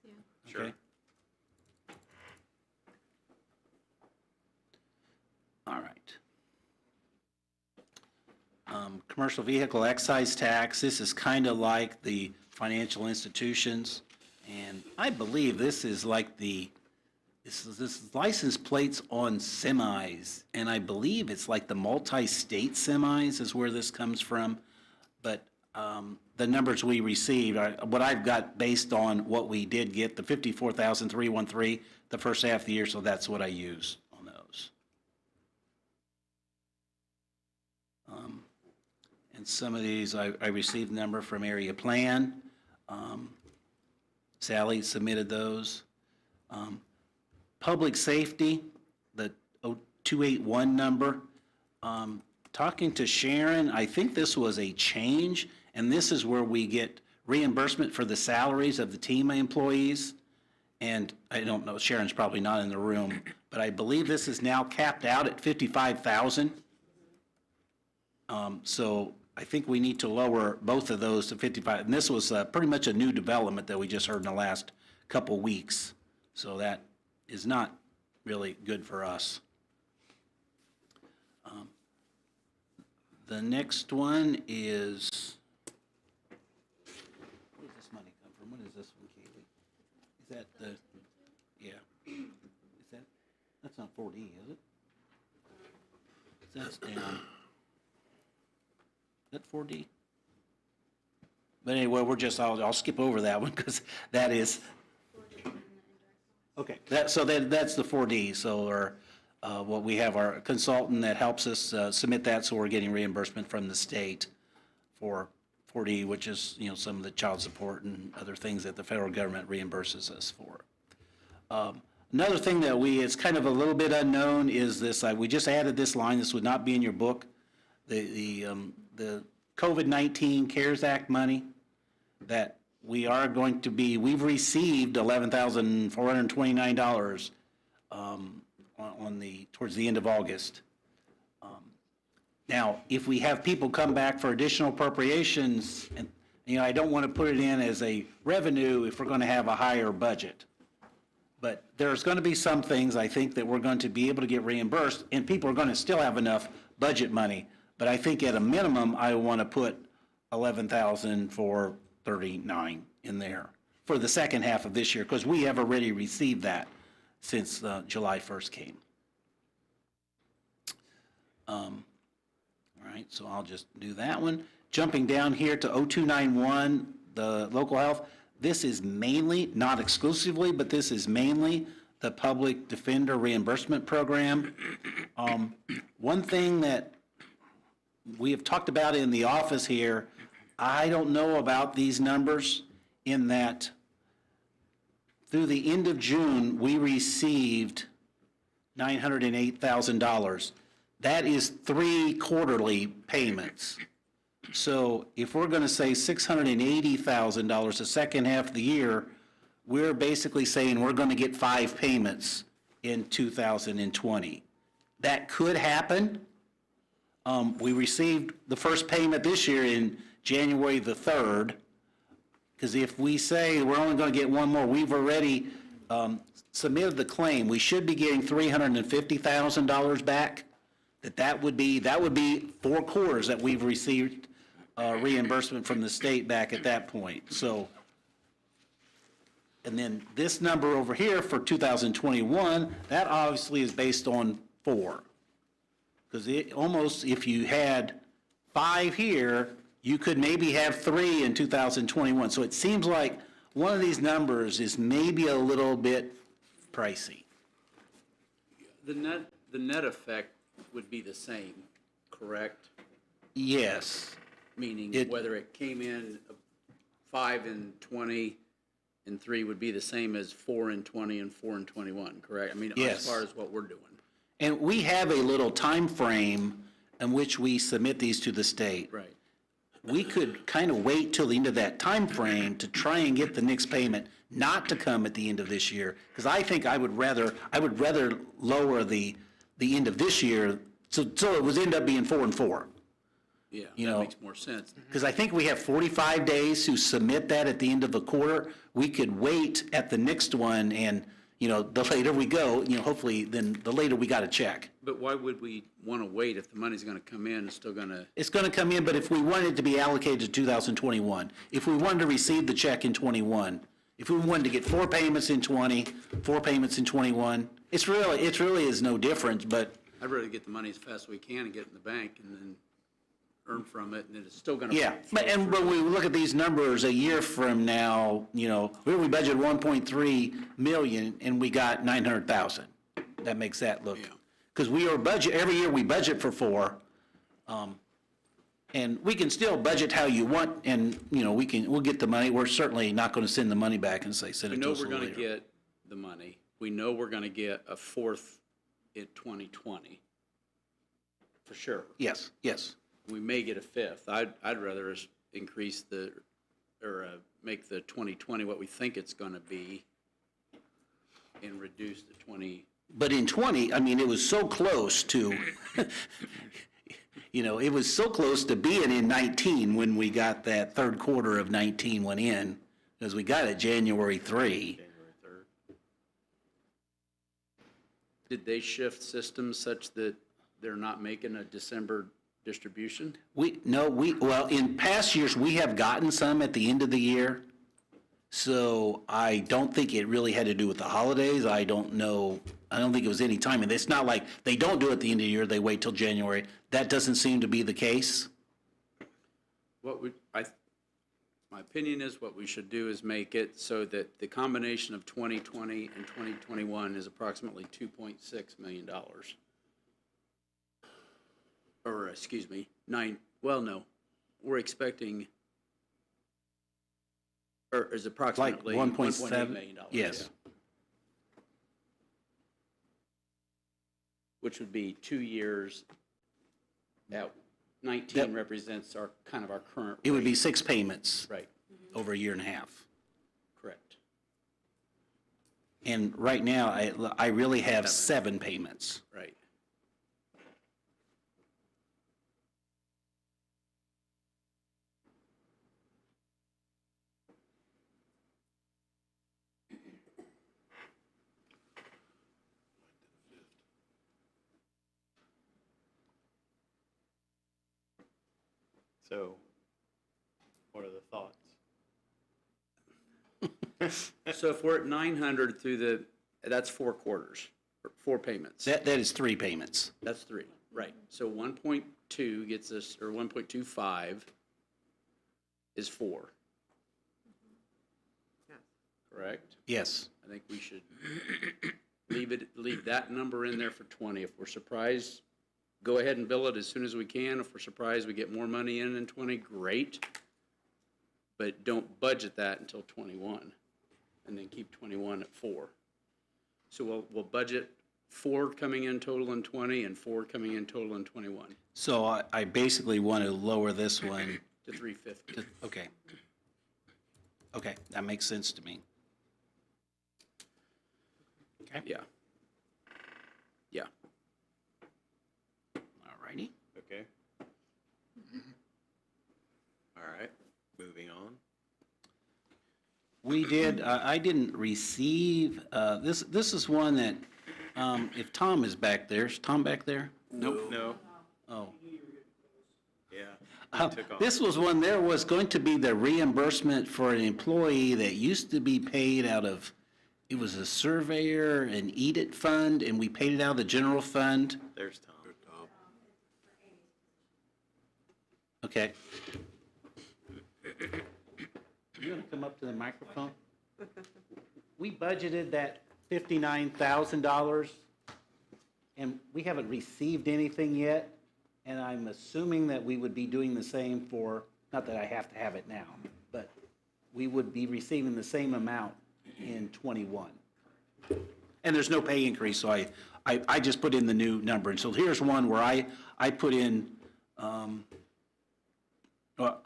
Yeah. Sure. Okay. All right. Commercial vehicle excise tax, this is kind of like the financial institutions, and I believe this is like this is license plates on semis, and I believe it's like the multi-state semis is where this comes from, but the numbers we received are what I've got based on what we did get, the 54,313 the first half of the year, so that's what I use on those. And some of these, I received a number from Area Plan. Sally submitted those. Public Safety, the 281 number. Talking to Sharon, I think this was a change, and this is where we get reimbursement for the salaries of the team employees. And I don't know, Sharon's probably not in the room, but I believe this is now capped out at 55,000. So I think we need to lower both of those to 55. And this was pretty much a new development that we just heard in the last couple weeks. So that is not really good for us. The next one is, where does this money come from? What is this one, Kaylee? Is that the, yeah. Is that, that's not 4D, is it? That's down. Is that 4D? But anyway, I'll skip over that one because that is, okay, that's the 4D, so what we have our consultant that helps us submit that, so we're getting reimbursement from the state for 4D, which is, some of the child support and other things that the federal government reimburses us for. Another thing that it's kind of a little bit unknown is this, we just added this line, this would not be in your book, the COVID-19 CARES Act money that we've received $11,429 towards the end of August. Now, if we have people come back for additional appropriations, and, I don't want to put it in as a revenue if we're going to have a higher budget. But there's going to be some things, I think, that we're going to be able to get reimbursed, and people are going to still have enough budget money. But I think at a minimum, I want to put 11,439 in there for the second half of this year, because we have already received that since July 1st came. All right, so I'll just do that one. Jumping down here to 0291, the local health, this is mainly, not exclusively, but this is mainly the public defender reimbursement program. One thing that we have talked about in the office here, I don't know about these numbers, in that through the end of June, we received $908,000. That is 3 quarterly payments. So if we're going to say $680,000 the second half of the year, we're basically saying we're going to get 5 payments in 2020. That could happen. We received the first payment this year in January the 3rd, because if we say we're only going to get one more, we've already submitted the claim. We should be getting $350,000 back. That would be 4 quarters that we've received reimbursement from the state back at that point. So, and then this number over here for 2021, that obviously is based on 4. Because it almost, if you had 5 here, you could maybe have 3 in 2021. So it seems like one of these numbers is maybe a little bit pricey. The net effect would be the same, correct? Yes. Meaning whether it came in 5 in 20 and 3 would be the same as 4 in 20 and 4 in 21, correct? I mean, Yes. as far as what we're doing. And we have a little time frame in which we submit these to the state. Right. We could kind of wait till the end of that time frame to try and get the next payment not to come at the end of this year, because I think I would rather lower the end of this year, so it would end up being 4 and 4. Yeah, You that know, makes more sense. Because I think we have 45 days to submit that at the end of the quarter. We could wait at the next one, and, the later we go, hopefully, then the later we got to check. But why would we want to wait if the money's going to come in, it's still going to? It's going to come in, but if we wanted it to be allocated to 2021, if we wanted to receive the check in 21, if we wanted to get 4 payments in 20, 4 payments in 21, it really is no difference, but. I'd rather get the money as fast as we can and get it in the bank and then earn from it, and then it's still going to. Yeah, but when we look at these numbers a year from now, we budgeted 1.3 million and we got 900,000. That makes that look, because every year we budget for 4, and we can still budget how you want, and, we'll get the money. We're certainly not going to send the money back and say, send it to us later. We know we're going to get the money. We know we're going to get a 4th in 2020, for sure. Yes. We may get a 5th. I'd rather us increase make the 2020 what we think it's going to be and reduce the 20. But in 20, it was so close to, it was so close to being in 19 when we got that 3rd quarter of 19 went in, because we got it January 3. January 3rd. Did they shift systems such that they're not making a December distribution? Well, in past years, we have gotten some at the end of the year, so I don't think it really had to do with the holidays. I don't think it was any time, and it's not like they don't do it at the end of the year, they wait till January. That doesn't seem to be the case. My opinion is what we should do is make it so that the combination of 2020 and 2021 is approximately $2.6 million. Or, excuse me, we're expecting, or is approximately Like $1.8 million. Yes. Yeah. Which would be 2 years. That 19 represents our current. It would be 6 payments. Right. Over a year and a half. Correct. And right now, I really have 7 payments. Right. So, what are the thoughts? So if we're at 900 through that's 4 quarters, or 4 payments. That is 3 payments. That's 3, right. So 1.2 gets us, or 1.25 is 4. Correct? Yes. I think we should leave that number in there for 20. If we're surprised, go ahead and bill it as soon as we can. If we're surprised we get more money in 20, great. But don't budget that until 21, and then keep 21 at 4. So we'll budget 4 coming in total in 20 and 4 coming in total in 21 So I basically want to lower this one. to 350. Okay. Okay, that makes sense to me. Okay. Yeah. Yeah. All righty. Okay. All right, moving on. We did, I didn't receive, this is one that, if Tom is back there, is Tom back there? Nope. No. Oh. Yeah. Took off. This was one, there was going to be the reimbursement for an employee that used to be paid out of, it was a surveyor, an EDIT fund, and we paid it out of the general fund. There's Tom. Okay. You want to come up to the microphone? We budgeted that $59,000, and we haven't received anything yet, and I'm assuming that we would be doing the same for, not that I have to have it now, but we would be receiving the same amount in '21. And there's no pay increase, so I just put in the new number. And so here's one where I put in, well, let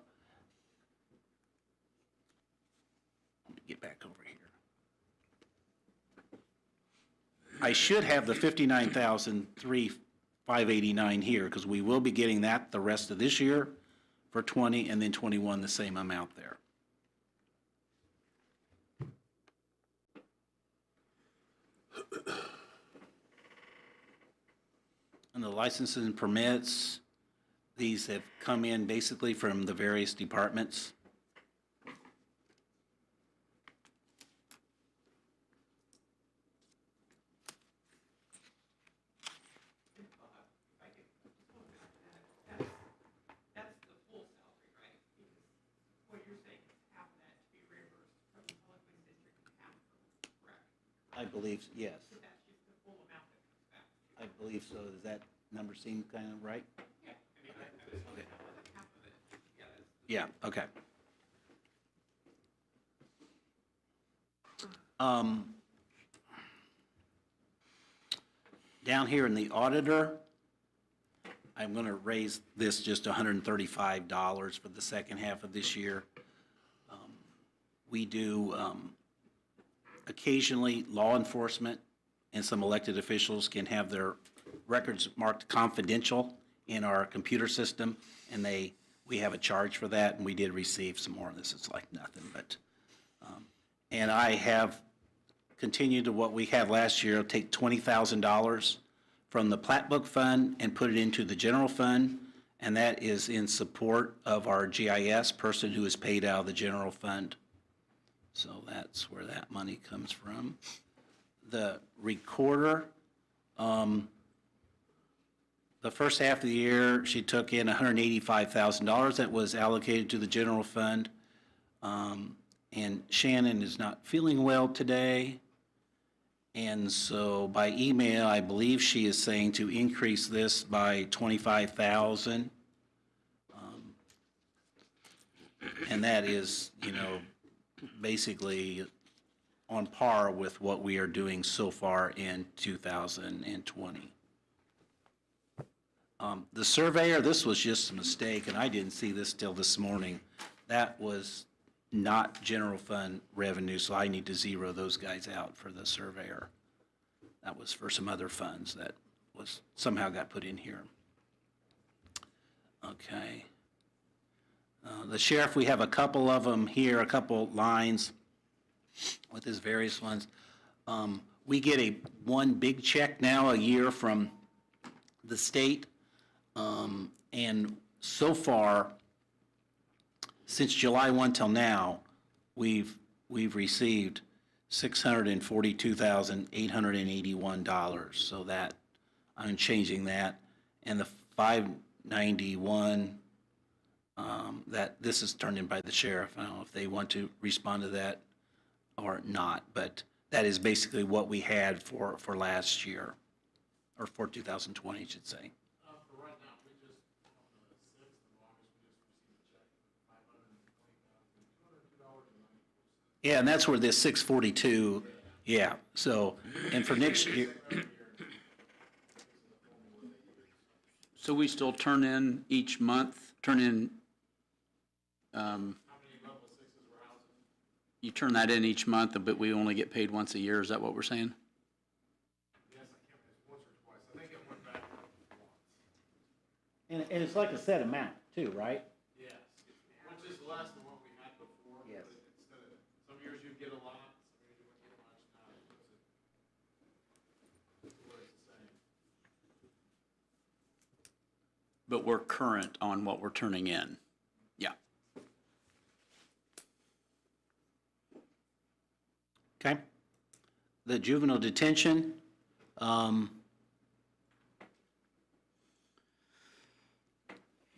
me get back over here. I should have the $59,589 here, because we will be getting that the rest of this year for 20, and then 21, the same amount there. And the licenses and permits, these have come in basically from the various departments. I believe, yes. I believe so. Does that number seem kind of right? Okay. Yeah, okay. Down here in the auditor, I'm going to raise this just $135 for the second half of this year. We do occasionally, law enforcement and some elected officials can have their records marked confidential in our computer system, and we have a charge for that, and we did receive some more of this. It's like nothing, but, and I have continued to what we had last year, take $20,000 from the plat book fund and put it into the general fund, and that is in support of our GIS person who is paid out of the general fund. So that's where that money comes from. The recorder, the first half of the year, she took in $185,000 that was allocated to the general fund. And Shannon is not feeling well today. And so by email, I believe she is saying to increase this by $25,000. And that is, basically on par with what we are doing so far in 2020. The surveyor, this was just a mistake, and I didn't see this till this morning. That was not general fund revenue, so I need to zero those guys out for the surveyor. That was for some other funds that was somehow got put in here. Okay. The sheriff, we have a couple of them here, a couple lines with his various ones. We get one big check now a year from the state, and so far, since July 1 till now, we've received $642,881. So that, I'm changing that. And the 591, that this is turned in by the sheriff. I don't know if they want to respond to that or not, but that is basically what we had for last year, or for 2020, I should say. Yeah, and that's where this 642, yeah, so, and for next year, So we still turn in each month, you turn that in each month, but we only get paid once a year, is that what we're saying? And it's like a set amount too, right? Yes, which is less than what we had before. Yes. But instead of, some years you get a lot, some years you wouldn't get much, now it puts it where it's the same. But we're current on what we're turning in. Yeah. okay? The juvenile detention,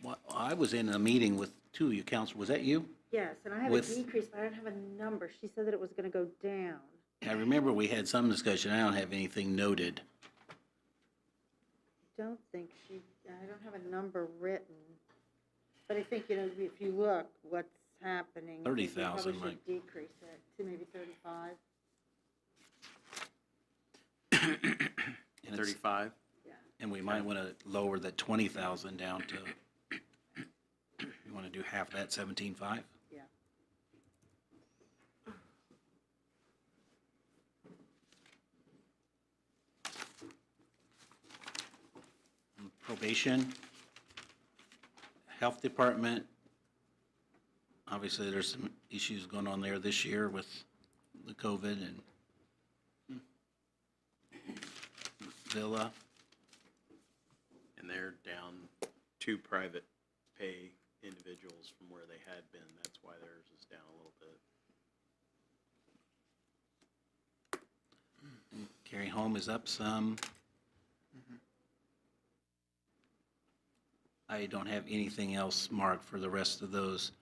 well, I was in a meeting with two of you, Council, was that you? Yes, and I have a With- decrease, but I don't have a number. She said that it was gonna go down. I remember we had some discussion, I don't have anything noted. Don't think I don't have a number written. But I think, if you look, what's happening. I think we 30,000 probably should decrease it to maybe 35. And it's- 35? And we might want to lower that 20,000 down to, you want to do half that, 17.5? Yeah. Probation, Health Department, obviously there's some issues going on there this year with the COVID and Villa. And they're down 2 private pay individuals from where they had been. That's why theirs is down a little bit. Carry home is up some. I don't have anything else marked for the rest of those.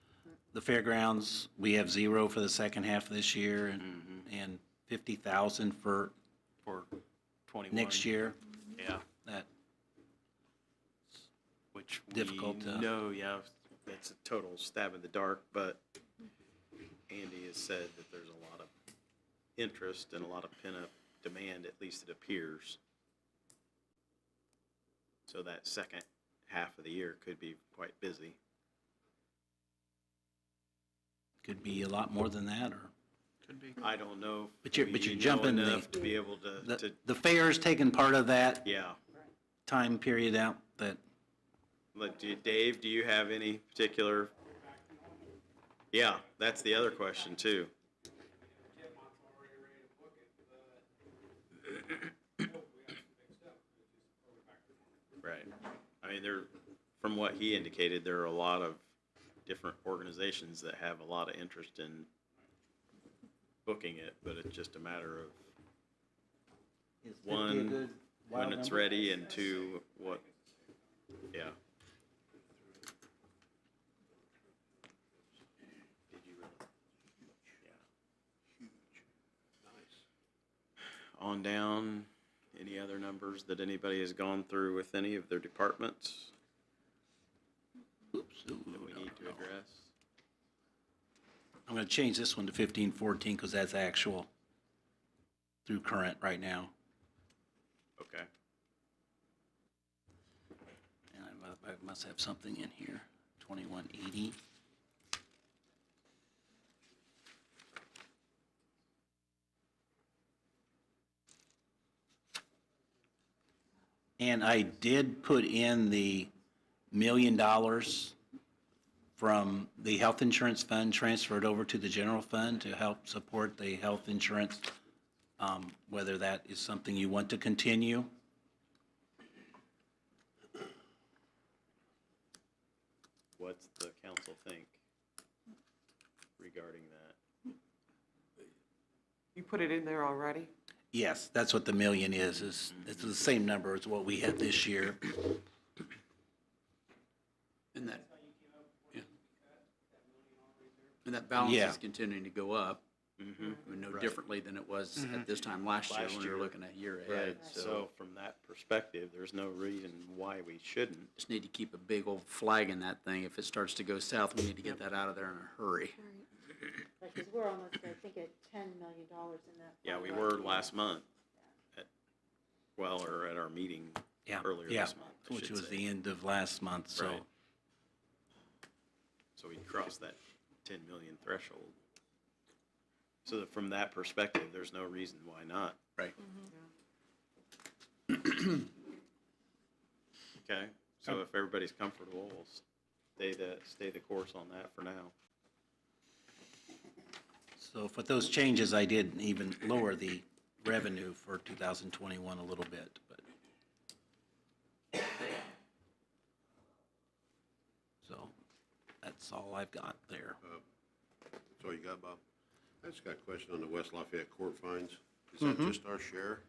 The fairgrounds, we have 0 for the second half of this year and 50,000 for 21. next year. Yeah. That, Which difficult we to- know, yeah, that's a total stab in the dark, but Andy has said that there's a lot of interest and a lot of pent-up demand, at least it appears. So that second half of the year could be quite busy. could be a lot more than that, or, Could be. I don't know. But you're- if but you're we jumping know the- enough to be able to, the fair's taking part of that yeah. time period out, that, Like, Dave, do you have any particular? Yeah, that's the other question too. Right. I mean, from what he indicated, there are a lot of different organizations that have a lot of interest in booking it, but it's just a matter of Is 50 a one, good wild when it's number? ready, and 2, what, yeah. Did you really? Yeah. On down, any other numbers that anybody has gone through with any of their departments oops, ooh, that we no, need to no. address? I'm gonna change this one to 1514, because that's actual through current right now. Okay. And I must have something in here, 2180. And I did put in the $1 million from the health insurance fund transferred over to the general fund to help support the health insurance, whether that is something you want to continue. What's the council think? regarding that. You put it in there already? Yes, that's what the million is it's the same number as what we had this year. And that, yeah. And that balance Yeah. is continuing to go up, no differently than it was at this time last year when we were looking a year ahead. So from that perspective, there's no reason why we shouldn't. Just need to keep a big old flag in that thing. If it starts to go south, we need to get that out of there in a hurry. Because we're almost, I think, at $10 million in that. Yeah, we fund were right last month, or at our meeting Yeah, earlier yeah, this month, I which should was say. the end of last month, so. Right. So we crossed that 10 million threshold. So that from that perspective, there's no reason why not. Right. Okay, so if everybody's comfortable, we'll stay the course on that for now. So with those changes, I did even lower the revenue for 2021 a little bit, but. So that's all I've got there. That's all you got, Bob? I just got a question on the West Lafayette court fines. Is that just our share?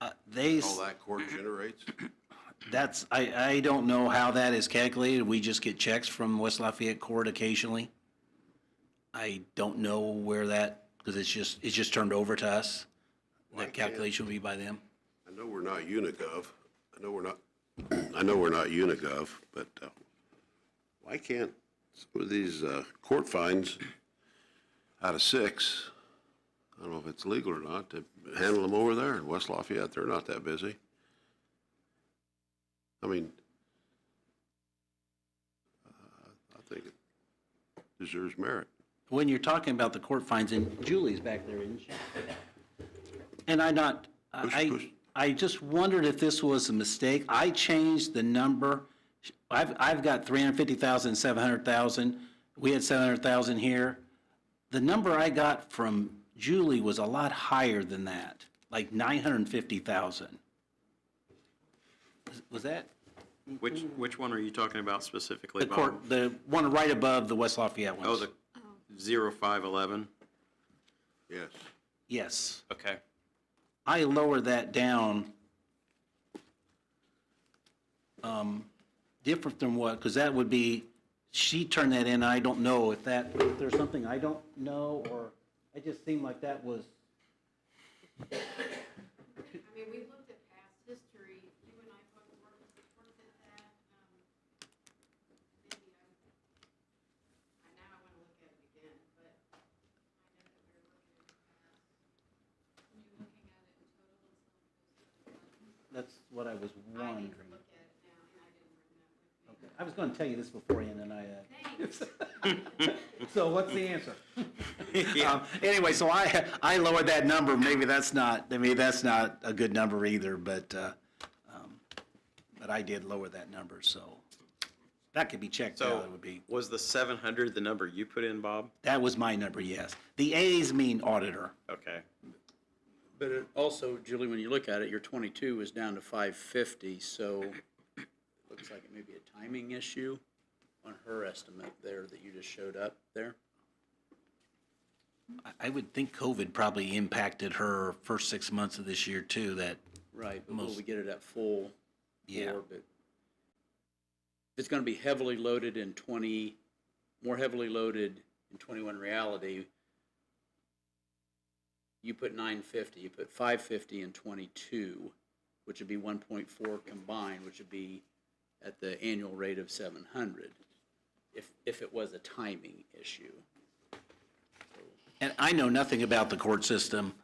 All that court generates? That's, I don't know how that is calculated. We just get checks from West Lafayette Court occasionally. I don't know where that, because it's just turned over to us. That calculation will be by them. I know we're not Unicov. I know we're not Unicov, but why can't some of these court fines out of 6, I don't know if it's legal or not, to handle them over there in West Lafayette? They're not that busy. I mean, I think it deserves merit. When you're talking about the court fines, and Julie's back there, isn't she? And I just wondered if this was a mistake. I changed the number. I've got 350,000, 700,000. We had 700,000 here. The number I got from Julie was a lot higher than that, like 950,000. Was that? Which one are you talking about specifically, The Bob? court, the one right above the West Lafayette ones. Oh, the 0511? Yes. Yes. Okay. I lowered that down, different than what, because that would be, she turned that in, I don't know if there's something I don't know, or it just seemed like that was. I mean, we looked at past history, you and I both worked at that, maybe now I want to look at it again, but I know that we were looking at the past. When you're looking at it in total, it's not posted. That's what I was I need wondering. to look at it now, and I didn't bring that with me. Okay. I was gonna tell you this beforehand, and I, Thanks. so what's the answer? Anyway, so I lowered that number, maybe that's not a good number either, but I did lower that number, so that could be checked out, So it would be. was the 700 the number you put in, Bob? That was my number, yes. The A's mean auditor. Okay. But it also, Julie, when you look at it, your 22 is down to 550, so it looks like it may be a timing issue on her estimate there that you just showed up there. I would think COVID probably impacted her first 6 months of this year too, that. Right, but will we get it at full? Yeah. But if it's gonna be heavily loaded in more heavily loaded in 21 reality, you put 950, you put 550 in 22, which would be 1.4 combined, which would be at the annual rate of 700, if it was a timing issue. And I know nothing about the court system,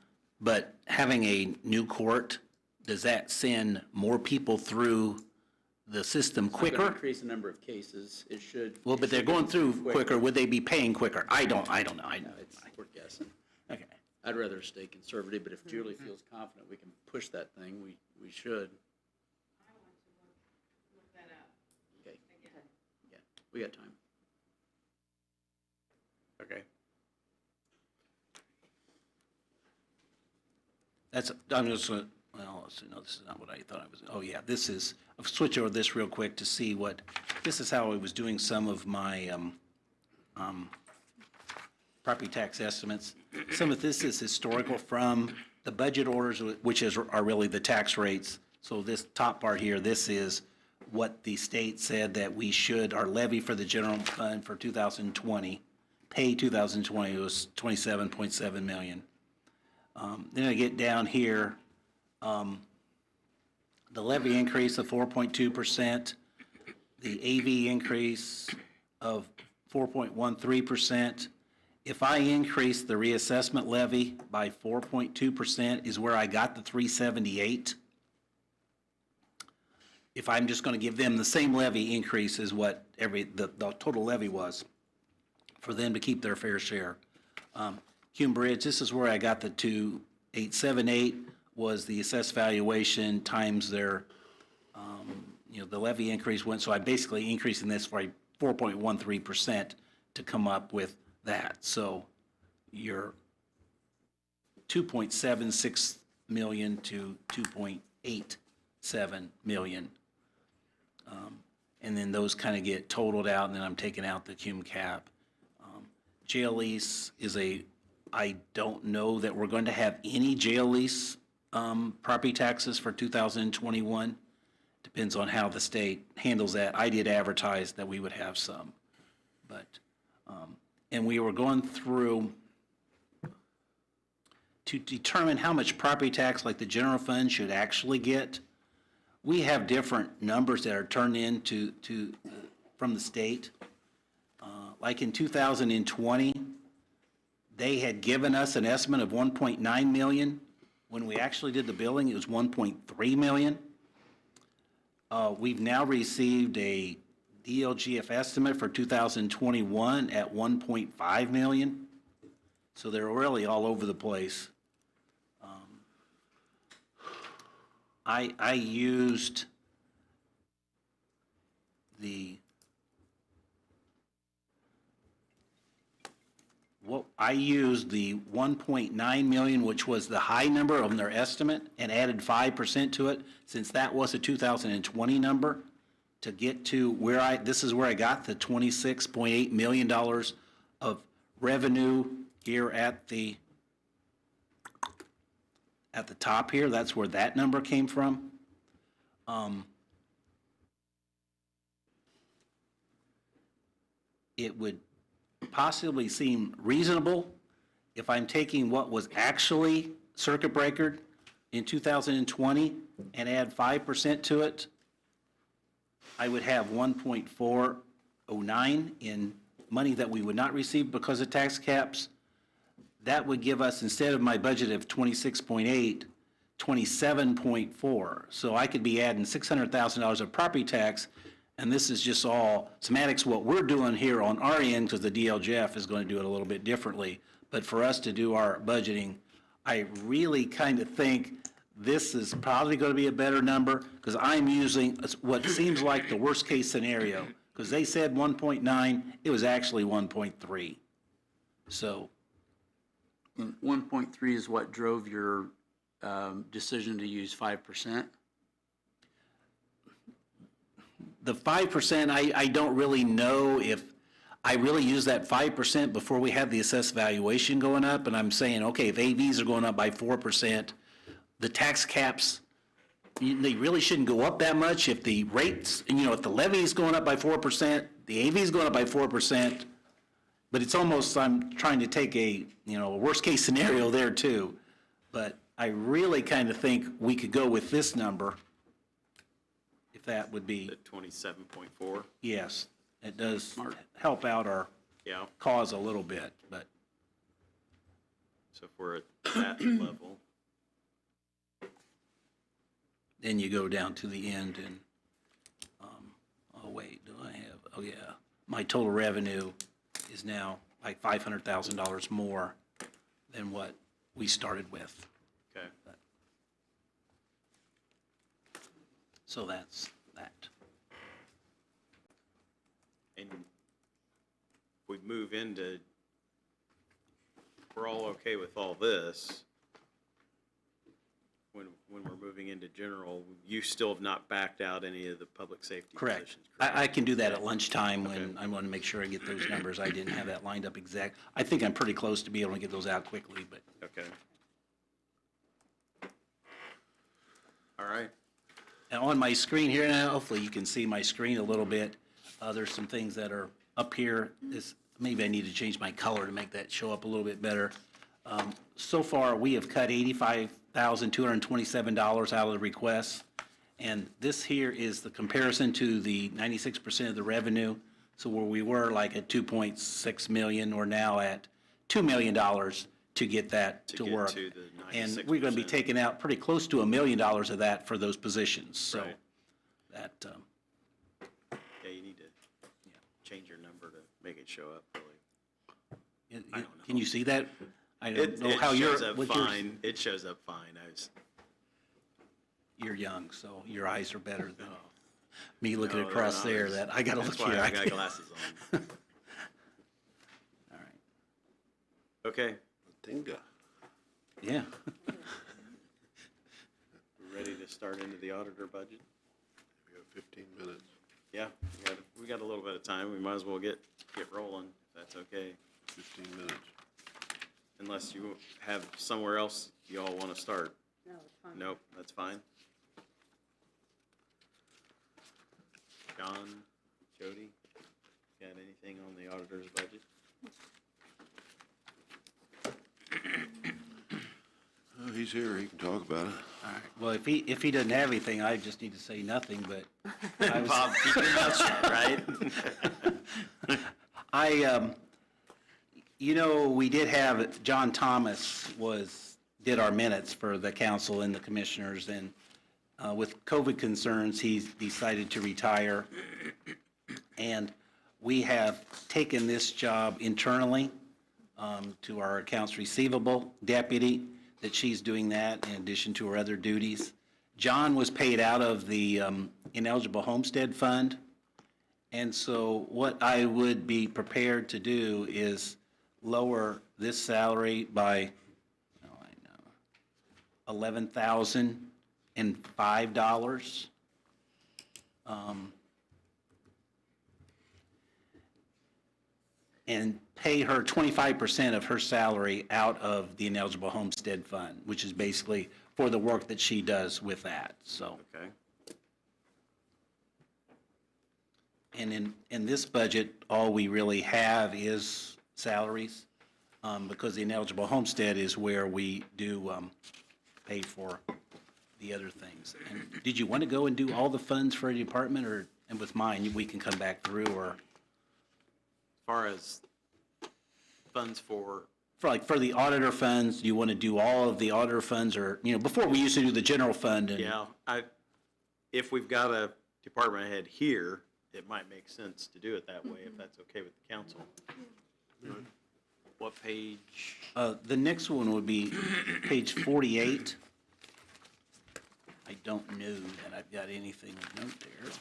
but having a new court, does that send more people through the system It's not gonna quicker? increase the number of cases, it should. Well, but they're going through quicker, would they be paying quicker? I don't know, No, we're guessing. Okay. I'd rather stay conservative, but if Julie feels confident we can push that thing, we should. I want to look that up. Okay. Yeah, we got time. Okay. I'm just gonna, well, let's see, no, this is not what I thought I was, oh yeah, this is, I'll switch over this real quick to see what, this is how I was doing some of my, property tax estimates. Some of this is historical from the budget orders, which are really the tax rates. So this top part here, this is what the state said that we should, our levy for the general fund for 2020, pay 2020 was 27.7 million. Then I get down here, the levy increase of 4.2%, the AV increase of 4.13%. If I increase the reassessment levy by 4.2% is where I got the 378. If I'm just going to give them the same levy increase as what the total levy was for them to keep their fair share. Hume Bridge, this is where I got the 2,878 was the assessed valuation times their, the levy increase went, so I basically increasing this by 4.13% to come up with that. So you're 2.76 million to 2.87 million. And then those kind of get totaled out, and then I'm taking out the cum cap. Jail lease is I don't know that we're going to have any jail lease property taxes for 2021. Depends on how the state handles that. I did advertise that we would have some. But, and we were going through to determine how much property tax, like the general fund, should actually get. We have different numbers that are turned in from the state. Like in 2020, they had given us an estimate of 1.9 million. When we actually did the billing, it was 1.3 million. We've now received a DLGF estimate for 2021 at 1.5 million. So they're really all over the place. I used the I used the 1.9 million, which was the high number of their estimate, and added 5% to it, since that was a 2020 number, to get to where this is where I got the $26.8 million of revenue here at the top here. That's where that number came from. It would possibly seem reasonable if I'm taking what was actually circuit breaker in 2020 and add 5% to it. I would have 1.409 in money that we would not receive because of tax caps. That would give us, instead of my budget of 26.8, 27.4. So I could be adding $600,000 of property tax, and this is just all semantics, what we're doing here on our end, because the DLGF is going to do it a little bit differently. But for us to do our budgeting, I really kind of think this is probably going to be a better number, because I'm using what seems like the worst-case scenario, because they said 1.9, it was actually 1.3. So. And 1.3 is what drove your decision to use 5%? The 5%, I don't really know if I really use that 5% before we had the assessed valuation going up, and I'm saying, okay, if AVs are going up by 4%, the tax caps, they really shouldn't go up that much. If the rates, if the levy is going up by 4%, the AV is going up by 4%, but it's almost, I'm trying to take a worst case scenario there too. But I really kind of think we could go with this number, if that would be. The 27.4? Yes, it does help out our cause a little bit, but. So if we're at that level. Then you go down to the end and, oh wait, do I have, oh yeah, my total revenue is now like $500,000 more than what we started with. Okay. So that's that. And we move into, we're all okay with all this when we're moving moving into general, you still have not backed out any of the public safety Correct. positions? I can do that at lunchtime when I want to make sure I get those numbers. I didn't have that lined up exact. I think I'm pretty close to be able to get those out quickly, but. Okay. All right. And on my screen here now, hopefully you can see my screen a little bit. There's some things that are up here. Maybe I need to change my color to make that show up a little bit better. So far, we have cut $85,227 out of the requests. And this here is the comparison to the 96% of the revenue. So where we were like at 2.6 million, we're now at $2 million to get that to get work. to the And we're going to be 96%. taking out pretty close to $1 million of that for those positions. So Right. that, Yeah, you need to change your number to make it show up, really. can you see that? I don't It know how you're, shows up what yours- fine. It shows up fine. you're young, so your eyes are better than me looking No, they're across not. there, that I gotta look That's why here. I got glasses on. All right. Okay, Tinga. Yeah. we're ready to start into the auditor budget? We have 15 minutes. Yeah, we got a little bit of time. We might as well get rolling, if that's okay. 15 minutes. Unless you have somewhere else you all want to start. No, it's fine. Nope, that's fine. John, Jody, got anything on the auditor's budget? Oh, he's here, he can talk about it. All right. Well, if he doesn't have anything, I just need to say nothing, but I was, Bob, keep your mouth shut, right? we did have, John Thomas did our minutes for the council and the commissioners, and with COVID concerns, he's decided to retire. And we have taken this job internally to our accounts receivable deputy, that she's doing that in addition to her other duties. John was paid out of the ineligible homestead fund. And so what I would be prepared to do is lower this salary by, $11,005. And pay her 25% of her salary out of the ineligible homestead fund, which is basically for the work that she does with that, so. Okay. And in this budget, all we really have is salaries, because the ineligible homestead is where we do pay for the other things. And did you want to go and do all the funds for a department, and with mine, we can come back through, or? As far as funds for, For the auditor funds, do you want to do all of the auditor funds, or, before we used to do the general fund and. yeah, if we've got a department head here, it might make sense to do it that way, if that's okay with the council. What page? The next one would be page 48. I don't know that I've got anything of note there.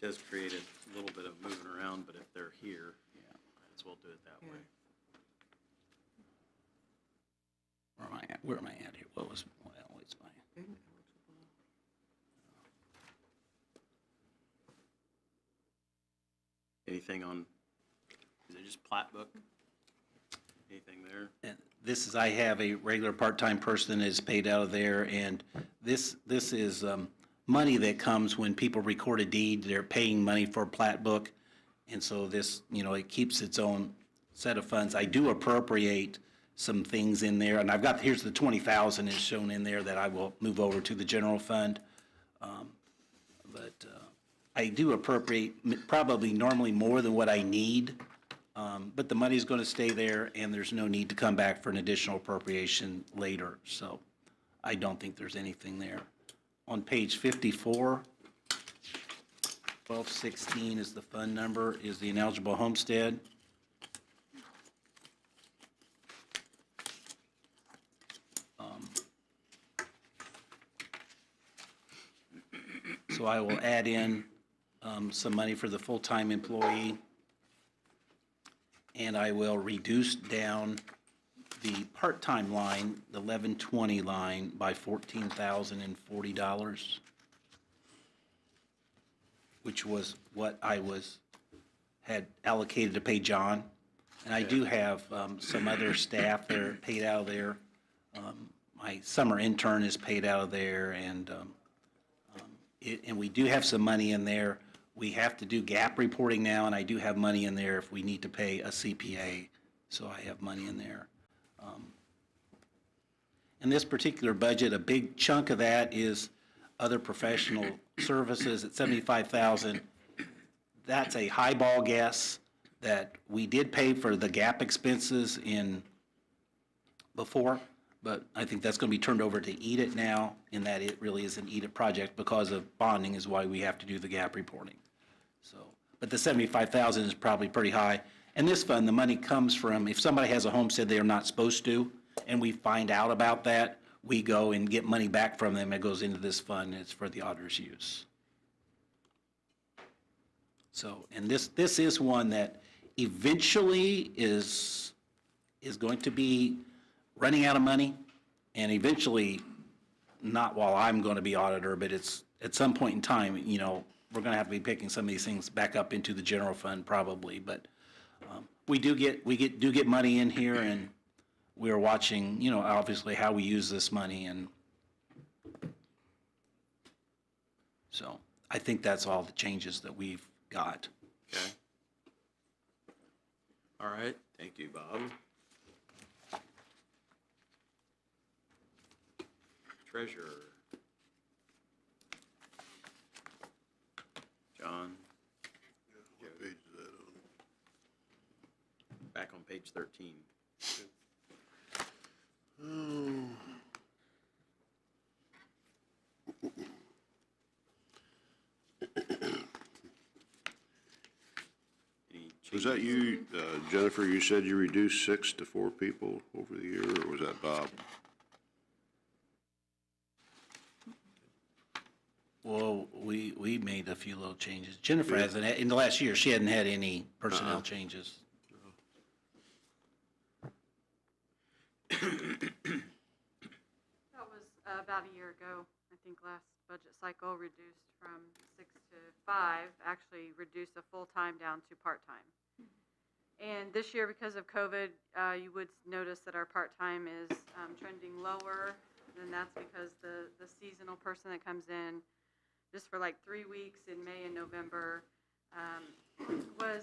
Does create a little bit of moving around, but if they're here, might as well do it that way. Where am I at here? It's my. Anything on, is it just plat book? Anything there? And I have a regular part-time person that is paid out of there, and this is money that comes when people record a deed, they're paying money for a plat book, and so this, it keeps its own set of funds. I do appropriate some things in there, and here's the 20,000 is shown in there that I will move over to the general fund. But I do appropriate probably normally more than what I need, but the money's going to stay there, and there's no need to come back for an additional appropriation later. So I don't think there's anything there. On page 54, 1216 is the fund number, is the ineligible homestead. So I will add in some money for the full-time employee. and I will reduce down the part-time line, the 1120 line, by $14,040, which was what I had allocated to pay John. And I do have some other staff that are paid out of there. My summer intern is paid out of there, and we do have some money in there. We have to do gap reporting now, and I do have money in there if we need to pay a CPA, so I have money in there. In this particular budget, a big chunk of that is other professional services at $75,000. That's a highball guess that we did pay for the gap expenses in before, but I think that's going to be turned over to EDIT now, in that it really is an EDIT project because of bonding is why we have to do the gap reporting. So, but the $75,000 is probably pretty high. And this fund, the money comes from, if somebody has a homestead they are not supposed to, and we find out about that, we go and get money back from them. It goes into this fund, and it's for the auditor's use. So, and this is one that eventually is going to be running out of money, and eventually, not while I'm going to be auditor, but it's at some point in time, you know, we're going to have to be picking some of these things back up into the general fund probably, but we do get money in here, and we're watching, you know, obviously how we use this money, and so I think that's all the changes that we've got. Okay. All right, thank you, Bob. Treasurer. John. What page is that on? Back on page 13. Oh. Any Was that you, Jennifer, you said you reduced 6 to 4 people over the year, or was that Bob? Well, we made a few little changes. Jennifer hasn't, in the last year, she hadn't had any personnel changes. That was about a year ago. I think last budget cycle reduced from 6 to 5, actually reduced a full-time down to part-time. And this year, because of COVID, you would notice that our part-time is trending lower, and that's because the seasonal person that comes in just for like 3 weeks in May and November was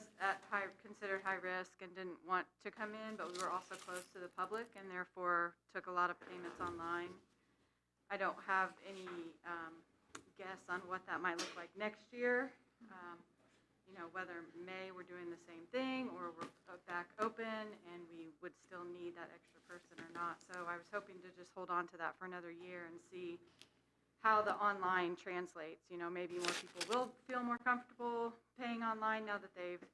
considered high risk and didn't want to come in, but we were also close to the public and therefore took a lot of payments online. I don't have any guess on what that might look like next year. You know, whether May we're doing the same thing or we're back open and we would still need that extra person or not. So I was hoping to just hold on to that for another year and see how the online translates. You know, maybe more people will feel more comfortable paying online now that they've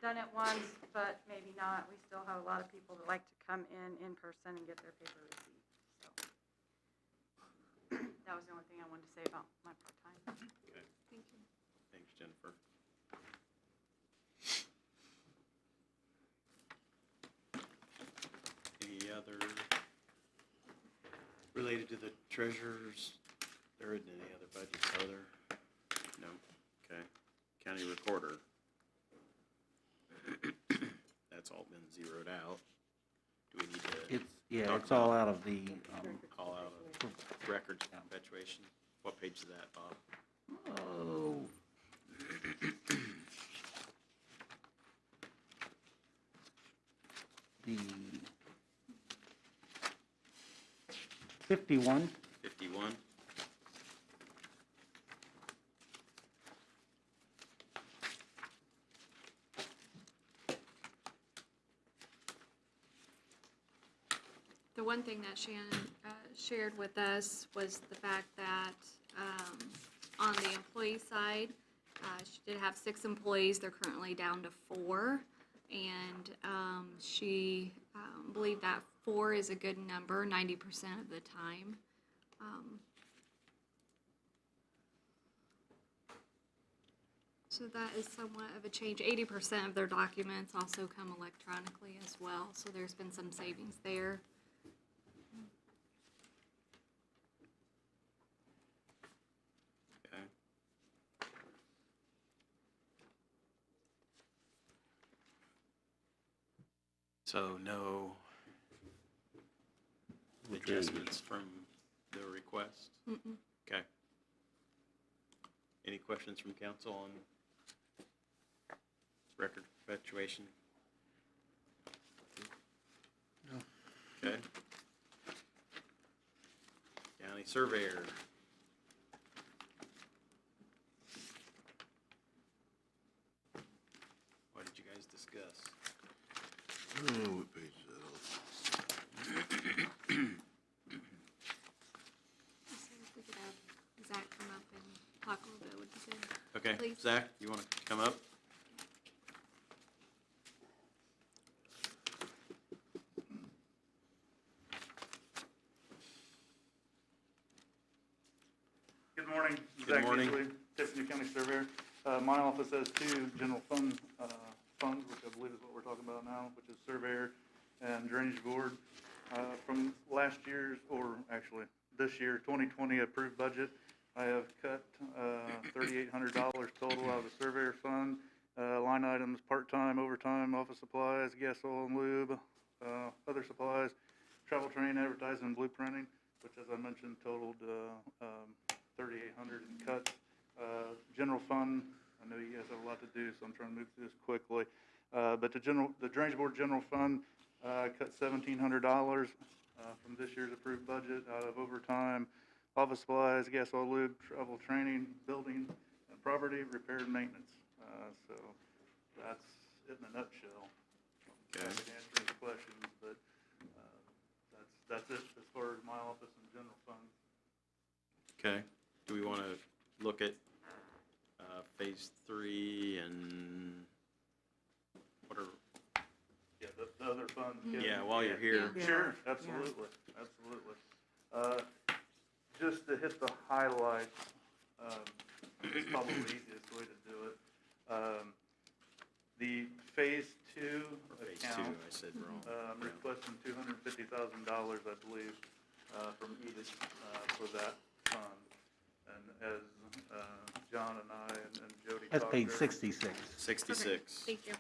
done it once, but maybe not. We still have a lot of people that like to come in person and get their paper receipt. So that was the only thing I wanted to say about my part-time. Okay. Thank you. Thanks, Jennifer. Any other related to the treasurer's? There isn't any other budgets, are there? No? Okay. County recorder. That's all been zeroed out. Do we need to? It's all out of the, All out of records perpetuation? What page is that, Bob? oh, the 51. 51? The one thing that Shannon shared with us was the fact that on the employee side, she did have 6 employees. They're currently down to 4. And she believed that 4 is a good number 90% of the time. So that is somewhat of a change. 80% of their documents also come electronically as well, so there's been some savings there. Okay. So no adjustments from the request? Mm-mm. Okay. Any questions from council on record perpetuation? No. Okay. County surveyor. What did you guys discuss? What page is that on? So if we could have Zach come up and talk a little bit, would be good. Okay, Please. Zach, you want to come up? Good morning. Good Zach morning. Beasley, Tippecanoe County Surveyor. My office has two general funds, which I believe is what we're talking about now, which is Surveyor and Drainage Board. From last year's, or actually this year, 2020 approved budget, I have cut $3,800 total out of the Surveyor Fund. Line items, part-time, overtime, office supplies, gas, oil, and lube, other supplies, travel, training, advertising, and blueprinting, which, as I mentioned, totaled 3,800 in cuts. General fund, I know you guys have a lot to do, so I'm trying to move through this quickly. But the Drainage Board General Fund cut $1,700 from this year's approved budget out of overtime, office supplies, gas, oil, lube, travel, training, building, and property, repair, and maintenance. So that's it in a nutshell. Okay. I can answer any questions, but that's it as far as my office and general fund. Okay. Do we want to look at phase 3 and what are, Yeah, the other funds. yeah, while you're here. Yeah. Sure, absolutely, absolutely. Just to hit the highlights, it's probably the easiest way to do it. The phase 2 Phase 2, account, I said wrong. I'm requesting $250,000, I believe, from Edith, for that fund. And as John and I and Jody That's talked page earlier- 66. 66. Thank you.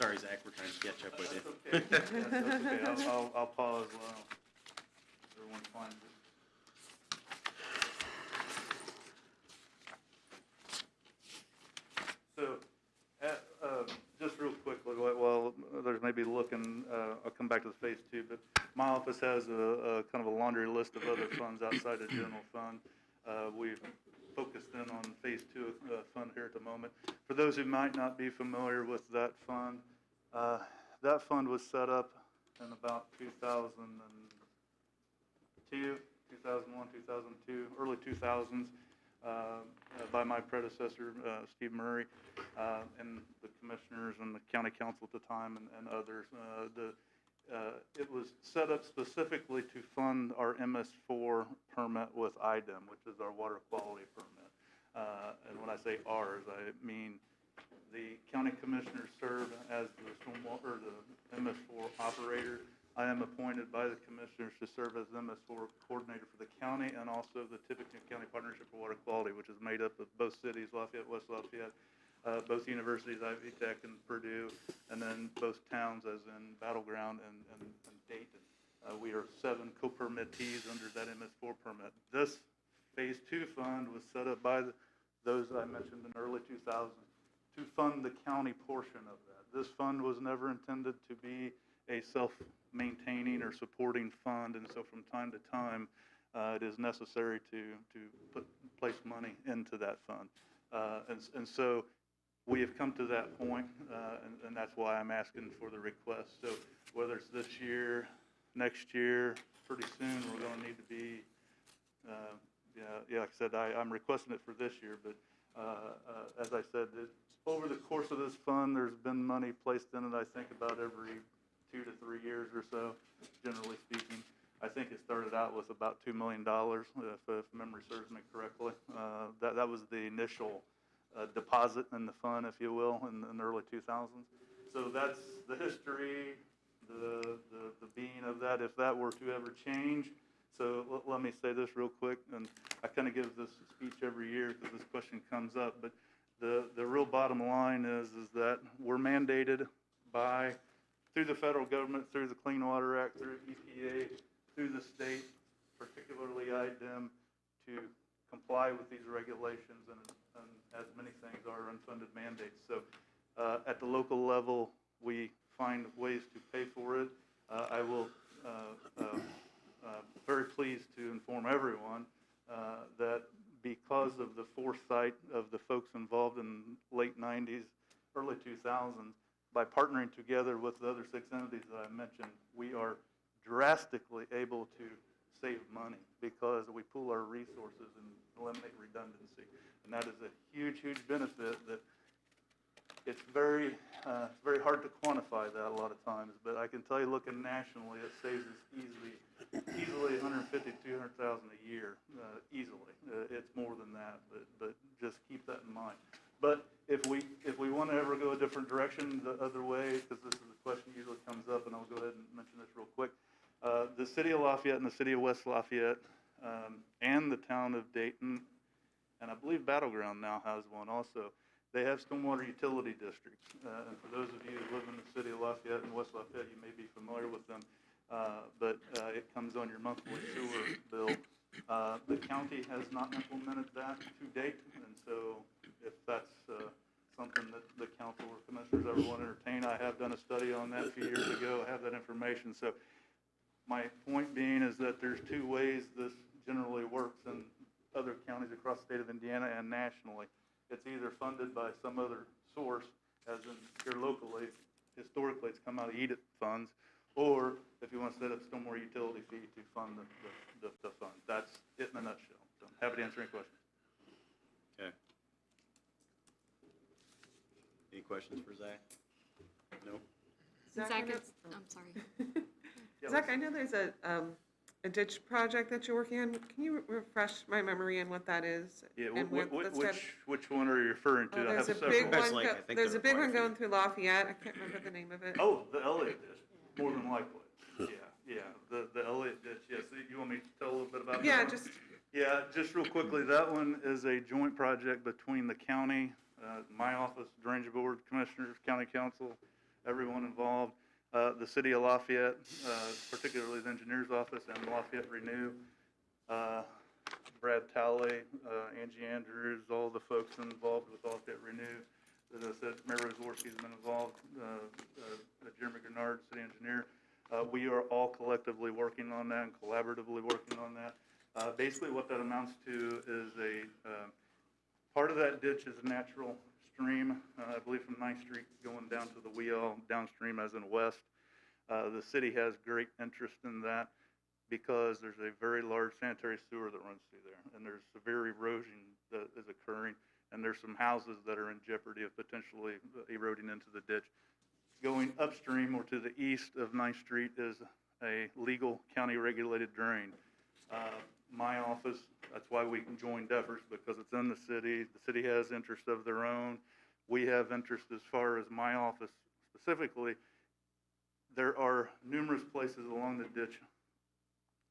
Sorry, Zach, we're trying to catch up with you. That's okay. Yeah, that's okay. I'll pause while everyone finds it. So, just real quickly, while there's maybe looking, I'll come back to the phase 2, but my office has a kind of a laundry list of other funds outside the general fund. We've focused in on phase 2 fund here at the moment. For those who might not be familiar with that fund was set up in about 2002, 2001, 2002, early 2000s, by my predecessor, Steve Murray, and the commissioners and the county council at the time and others. It was set up specifically to fund our MS4 permit with IDEM, which is our water quality permit. And when I say ours, I mean the county commissioners serve as the stormwater, or the MS4 operator. I am appointed by the commissioners to serve as MS4 coordinator for the county and also the Tippecanoe County Partnership for Water Quality, which is made up of both cities, Lafayette, West Lafayette, both universities, Ivy Tech and Purdue, and then both towns as in Battleground and Dayton. We are 7 co-permittees under that MS4 permit. This phase 2 fund was set up by those I mentioned in early 2000 to fund the county portion of that. This fund was never intended to be a self-maintaining or supporting fund, and so from time to time, it is necessary to place money into that fund. And so we have come to that point, and that's why I'm asking for the request. So whether it's this year, next year, pretty soon, we're going to need to be, like I said, I'm requesting it for this year, but as I said, over the course of this fund, there's been money placed in it, I think, about every 2 to 3 years or so, generally speaking. I think it started out with about $2 million, if memory serves me correctly. That was the initial deposit in the fund, if you will, in the early 2000s. So that's the history, the being of that, if that were to ever change. So let me say this real quick, and I kind of give this speech every year because this question comes up, but the real bottom line is that we're mandated through the federal government, through the Clean Water Act, through EPA, through the state, particularly IDEM, to comply with these regulations, and as many things are unfunded mandates. So at the local level, we find ways to pay for it. I will very pleased to inform everyone that because of the foresight of the folks involved in late 90s, early 2000s, by partnering together with the other 6 entities that I mentioned, we are drastically able to save money because we pool our resources and eliminate redundancy. And that is a huge, huge benefit that it's very hard to quantify that a lot of times, but I can tell you, looking nationally, it saves us easily $150,000 to $200,000 a year, easily. It's more than that, but just keep that in mind. But if we want to ever go a different direction, the other way, because this is a question that usually comes up, and I'll go ahead and mention this real quick. The city of Lafayette and the city of West Lafayette and the town of Dayton, and I believe Battleground now has one also. They have stormwater utility districts, and for those of you who live in the city of Lafayette and West Lafayette, you may be familiar with them, but it comes on your monthly sewer bill. The county has not implemented that to date, and so if that's something that the council or commissioners ever want to entertain, I have done a study on that a few years ago. I have that information. So my point being is that there's 2 ways this generally works in other counties across the state of Indiana and nationally. It's either funded by some other source, as in here locally, historically it's come out of EDIT funds, or if you want to set up stormwater utility fee to fund the fund. That's it in a nutshell. So happy to answer any questions. Okay. Any questions for Zach? No? Zach, I'm sorry. Zach, I know there's a ditch project that you're working on. Can you refresh my memory on what that is? Yeah, and which one are you referring to? I have there's a several. big one. There's a big one going through Lafayette. I can't remember the name of it. Oh, the Elliott ditch, more than likely. Yeah, the Elliott ditch, yes. You want me to tell a little bit about that? Yeah, one? Just real quickly, that one is a joint project between the county, my office, Drainage Board, Commissioners, County Council, everyone involved, the city of Lafayette, particularly the engineer's office, and Lafayette Renew, Brad Talley, Angie Andrews, all the folks involved with Lafayette Renew. As I said, Mayor Rosorski's been involved, Jeremy Grenard, city engineer. We are all collectively working on that and collaboratively working on that. Basically what that amounts to is part of that ditch is a natural stream, I believe from 9th Street going down to the Wheel, downstream as in west. The city has great interest in that because there's a very large sanitary sewer that runs through there, and there's severe erosion that is occurring, and there's some houses that are in jeopardy of potentially eroding into the ditch. Going upstream or to the east of 9th Street is a legal county-regulated drain. My office, that's why we joined efforts, because it's in the city. The city has interest of their own. We have interest as far as my office specifically. There are numerous places along the ditch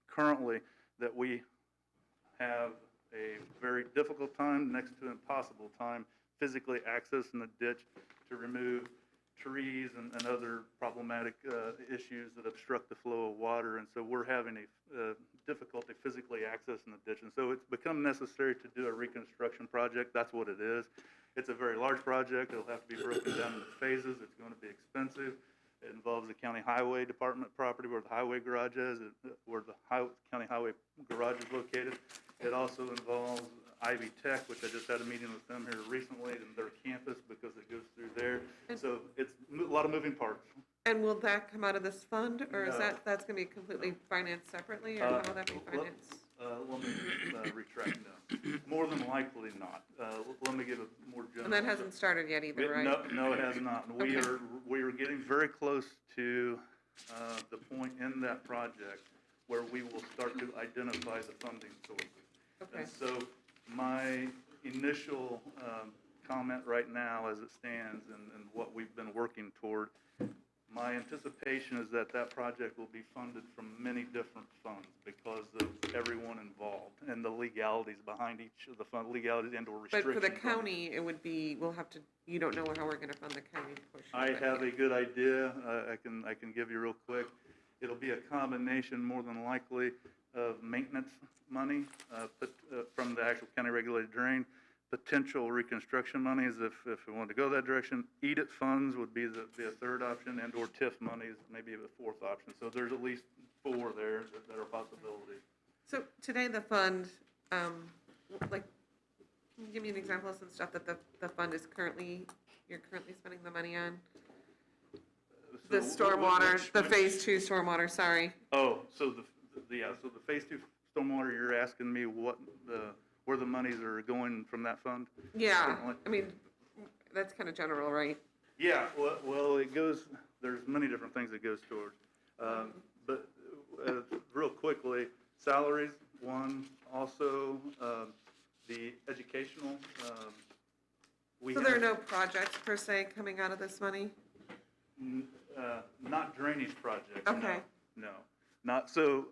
currently that we have a very difficult time, next to impossible time, physically accessing the ditch to remove trees and other problematic issues that obstruct the flow of water. And so we're having a difficulty physically accessing the ditch. And so it's become necessary to do a reconstruction project. That's what it is. It's a very large project. It'll have to be broken down into phases. It's going to be expensive. It involves the county highway department property where the highway garage is, where the county highway garage is located. It also involves Ivy Tech, which I just had a meeting with them here recently, and their campus, because it goes through there. So it's a lot of moving parts. And will that come out of this fund, or is No. that's going to be completely financed separately, or how will that be financed? Let me retract that. More than likely not. Let me give a more general. And that hasn't started yet either, right? No, it has not. And we are getting very close to the point in that project where we will start to identify the funding sources. Okay. And so my initial comment right now as it stands and what we've been working toward, my anticipation is that that project will be funded from many different funds because of everyone involved and the legalities behind each of the fund, legalities and or But restrictions. for the on it. county, it would be, we'll have to, you don't know how we're gonna fund the county portion. I of it have yet. a good idea. I can give you real quick. It'll be a combination, more than likely, of maintenance money from the actual county regulated drain, potential reconstruction monies if we wanted to go that direction. EDIT funds would be a third option, and or TIF monies, maybe a fourth option. So there's at least 4 there that are possibilities. So today, the fund, like, can you give me an example of some stuff that the fund is currently, you're currently spending the money on? The stormwater, the phase 2 stormwater, sorry. Oh, so the phase 2 stormwater, you're asking me where the monies are going from that fund? Yeah, I mean, that's kind of general, right? Yeah, well, it goes, there's many different things it goes towards. But real quickly, salaries, one, also the educational. So there are no projects per se coming out of this money? Not drainage projects. Okay. No, not, so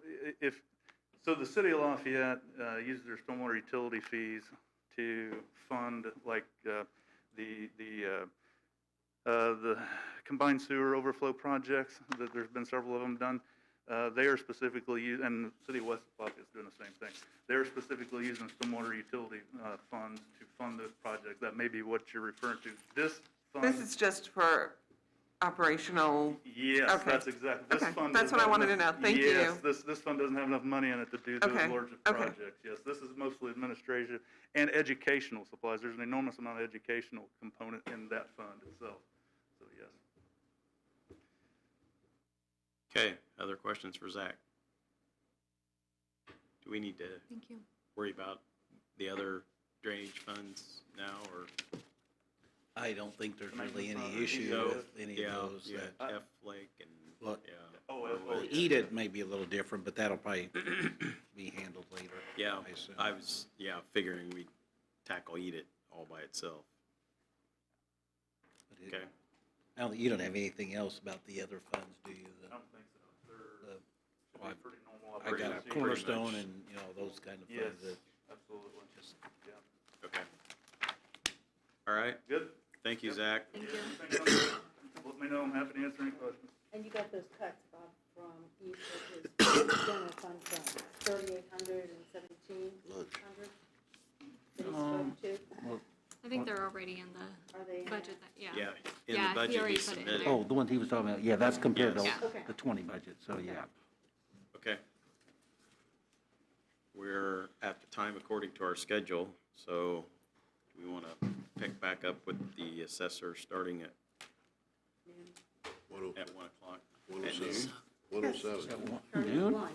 so the city of Lafayette uses their stormwater utility fees to fund like the combined sewer overflow projects, that there's been several of them done. They are specifically used, and the city of West Lafayette is doing the same thing. They're specifically using stormwater utility funds to fund this project. That may be what you're referring to. This fund. This is just for operational? Yes, Okay. that's exactly, this Okay, fund. that's doesn't what I have wanted to enough- know. Thank you. Yes, this fund doesn't have enough money in it to do those Okay, larger okay. projects. Yes, this is mostly administration and educational supplies. There's an enormous amount of educational component in that fund itself, so yes. Okay, other questions for Zach? Do we need to Thank you. worry about the other drainage funds now, or? I don't think there's really any Maintenance issue on it. with any of those. Yeah, that- F Lake and, Well, yeah. Eat it may be a little different, but that'll probably be handled later. Yeah, I assume. I was, figuring we'd tackle Eat It all by itself. But it- Okay. You don't have anything else about the other funds, do you? I don't think so. They're, Well, should be pretty normal I got a operations. pretty Cornerstone much. and, those kind of Yes, funds that absolutely, just, yeah. Okay. All right, Good. thank you, Zach. Thank you. Let me know, I'm happy to answer any questions. And you got those cuts, Bob, from each of his general fund funds, 3,800 and 1,700 that he spoke to? I think they're already in Are the they in budget, there? yeah. Yeah, in Yeah, the he budget already he put it in submitted. there. Oh, the ones he was talking about, yeah, that's compared to Yes. Yeah. Okay. the 20 budget, so yeah. Okay. We're at the time according to our schedule, so do we want to pick back up with the assessor starting at 1 o'clock? At noon? 107. Noon? One,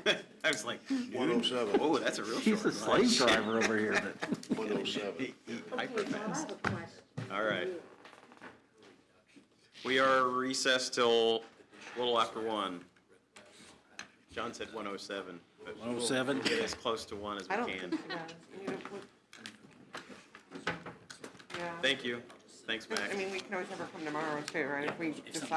okay. I was like, 107. oh, that's a real He's short the slave lunch. driver over here, but. 107. He Okay, hyper Bob, I fast. have a question. All right. for you. We are recessed till a little after 1. John said 107. but we'll 107? Get as close to 1 as I we don't can. think she does. I mean, yeah. Thank you. Thanks, Max. I mean, we can always have her come tomorrow too, right? If we decide.